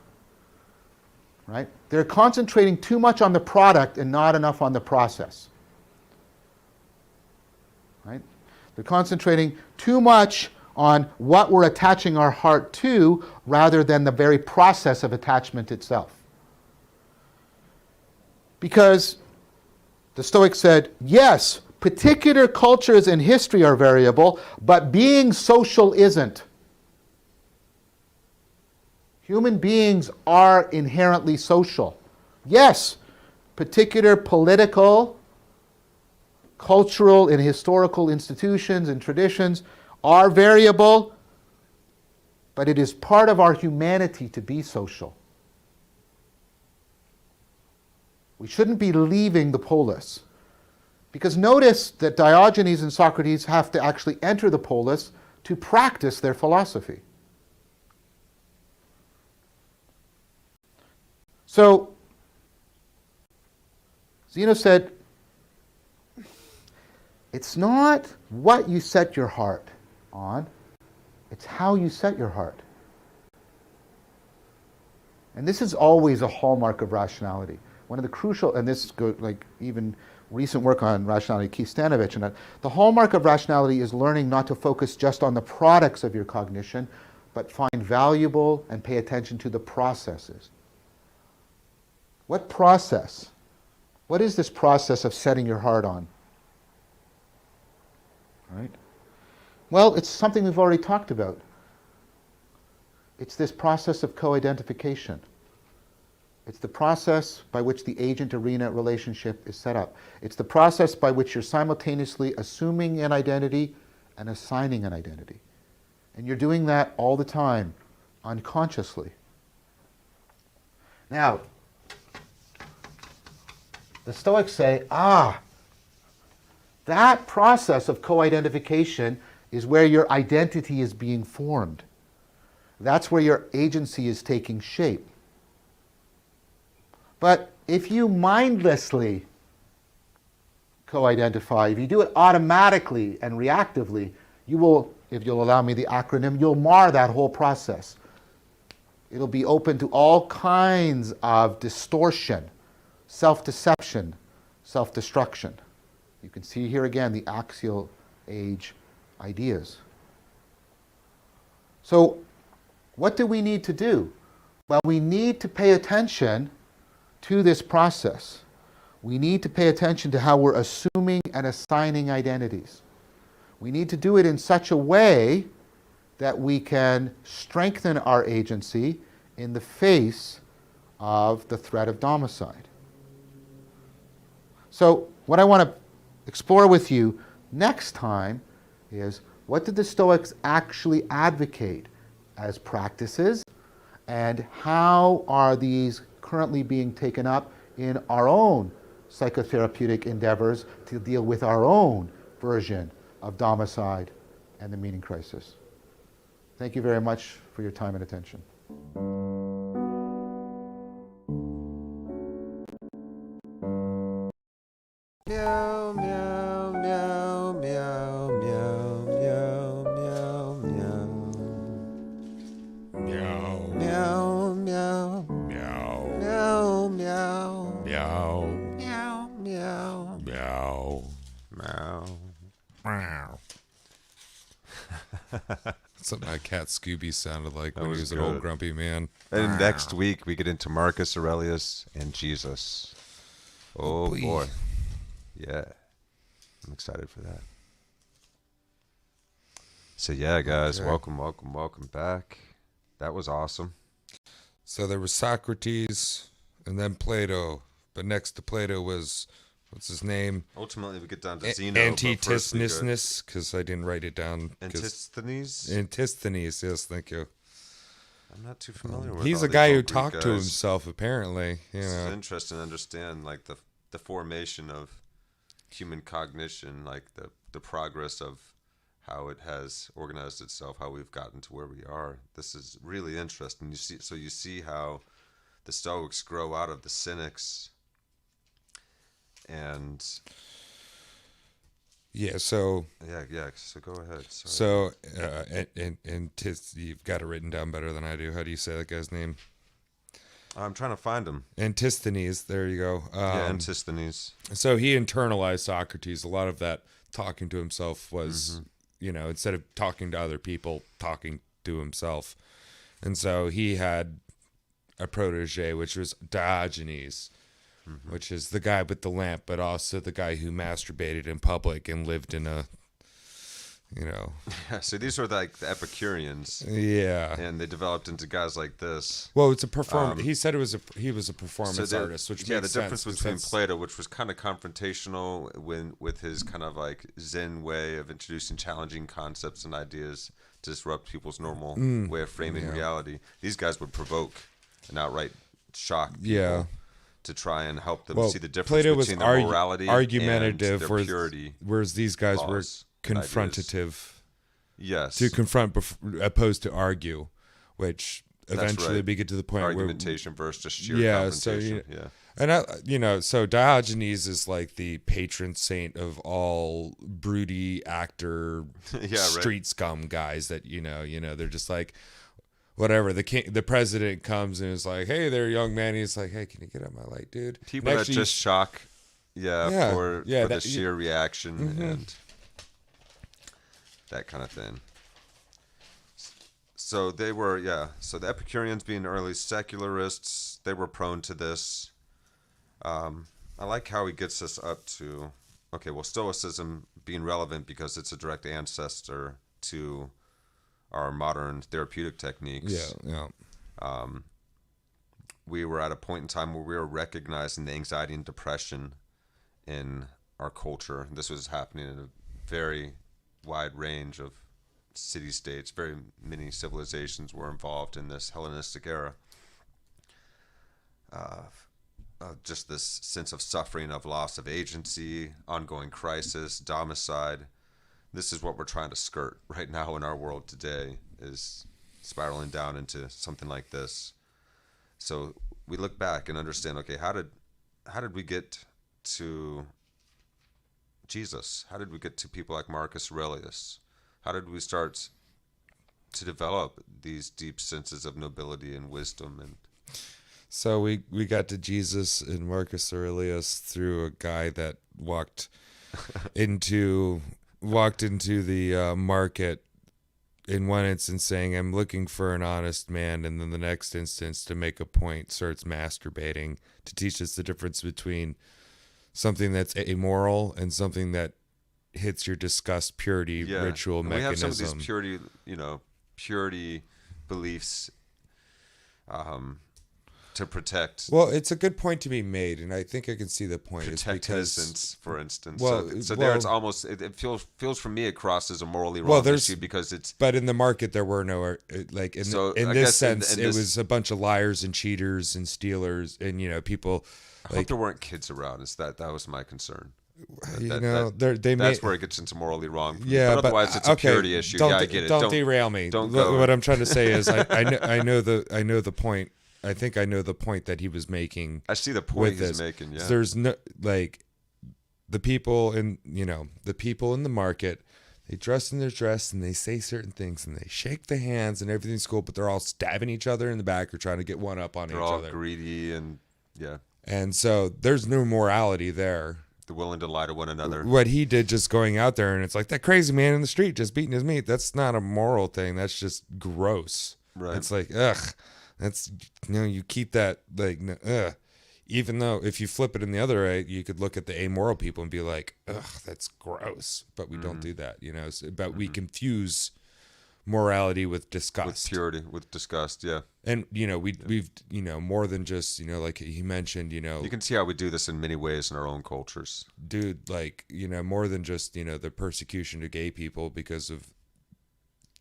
Right? They're concentrating too much on the product and not enough on the process. Right? They're concentrating too much on what we're attaching our heart to rather than the very process of attachment itself. Because the Stoics said, yes, particular cultures and history are variable, but being social isn't. Human beings are inherently social. Yes, particular political, cultural, and historical institutions and traditions are variable, but it is part of our humanity to be social. We shouldn't be leaving the polis. Because notice that Diogenes and Socrates have to actually enter the polis to practice their philosophy. So, Zeno said, it's not what you set your heart on, it's how you set your heart. And this is always a hallmark of rationality. One of the crucial, and this goes like even recent work on rationality, Keith Stanovich, and that, the hallmark of rationality is learning not to focus just on the products of your cognition, but find valuable and pay attention to the processes. What process? What is this process of setting your heart on? Right? Well, it's something we've already talked about. It's this process of co-identification. It's the process by which the agent-arena relationship is set up. It's the process by which you're simultaneously assuming an identity and assigning an identity. And you're doing that all the time, unconsciously. Now, the Stoics say, that process of co-identification is where your identity is being formed. That's where your agency is taking shape. But if you mindlessly co-identify, if you do it automatically and reactively, you will, if you'll allow me the acronym, you'll mar that whole process. It'll be open to all kinds of distortion, self-deception, self-destruction. You can see here again the axial age ideas. So what do we need to do? Well, we need to pay attention to this process. We need to pay attention to how we're assuming and assigning identities. We need to do it in such a way that we can strengthen our agency in the face of the threat of domicide. So what I want to explore with you next time is, what did the Stoics actually advocate as practices, and how are these currently being taken up in our own psychotherapeutic endeavors to deal with our own version of domicide and the meaning crisis? Thank you very much for your time and attention. Meow, meow, meow, meow, meow, meow, meow, meow. Meow. Meow, meow, Meow. meow, meow, Meow. meow, meow, Meow. meow. Meow. That's what my cat Scooby sounded like when he was was an old good. grumpy man. And next week we get into Marcus Aurelius and Jesus. Oh boy. boy. Yeah. I'm excited for that. So yeah, guys, Okay. welcome back. That was awesome. So there was Socrates and then Plato. But next to Plato was, what's his name? Ultimately we get down to Zeno. Antisthenes, because I didn't write it down. Antisthenes? Antisthenes, yes, thank you. I'm not too familiar with He's all a these guy who old Greek talked to guys. himself, apparently. This is interesting to understand, like the formation of human cognition, like the progress of how it has organized itself, how we've gotten to where we are. This is really interesting. You see how the Stoics grow out of the Cynics, and Yeah. So yeah. So go ahead. Sorry. so you've got it written down better than I do. How do you say that guy's name? I'm trying to find him. Antisthenes. There you go. Yeah, Antisthenes. So he internalized Socrates. A lot of that talking to himself was, instead of talking to other people, talking to himself. And so he had a protege, which was Diogenes, which is the guy with the lamp, but also the guy who masturbated in public and lived in a, Yeah, so these were like the Epicureans, yeah. and they developed into guys like this. Well, it's a perform. He said he was a performance artist, which yeah, makes the difference sense, between Plato, which was kind of confrontational with his kind of like Zen way of introducing challenging concepts and ideas to disrupt people's normal way of framing reality. These guys would provoke and outright shock people to try and help them see the difference Plato between was their morality argumentative, and their purity. Whereas these guys were laws, confrontative. Yes. To confront opposed to argue, which eventually right. we get to the point Argumentation versus just sheer where confrontation. and so Diogenes is like the patron saint of all broody actor street scum guys that they're just like whatever. The president comes and is like, "Hey there, young man." He's like, "Hey, can you get out my light, dude?" People that just shock for the sheer reaction and that kind of thing. So they were, so the Epicureans being early secularists, they were prone to this. I like how he gets us up to, Stoicism being relevant because it's a direct ancestor to our modern therapeutic techniques. Yeah. We were at a point in time where we were recognizing the anxiety and depression in our culture. This was happening in a very wide range of city-states. Very many civilizations were involved in this Hellenistic era. Just this sense of suffering, of loss of agency, ongoing crisis, domicide. This is what we're trying to skirt right now in our world today, is spiraling down into something like this. So we look back and understand, how did we get to Jesus? How did we get to people like Marcus Aurelius? How did we start to develop these deep senses of nobility and wisdom? And so we got to Jesus and Marcus Aurelius through a guy that walked into the market in one instance saying, "I'm looking for an honest man," and then the next instance, to make a point, starts masturbating to teach us the difference between something that's amoral and something that hits your disgust purity ritual and mechanism. We have some of these purity beliefs to protect. Well, it's a good point to be made, and I think I can see the point. Protect innocence, for instance. It's almost it feels for me across as a morally wrong issue because it's. But in the market, there were no in this sense, it was a bunch of liars and cheaters and stealers, and people. I hope there weren't kids around. That was my concern. That's where it gets into morally wrong. Yeah, but otherwise it's a purity issue. I get it. Don't derail me. Don't go. What I'm trying to say is, I know the point. I think I know the point that he was making. I see the point he's making. Yeah. There's no the people in the market. They dress in their dress and they say certain things and they shake the hands and everything's cool, but they're all stabbing each other in the back or trying to get one up on each other. They're all greedy and yeah. And so there's no morality there. They're willing to lie to one another. What he did, just going out there and it's like that crazy man in the street just beating his meat. That's not a moral thing. That's just gross. Right. It's like, ugh. That's you keep that ugh. Even though if you flip it in the other way, you could look at the amoral people and be like, ugh, that's gross. But we don't do that, but we confuse morality with disgust. With purity, with disgust, yeah. And, we've more than just, like he mentioned, You can see how we do this in many ways in our own cultures. Dude, more than just, the persecution to gay people because of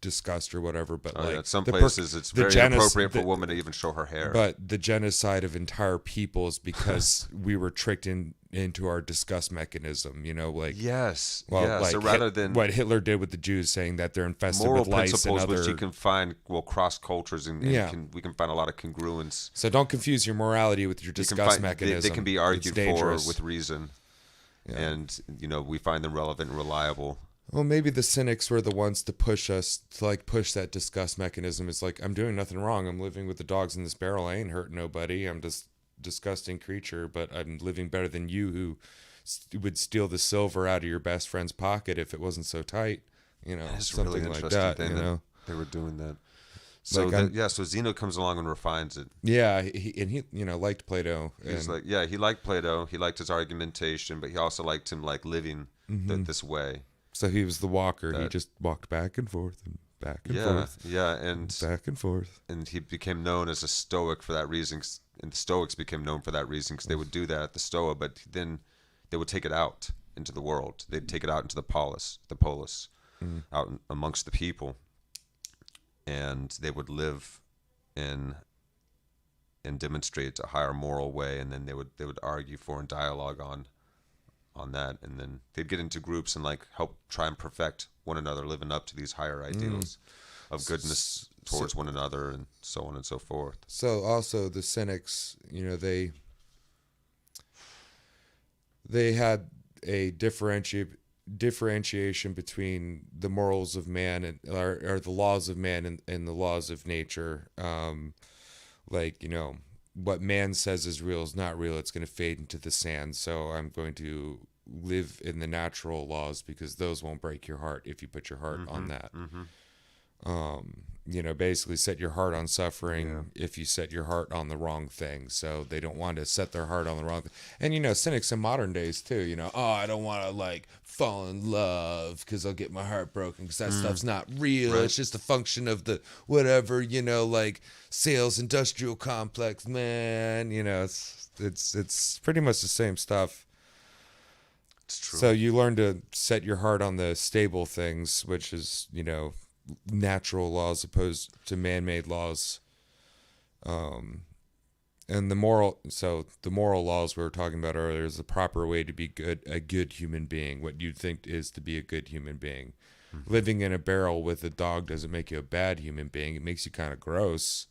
discussed or whatever, but like in some the places it's the very inappropriate for a woman to even show her hair. But the genocide of entire peoples because we were tricked into our disgust mechanism, like yes, well, yes. like So rather than what Hitler did with the Jews, saying that they're infested moral with lice and principles, other. which you can find cross cultures and Yeah. we can find a lot of congruence. So don't confuse your morality with your You can disgust find, mechanism. they can be It's argued for dangerous. with reason, Yeah. and we find them relevant and reliable. Well, maybe the cynics were the ones to push us to like push that disgust mechanism. It's like, I'm doing nothing wrong. I'm living with the dogs in this barrel. I ain't hurting nobody. I'm just disgusting creature, but I'm living better than you who would steal the silver out of your best friend's pocket if it wasn't so tight. It's Something really like interesting that. thing that they were doing that. So Like, so Zeno comes along and refines it. Yeah, he liked Plato. He's like, he liked Plato. He liked his argumentation, but he also liked him like living this way. So he was the walker. He just walked back and forth and back and forth. Yeah, and Back and forth. and he became known as a Stoic for that reason. And the Stoics became known for that reason because they would do that at the Stoa, but then they would take it out into the world. They'd take it out into the polis, out amongst the people, and they would live and demonstrate a higher moral way, and then they would argue for and dialogue on that, and then they'd get into groups and like help try and perfect one another, living up to these higher ideals of goodness towards one another, and so on and so forth. So also the Cynics, they had a differentiation between the morals of man and or the laws of man and the laws of nature. What man says is real is not real. It's going to fade into the sand. So I'm going to live in the natural laws because those won't break your heart if you put your heart on that. Basically set your heart on suffering if you set your heart on the wrong thing. So they don't want to set their heart on the wrong thing. And, Cynics in modern days too, I don't want to like fall in love because I'll get my heart broken because that stuff's not real. Right. It's just a function of the whatever, like sales industrial complex, man. It's pretty much the same stuff. It's true. So you learn to set your heart on the stable things, which is, natural laws opposed to man-made laws. And the moral laws we were talking about earlier is the proper way to be a good human being, what you'd think is to be a good human being. Living in a barrel with a dog doesn't make you a bad human being. It makes you kind of gross.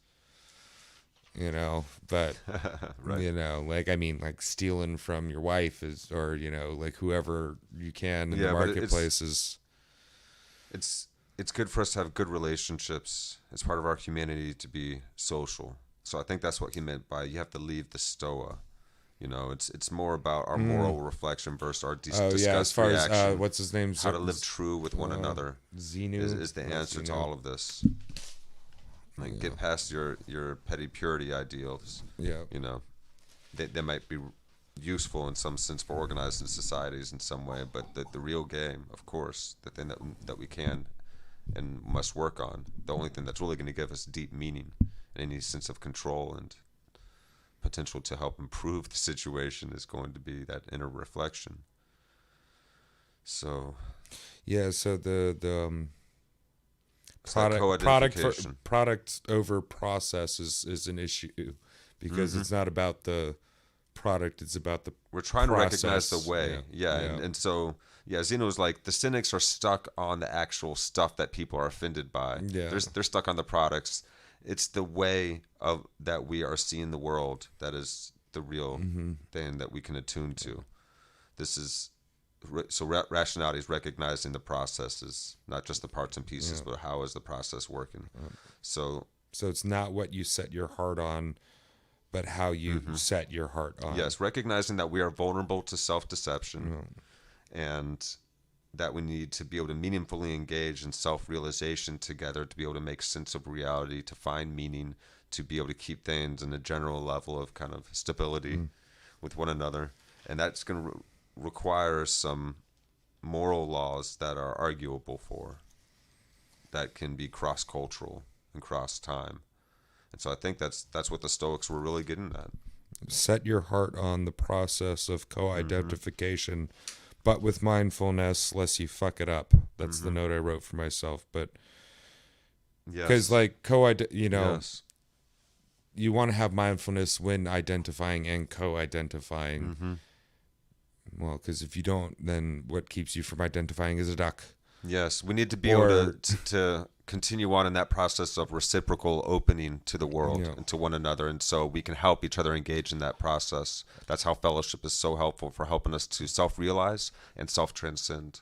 But right. like stealing from your wife is, or like whoever you can in the but marketplace is. It's good for us to have good relationships. It's part of our humanity to be social. So I think that's what he meant by you have to leave the Stoa. It's more about our moral reflection versus our disgust as far reaction. as what's his name? How to live true with one another Zenu is the answer to all of this. Like get past your petty purity ideals. Yeah. They might be useful in some sense for organizing societies in some way, but the real game, of course, the thing that we can and must work on, the only thing that's really going to give us deep meaning and any sense of control and potential to help improve the situation is going to be that inner reflection. So the product over process is an issue because it's not about the product, it's about the we're trying process. To recognize the way. And so Zeno's like the Cynics are stuck on the actual stuff that people are offended by. They're stuck on the products. It's the way of that we are seeing the world that is the real thing that we can attune to. This is rationality is recognizing the processes, not just the parts and pieces, but how is the process working. So it's not what you set your heart on, but how you set your heart on. Yes, recognizing that we are vulnerable to self-deception and that we need to be able to meaningfully engage in self-realization together to be able to make sense of reality, to find meaning, to be able to keep things in a general level of kind of stability with one another. And that's going to require some moral laws that are arguable for, that can be cross-cultural and cross-time. And so I think that's what the Stoics were really getting at. Set your heart on the process of co-identification, but with mindfulness, lest you fuck it up. That's the note I wrote for myself. But Because Yes. Yes. you want to have mindfulness when identifying and co-identifying. Mm-hmm. Well, because if you don't, then what keeps you from identifying is a duck. Yes, we need to be able to continue on in that process of reciprocal opening to the world Yeah. and to one another, and so we can help each other engage in that process. That's how fellowship is so helpful for helping us to self-realize and self-transcend.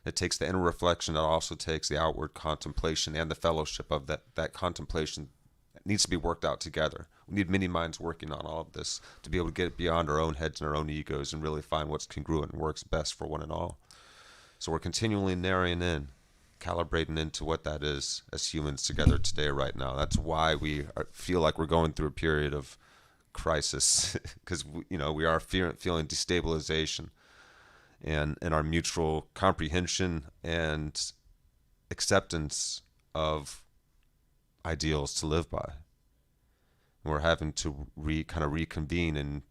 It takes the inner reflection. It also takes the outward contemplation and the fellowship of that contemplation. It needs to be worked out together. We need many minds working on all of this to be able to get beyond our own heads and our own egos and really find what's congruent and works best for one and all. So we're continually narrowing in, calibrating into what that is as humans together today, right now. That's why feel like we're going through a period of crisis, because we are feeling destabilization, and our mutual comprehension and acceptance of ideals to live by. We're having to kind of reconvene and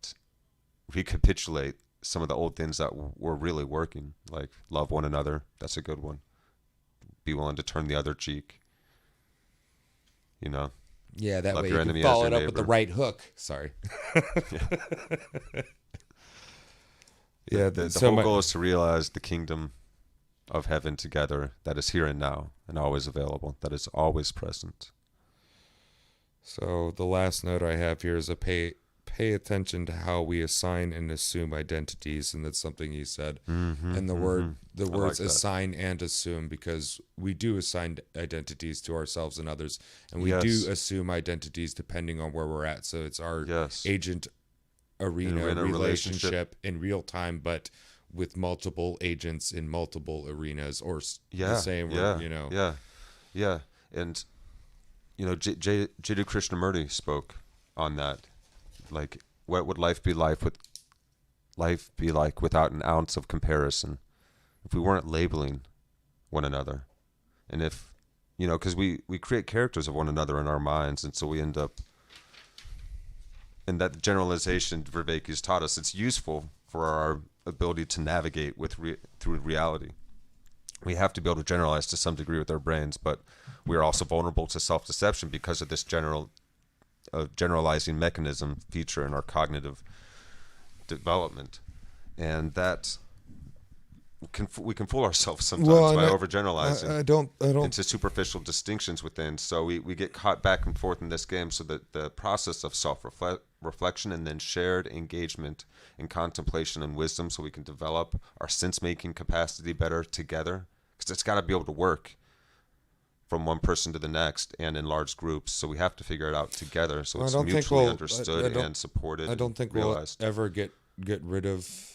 recapitulate some of the old things that were really working, like love one another. That's a good one. Be willing to turn the other cheek. Yeah, that Love way your you can enemy as follow your it up with the neighbor. right hook. Sorry. Yeah, The whole goal is to realize the kingdom of heaven together that is here and now and always available, that is always present. So the last note I have here is pay attention to how we assign and assume identities, and that's something he said. Mm-hmm, And the words like that. assign and assume, because we do assign identities to ourselves and others, and we Yes. do assume identities depending on where we're at. So it's our Yes. agent arena In a relationship in real time, but with multiple agents in multiple arenas, or the same. Yeah. And Jiddu Krishnamurti spoke on that. Like, what would life be like without an ounce of comparison? If we weren't labeling one another, and if because we create characters of one another in our minds, and so we end up. And that generalization Vervaeke has taught us, it's useful for our ability to navigate through reality. We have to be able to generalize to some degree with our brains, but we are also vulnerable to self-deception because of this generalizing mechanism feature in our cognitive development, and that we can fool ourselves sometimes by overgeneralizing I don't into superficial distinctions within. So we get caught back and forth in this game. So that the process of self-reflection and then shared engagement and contemplation and wisdom, so we can develop our sense-making capacity better together, because it's got to be able to work from one person to the next and in large groups. So we have to figure it out together, so it's mutually understood and supported. I don't think realized. we'll ever get rid of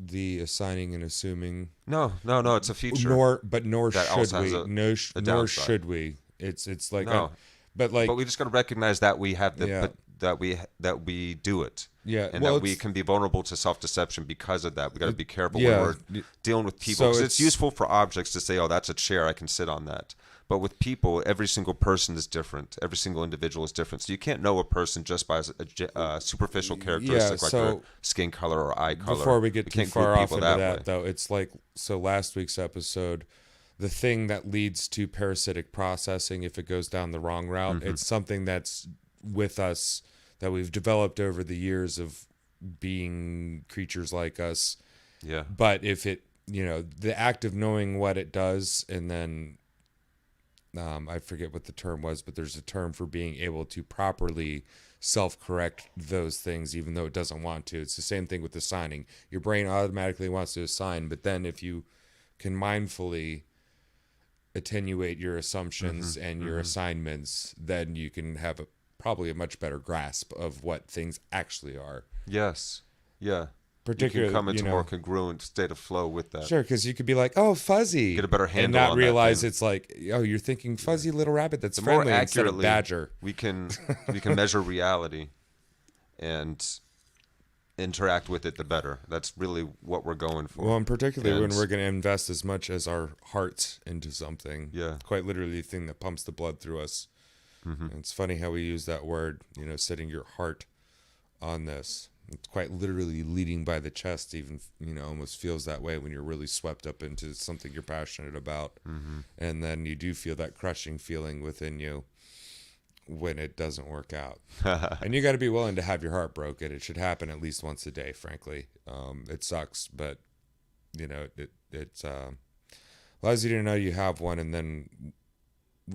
the assigning and assuming. No, it's a feature. Nor that should we. Nor downside. should we. It's like No. but we just got to recognize that we have that we do it. Yeah, and that we can be vulnerable to self-deception because of that. We got to be careful when we're dealing with people. Because it's useful for objects to say, "Oh, that's a chair. I can sit on that." But with people, every single person is different. Every single individual is different. So you can't know a person just by a superficial characteristic like their skin color or eye color. Before we get too far off into that, though, it's like, so last week's episode, the thing that leads to parasitic processing, if it goes down the wrong route, it's something that's with us, that we've developed over the years of being creatures like us. Yeah. But if it, the act of knowing what it does, and then I forget what the term was, but there's a term for being able to properly self-correct those things, even though it doesn't want to. It's the same thing with assigning. Your brain automatically wants to assign, but then if you can mindfully attenuate your assumptions and your assignments, then you can have probably a much better grasp of what things actually are. Yes. Yeah. Particularly, you can come into a more congruent state of flow with that. Sure, because you could be like, "Oh, fuzzy," get a better handle and not on realize that it's like, "Oh, you're thinking fuzzy little rabbit that's the friendly more instead of accurately badger." we can measure reality and interact with it, the better. That's really what we're going for. Well, and particularly when we're going to invest as much as our hearts into something. Yeah. Quite literally the thing that pumps the blood through us. And it's funny how we use that word, setting your heart on this. It's quite literally leading by the chest, even, almost feels that way when you're really swept up into something you're passionate about. And then you do feel that crushing feeling within you when it doesn't work out. And you got to be willing to have your heart broken. It should happen at least once a day, frankly. It sucks, but, it allows you to know you have one, and then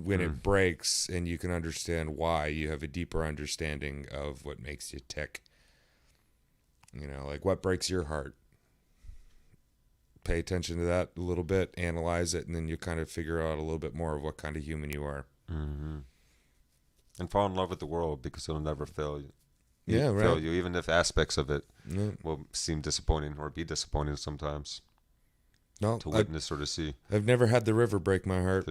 when it breaks and you can understand why, you have a deeper understanding of what makes you tick. Like what breaks your heart. Pay attention to that a little bit, analyze it, and then you kind of figure out a little bit more of what kind of human you are. And fall in love with the world, because it'll never fail you. Yeah, right. Fail you, even if aspects of it will seem disappointing or be disappointing sometimes. No, to witness or to see. I've never had the river break my heart.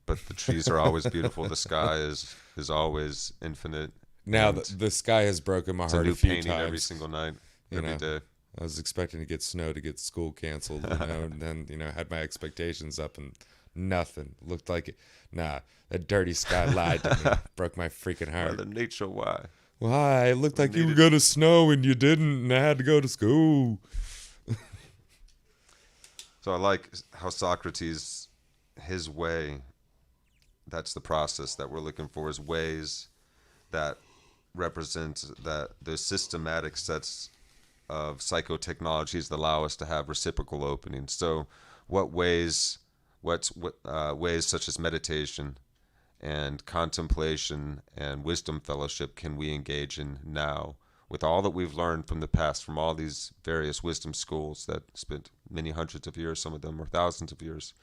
But the trees are always beautiful. The sky is always infinite. Now the sky has broken my heart a few times. Every single night, every day. I was expecting to get snow to get school canceled, and then had my expectations up, and nothing looked like it. Nah, that dirty sky lied to me. Broke my freaking heart. Mother Nature, why? Why? It looked like you were going to snow and you didn't, and I had to go to school. So I like how Socrates, his way, that's the process that we're looking for, is ways that represent that those systematic sets of psychotechnologies that allow us to have reciprocal openings. So what ways such as meditation and contemplation and wisdom fellowship can we engage in now, with all that we've learned from the past, from all these various wisdom schools that spent many hundreds of years, some of them, or thousands of years,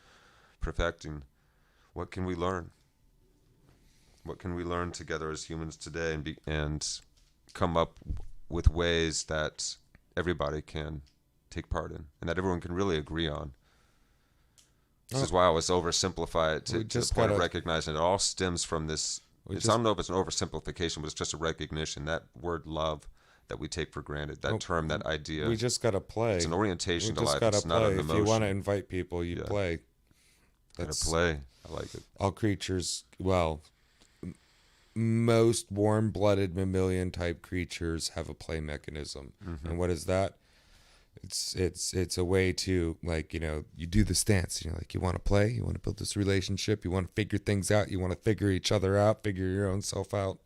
perfecting? What can we learn? What can we learn together as humans today, and come up with ways that everybody can take part in, and that everyone can really agree on? This is why I always oversimplify it to the point of recognizing it all stems from this. I don't know if it's an oversimplification, but it's just a recognition. That word love that we take for granted, that term, that idea. We just got to play. It's an orientation to life. It's not an emotion. If you want to invite people, you play. Gotta play. I like it. All creatures, most warm-blooded mammalian-type creatures have a play mechanism. And what is that? It's a way to, you do the stance, you want to play, you want to build this relationship, you want to figure things out, you want to figure each other out, figure your own self out.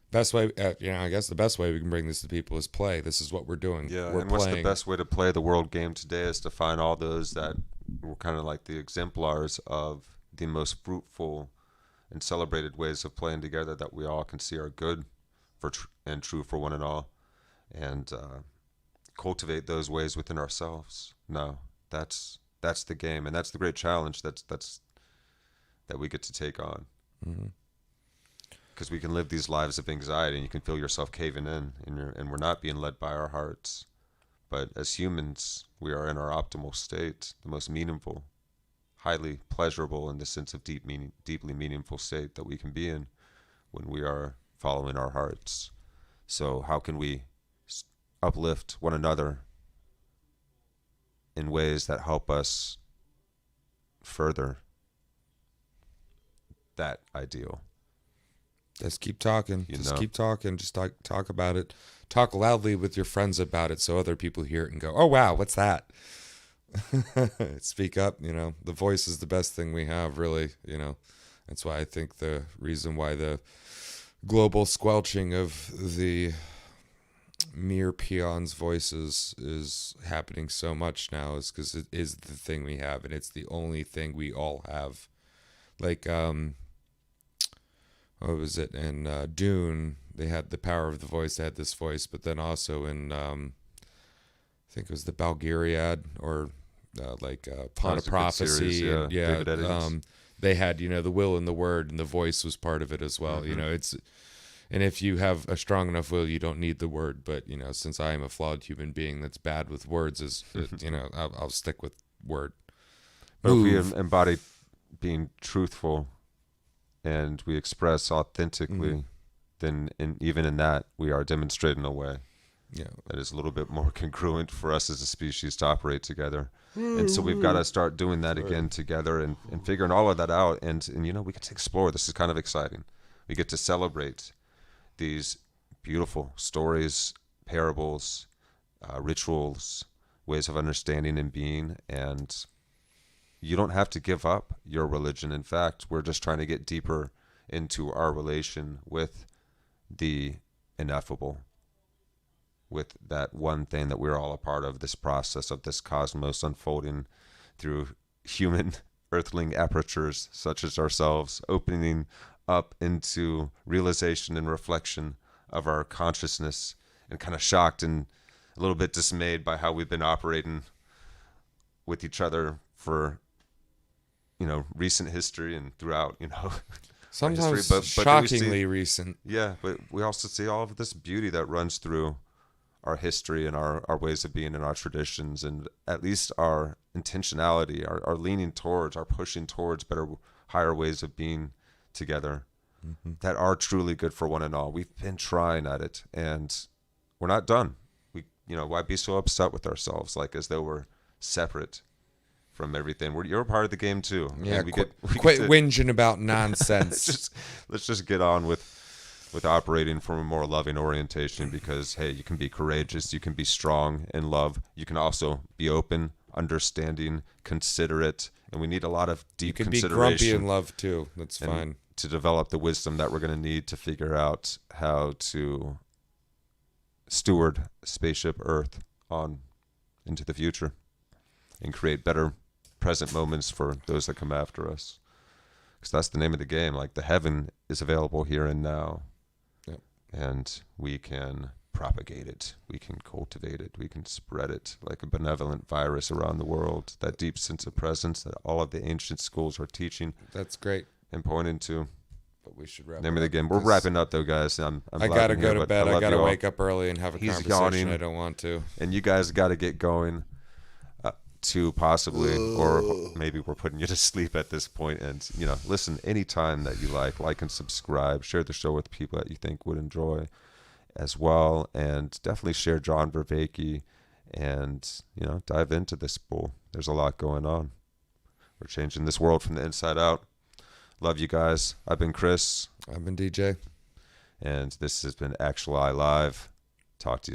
Best way, I guess the best way we can bring this to people is play. This is what we're doing. Yeah, we're and playing. What's the best way to play the world game today is to find all those that were kind of like the exemplars of the most fruitful and celebrated ways of playing together that we all can see are good and true for one and all, and cultivate those ways within ourselves. No, that's the game, and that's the great challenge that we get to take on. Because we can live these lives of anxiety, and you can feel yourself caving in, and we're not being led by our hearts. But as humans, we are in our optimal state, the most meaningful, highly pleasurable, in the sense of deeply meaningful state that we can be in when we are following our hearts. So how can we uplift one another in ways that help us further that ideal? Just keep talking. Keep talking. Just talk about it. Talk loudly with your friends about it so other people hear it and go, oh, wow, what's that? Speak up. The voice is the best thing we have, really. That's why I think the reason why the global squelching of the mere peons' voices is happening so much now is because it is the thing we have, and it's the only thing we all have. What was it? In Dune, they had the power of the voice. They had this voice, but then also in, I think it was the Balgariad or Pawn of Prophecy. Series, yeah. They had, the will and the word, and the voice was part of it as well. And if you have a strong enough will, you don't need the word. But, since I am a flawed human being that's bad with words, I'll stick with word. But if we embody being truthful and we express authentically, then even in that, we are demonstrating a way that is a little bit more congruent for us as a species to operate together. And so we've got to start doing that again together and figuring all of that out. And we get to explore. This is kind of exciting. We get to celebrate these beautiful stories parables, rituals, ways of understanding and being, and you don't have to give up your religion. In fact, we're just trying to get deeper into our relation with the ineffable, with that one thing that we're all a part of, this process of this cosmos unfolding through human earthling apertures such as ourselves, opening up into realization and reflection of our consciousness, and kind of shocked and a little bit dismayed by how we've been operating with each other for, recent history and throughout, Sometimes history. But shockingly recent. Yeah, but we also see all of this beauty that runs through our history and our ways of being and our traditions, and at least our intentionality, our leaning towards, our pushing towards better, higher ways of being together that are truly good for one and all. We've been trying at it, and we're not done. Why be so upset with ourselves, like as though we're separate from everything? You're a part of the game too. Yeah, we quit get whinging about nonsense. let's just get on with operating from a more loving orientation, because hey, you can be courageous, you can be strong in love, you can also be open, understanding, considerate, and we need a lot of deep You can be consideration. grumpy in love too. That's fine. To develop the wisdom that we're going to need to figure out how to steward spaceship Earth on into the future and create better present moments for those that come after us. Because that's the name of the game. Like, the heaven is available here and now. Yep. And we can propagate it. We can cultivate it. We can spread it like a benevolent virus around the world. That deep sense of presence that all of the ancient schools are teaching. That's great. And pointing to. But we should wrap Name of the game. We're wrapping up though, guys. I gotta go to bed. I gotta all. wake up early and have a He's conversation. yawning. I don't want to. And you guys got to get going to possibly, or maybe we're putting you to sleep at this point. And, listen anytime that you like and subscribe. Share the show with people that you think would enjoy as well. And definitely share John Vervaeke and, dive into this pool. There's a lot going on. We're changing this world from the inside out. Love you guys. I've been Chris. I've been DJ. And this has been Actuali Live. Talk to you